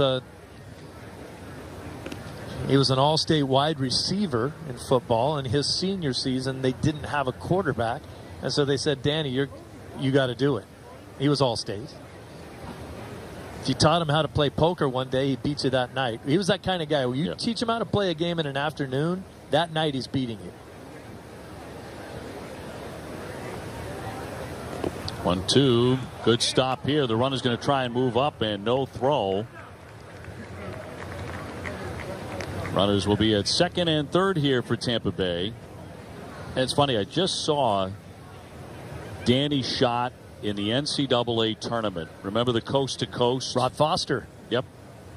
He was an all-state wide receiver in football. In his senior season, they didn't have a quarterback. And so they said, Danny, you got to do it. He was all-state. If you taught him how to play poker one day, he beat you that night. He was that kind of guy. When you teach him how to play a game in an afternoon, that night he's beating you. 1-2. Good stop here. The runner's going to try and move up, and no throw. Runners will be at second and third here for Tampa Bay. And it's funny, I just saw Danny shot in the NCAA tournament. Remember the coast to coast? Rod Foster. Yep.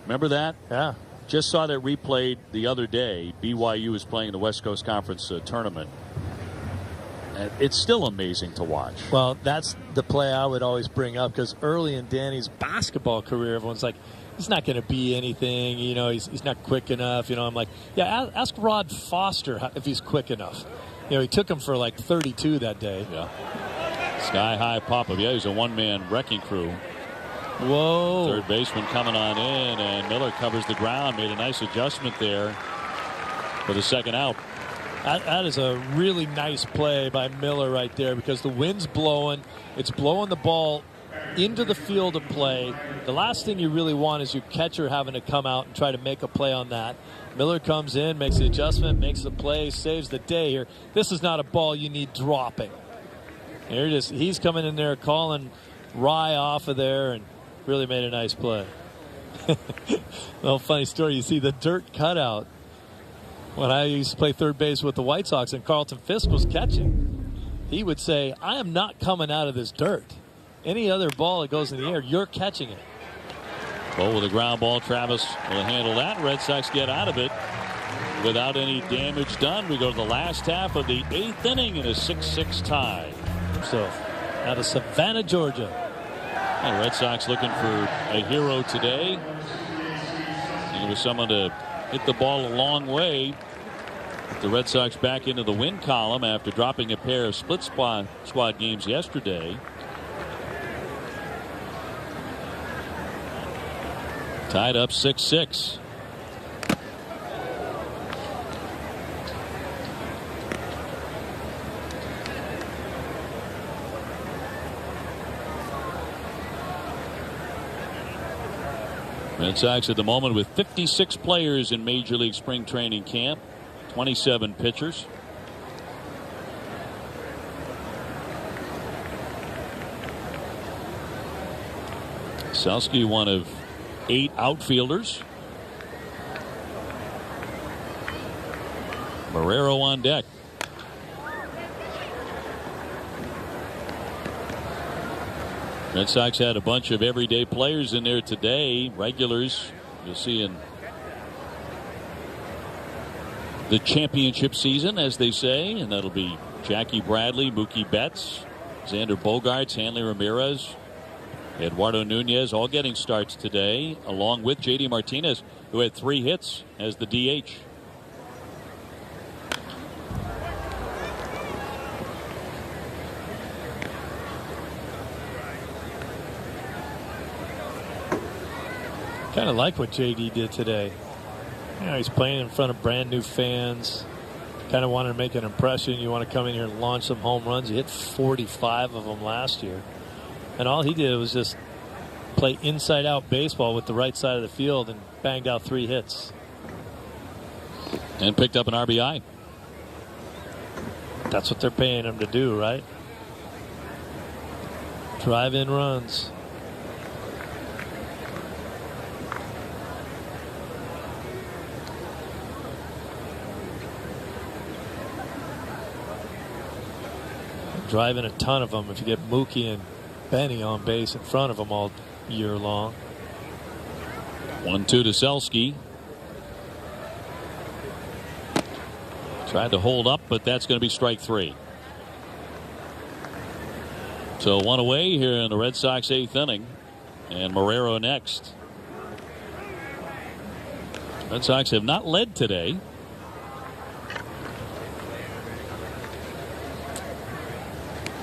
Remember that? Yeah. Just saw that replayed the other day. BYU was playing in the West Coast Conference tournament. And it's still amazing to watch. Well, that's the play I would always bring up, because early in Danny's basketball career, everyone's like, he's not going to be anything. You know, he's not quick enough. You know, I'm like, yeah, ask Rod Foster if he's quick enough. You know, he took him for like 32 that day. Yeah. Sky high pop up. Yeah, he's a one-man wrecking crew. Whoa. Third baseman coming on in, and Miller covers the ground. Made a nice adjustment there for the second out. That is a really nice play by Miller right there, because the wind's blowing. It's blowing the ball into the field of play. The last thing you really want is your catcher having to come out and try to make a play on that. Miller comes in, makes the adjustment, makes the play, saves the day here. This is not a ball you need dropping. He's coming in there calling Rye off of there and really made a nice play. Well, funny story. You see the dirt cutout. When I used to play third base with the White Sox and Carlton Fisk was catching, he would say, I am not coming out of this dirt. Any other ball that goes in the air, you're catching it. Well, with a ground ball, Travis will handle that. Red Sox get out of it without any damage done. We go to the last half of the 8th inning in a 6-6 tie. So, out of Savannah, Georgia. The Red Sox looking for a hero today. It was someone to hit the ball a long way. The Red Sox back into the win column after dropping a pair of split squad games yesterday. Tied up 6-6. Red Sox at the moment with 56 players in Major League Spring Training Camp, 27 pitchers. Selski, one of 8 outfielders. Marrero on deck. Red Sox had a bunch of everyday players in there today. Regulars, you'll see in the championship season, as they say, and that'll be Jackie Bradley, Mookie Betts, Xander Bogaerts, Hanley Ramirez, Eduardo Nunez, all getting starts today, along with J.D. Martinez, who had 3 hits as the DH. Kind of like what JD did today. You know, he's playing in front of brand new fans. Kind of wanted to make an impression. You want to come in here and launch some home runs. He hit 45 of them last year. And all he did was just play inside out baseball with the right side of the field and banged out 3 hits. And picked up an RBI. That's what they're paying him to do, right? Drive in runs. Driving a ton of them if you get Mookie and Benny on base in front of them all year long. 1-2 to Selski. Tried to hold up, but that's going to be strike 3. So 1 away here in the Red Sox 8th inning, and Marrero next. Red Sox have not led today.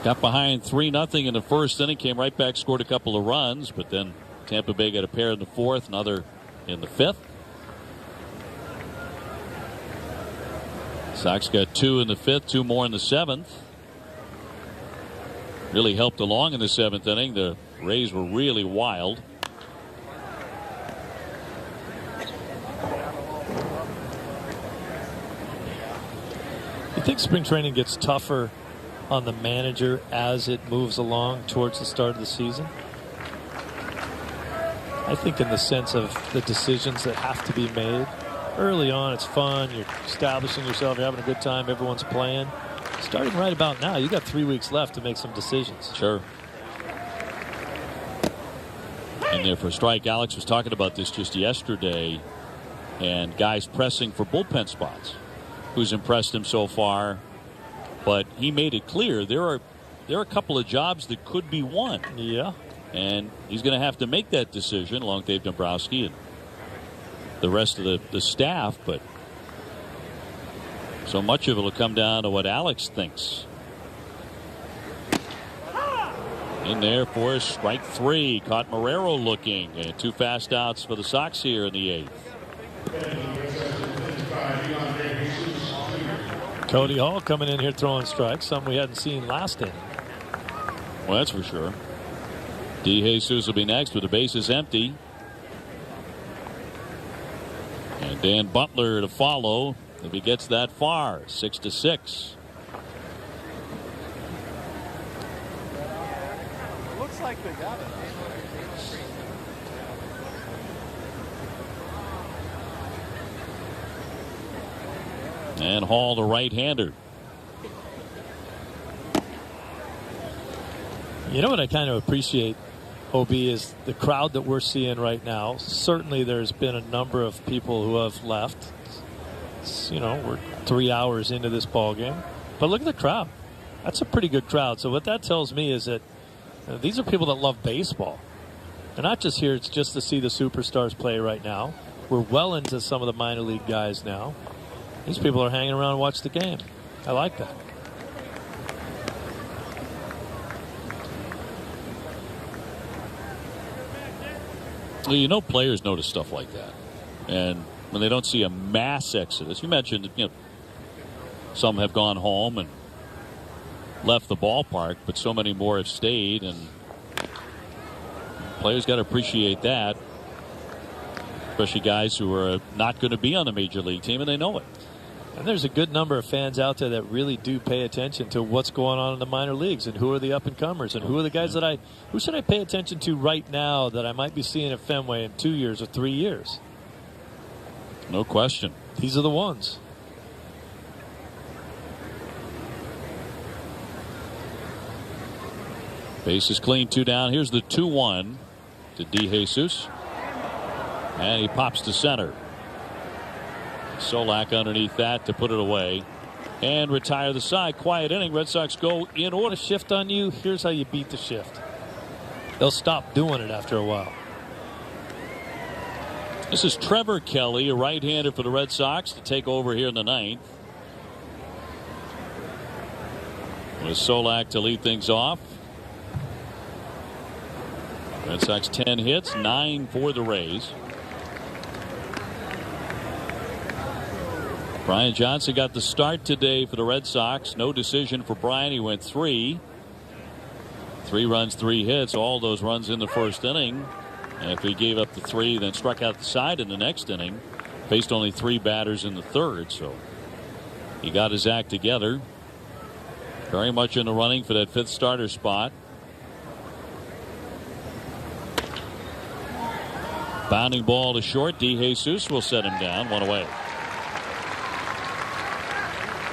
Got behind 3-0 in the first inning, came right back, scored a couple of runs, but then Tampa Bay got a pair in the 4th, another in the 5th. Sox got 2 in the 5th, 2 more in the 7th. Really helped along in the 7th inning. The Rays were really wild. You think spring training gets tougher on the manager as it moves along towards the start of the season? I think in the sense of the decisions that have to be made. Early on, it's fun. You're establishing yourself. You're having a good time. Everyone's playing. Starting right about now, you got 3 weeks left to make some decisions. Sure. And there for a strike. Alex was talking about this just yesterday, and guys pressing for bullpen spots. Who's impressed him so far? But he made it clear there are a couple of jobs that could be won. Yeah. And he's going to have to make that decision along with Dave Dombrowski and the rest of the staff, but so much of it will come down to what Alex thinks. In there for strike 3. Caught Marrero looking, and 2 fast outs for the Sox here in the 8th. Cody Hall coming in here throwing strikes, something we hadn't seen last inning. Well, that's for sure. DeJesus will be next with the bases empty. And Dan Butler to follow if he gets that far. 6-6. Looks like they got it. And Hall, the right-hander. You know what I kind of appreciate, OB, is the crowd that we're seeing right now. Certainly there's been a number of people who have left. We're 3 hours into this ball game. But look at the crowd. That's a pretty good crowd. So what that tells me is that these are people that love baseball. They're not just here just to see the superstars play right now. We're well into some of the minor league guys now. These people are hanging around and watch the game. I like that. Well, players notice stuff like that. And when they don't see a mass exodus, you mentioned, some have gone home and left the ballpark, but so many more have stayed, and players got to appreciate that. Especially guys who are not going to be on the major league team, and they know it. And there's a good number of fans out there that really do pay attention to what's going on in the minor leagues and who are the up-and-comers and who are the guys who should I pay attention to right now that I might be seeing at Fenway in 2 years or 3 years. No question. These are the ones. Base is clean, 2 down. Here's the 2-1 to DeJesus. And he pops to center. Solak underneath that to put it away and retire the side. Quiet inning. Red Sox go in order. Shift on you. Here's how you beat the shift. They'll stop doing it after a while. This is Trevor Kelly, a right-hander for the Red Sox, to take over here in the 9th. With Solak to lead things off. Red Sox 10 hits, 9 for the Rays. Brian Johnson got the start today for the Red Sox. No decision for Brian. He went 3 runs, 3 hits. All those runs in the first inning. And if he gave up the 3, then struck out the side in the next inning, faced only 3 batters in the 3rd. So he got his act together. Very much in the running for that 5th starter spot. Bounding ball to short. DeJesus will set him down. 1 away.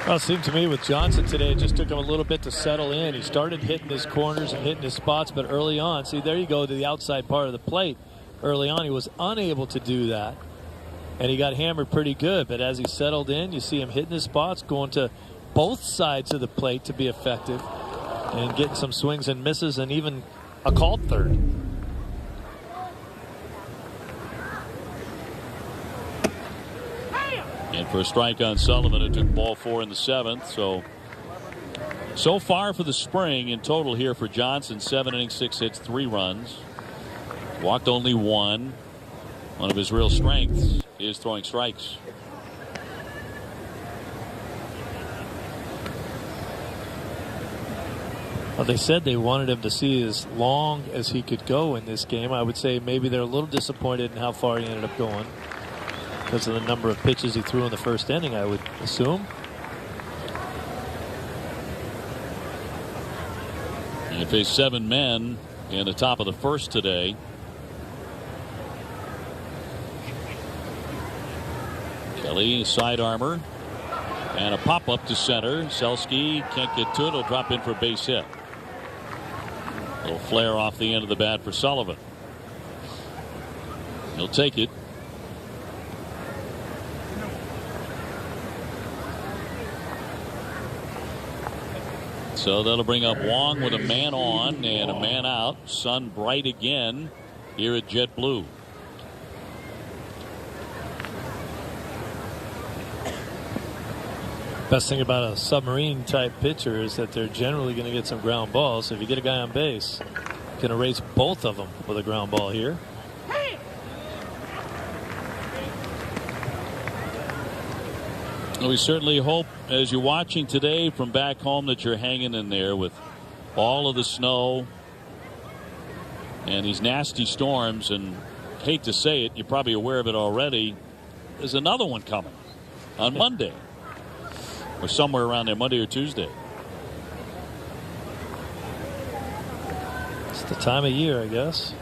Well, it seemed to me with Johnson today, it just took him a little bit to settle in. He started hitting his corners and hitting his spots, but early on, see, there you go to the outside part of the plate. Early on, he was unable to do that, and he got hammered pretty good. But as he settled in, you see him hitting his spots, going to both sides of the plate to be effective, and getting some swings and misses, and even a called third. And for a strike on Sullivan, it took ball 4 in the 7th. So far for the spring in total here for Johnson, 7 innings, 6 hits, 3 runs. Walked only 1. One of his real strengths is throwing strikes. Well, they said they wanted him to see as long as he could go in this game. I would say maybe they're a little disappointed in how far he ended up going because of the number of pitches he threw in the first inning, I would assume. He faced 7 men in the top of the first today. Kelly, side armor, and a pop-up to center. Selski can't get to it. He'll drop in for a base hit. A little flare off the end of the bat for Sullivan. He'll take it. So that'll bring up Wong with a man on and a man out. Sun bright again here at JetBlue. Best thing about a submarine type pitcher is that they're generally going to get some ground balls. So if you get a guy on base, you can erase both of them with a ground ball here. We certainly hope, as you're watching today from back home, that you're hanging in there with all of the snow and these nasty storms. And hate to say it, you're probably aware of it already. There's another one coming on Monday or somewhere around there, Monday or Tuesday. It's the time of year, I guess.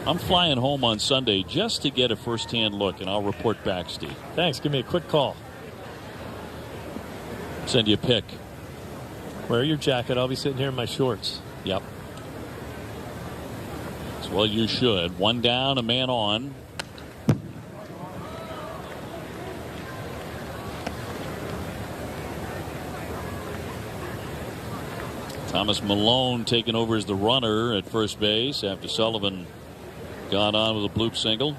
I'm flying home on Sunday just to get a first-hand look, and I'll report back, Steve. Thanks. Give me a quick call. Send you a pic. Wear your jacket. I'll be sitting here in my shorts. Yep. Well, you should. One down, a man on. Thomas Malone taking over as the runner at first base after Sullivan got on with a bloop single.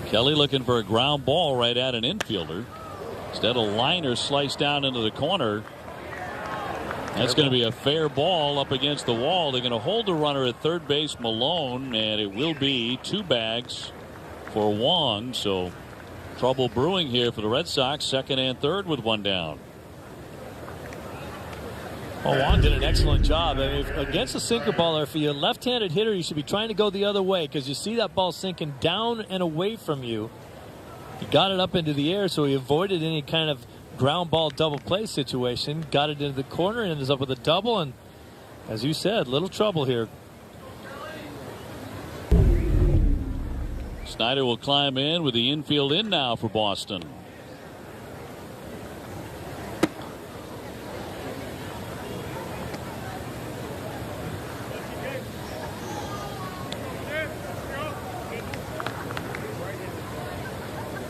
Kelly looking for a ground ball right at an infielder. Instead, a liner sliced down into the corner. That's going to be a fair ball up against the wall. They're going to hold the runner at third base, Malone, and it will be 2 bags for Wong. So trouble brewing here for the Red Sox, second and third with 1 down. Oh, Wong did an excellent job. I mean, against a sinker baller, if you're a left-handed hitter, you should be trying to go the other way because you see that ball sinking down and away from you. He got it up into the air, so he avoided any kind of ground ball double play situation. Got it into the corner and ends up with a double, and as you said, little trouble here. Snyder will climb in with the infield in now for Boston.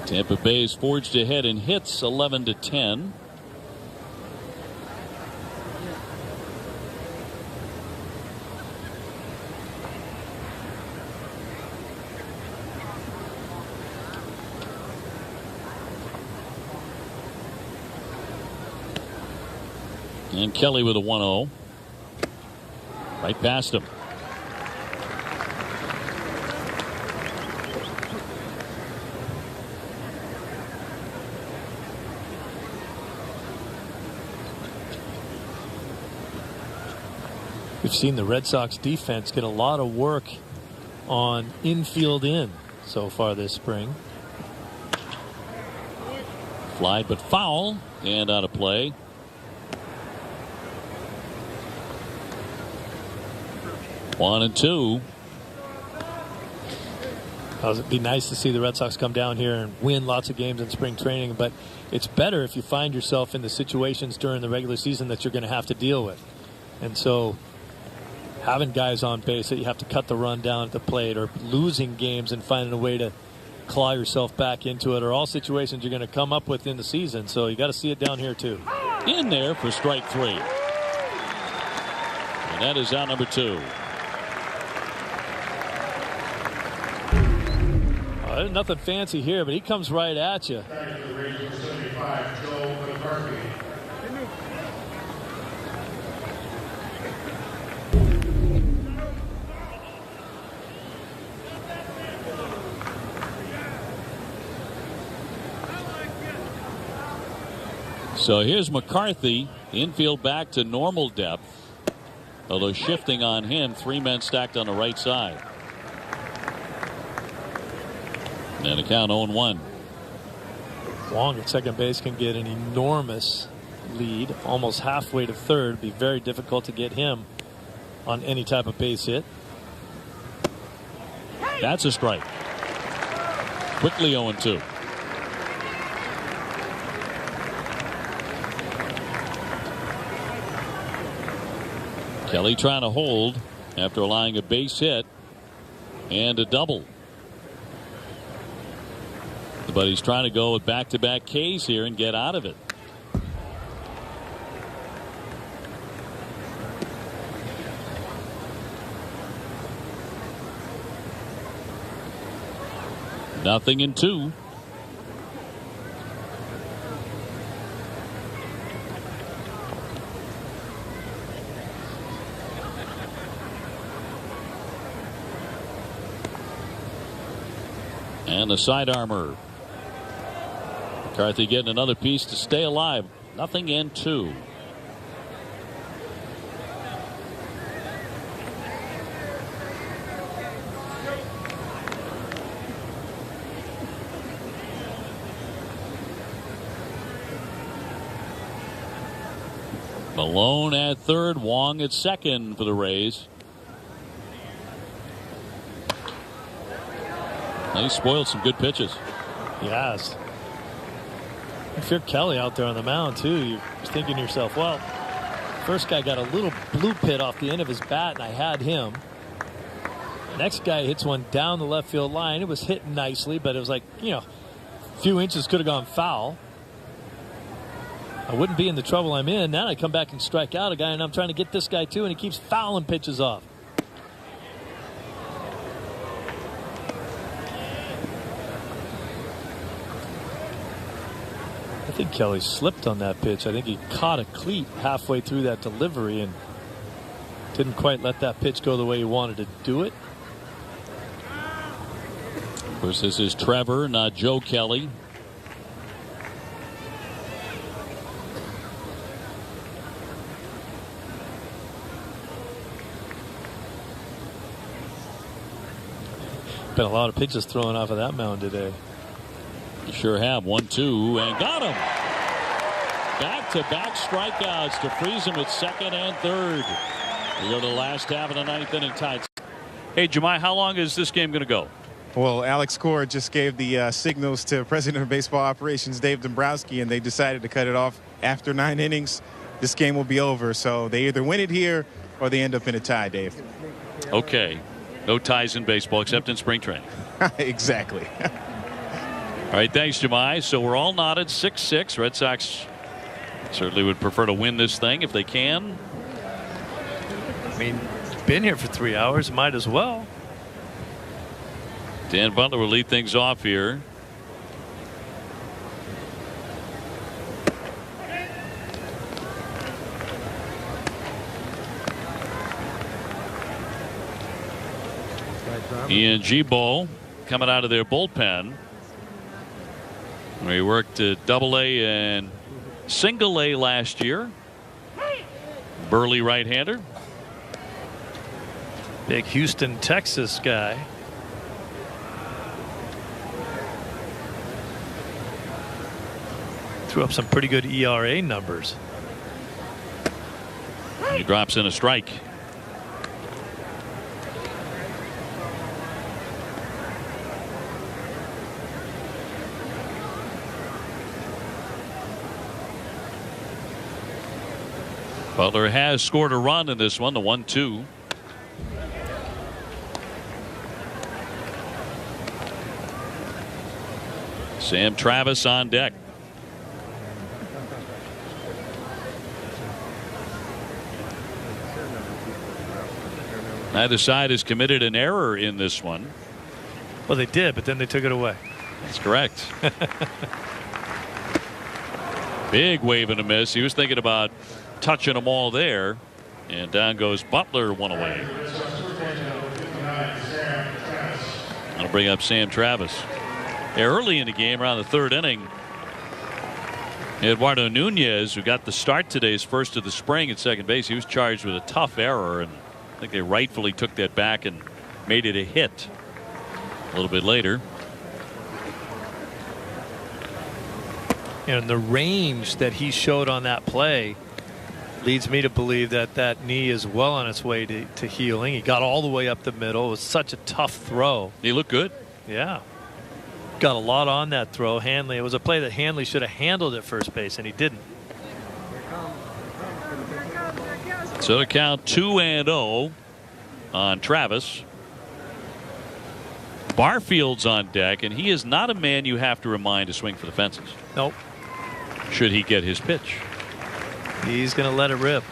Tampa Bay's forged ahead in hits 11-10. And Kelly with a 1-0. Right past him. We've seen the Red Sox defense get a lot of work on infield in so far this spring. Fly but foul and out of play. One and two. It'd be nice to see the Red Sox come down here and win lots of games in spring training, but it's better if you find yourself in the situations during the regular season that you're going to have to deal with. And so having guys on base that you have to cut the run down at the plate, or losing games and finding a way to claw yourself back into it, are all situations you're going to come up with in the season. So you got to see it down here too. In there for strike 3. And that is out number 2. There's nothing fancy here, but he comes right at you. So here's McCarthy, infield back to normal depth. Although shifting on him, 3 men stacked on the right side. And a count 0-1. Wong at second base can get an enormous lead, almost halfway to third. It'd be very difficult to get him on any type of base hit. That's a strike. Quickly 0-2. Kelly trying to hold after allowing a base hit and a double. But he's trying to go with back-to-back Ks here and get out of it. Nothing in 2. And the side armor. McCarthy getting another piece to stay alive. Nothing in 2. Malone at third, Wong at second for the Rays. And he spoiled some good pitches. Yes. If you're Kelly out there on the mound too, you're thinking to yourself, well, first guy got a little blue pit off the end of his bat and I had him. Next guy hits one down the left field line. It was hit nicely, but it was like, you know, a few inches could have gone foul. I wouldn't be in the trouble I'm in. Now I come back and strike out a guy, and I'm trying to get this guy too, and he keeps fouling pitches off. I think Kelly slipped on that pitch. I think he caught a cleat halfway through that delivery and didn't quite let that pitch go the way he wanted to do it. Of course, this is Trevor, not Joe Kelly. Been a lot of pitches thrown off of that mound today. You sure have. 1-2 and got him. Back-to-back strikeouts to freeze him at second and third. We go to the last half of the ninth inning tied. Hey, Jemai, how long is this game going to go? Well, Alex Cora just gave the signals to President of Baseball Operations Dave Dombrowski, and they decided to cut it off after 9 innings. This game will be over, so they either win it here or they end up in a tie, Dave. Okay. No ties in baseball except in spring training. Exactly. All right, thanks, Jemai. So we're all knotted 6-6. Red Sox certainly would prefer to win this thing if they can. I mean, been here for 3 hours, might as well. Dan Butler will lead things off here. Ian Gibault coming out of their bullpen. We worked at Double-A and Single-A last year. Burly right-hander. Big Houston, Texas guy. Threw up some pretty good ERA numbers. He drops in a strike. Butler has scored a run in this one, the 1-2. Sam Travis on deck. Neither side has committed an error in this one. Well, they did, but then they took it away. That's correct. Big wave and a miss. He was thinking about touching them all there, and down goes Butler, one away. I'll bring up Sam Travis. Early in the game, around the third inning, Eduardo Nunez, who got the start today, his first of the spring at second base, he was charged with a tough error, and I think they rightfully took that back and made it a hit a little bit later. And the range that he showed on that play leads me to believe that that knee is well on its way to healing. He got all the way up the middle. It was such a tough throw. He looked good. Yeah. Got a lot on that throw. Hanley, it was a play that Hanley should have handled at first base, and he didn't. So to count 2-0 on Travis. Barfield's on deck, and he is not a man you have to remind to swing for the fences. Nope. Should he get his pitch. He's going to let it rip.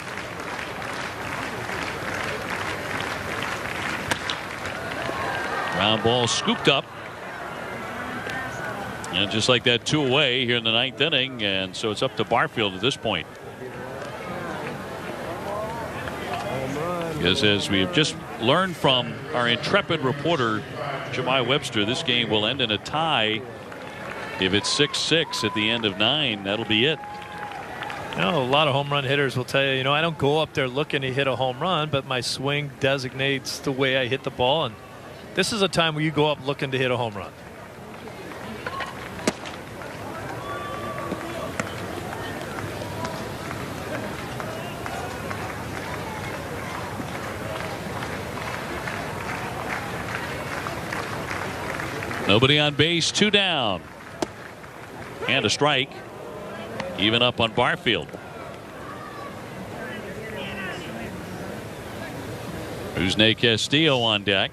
Ground ball scooped up. And just like that, 2 away here in the 9th inning, and so it's up to Barfield at this point. Because as we have just learned from our intrepid reporter Jemai Webster, this game will end in a tie. If it's 6-6 at the end of 9, that'll be it. You know, a lot of home run hitters will tell you, I don't go up there looking to hit a home run, but my swing designates the way I hit the ball, and this is a time where you go up looking to hit a home run. Nobody on base, 2 down. And a strike. Even up on Barfield. Usne Castillo on deck.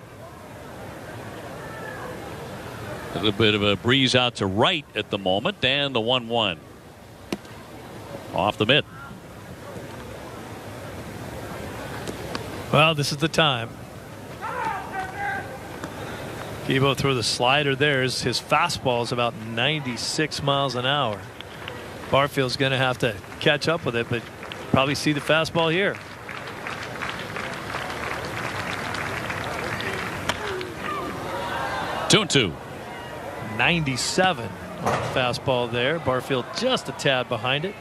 A little bit of a breeze out to right at the moment, and the 1-1 off the mitt. Well, this is the time. Gibo threw the slider there. His fastball is about 96 miles an hour. Barfield's going to have to catch up with it, but probably see the fastball here. Two and two. 97 on the fastball there. Barfield just a tad behind it.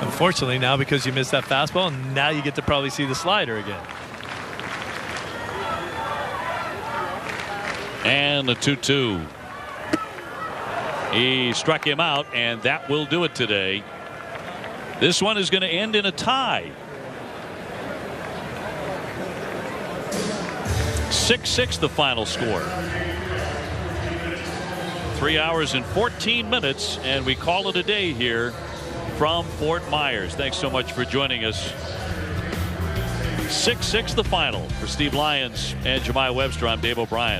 Unfortunately, now because you missed that fastball, now you get to probably see the slider again. And the 2-2. He struck him out, and that will do it today. This one is going to end in a tie. 6-6 the final score. 3 hours and 14 minutes, and we call it a day here from Fort Myers. Thanks so much for joining us. 6-6 the final. For Steve Lyons and Jemai Webster, I'm Dave O'Brien.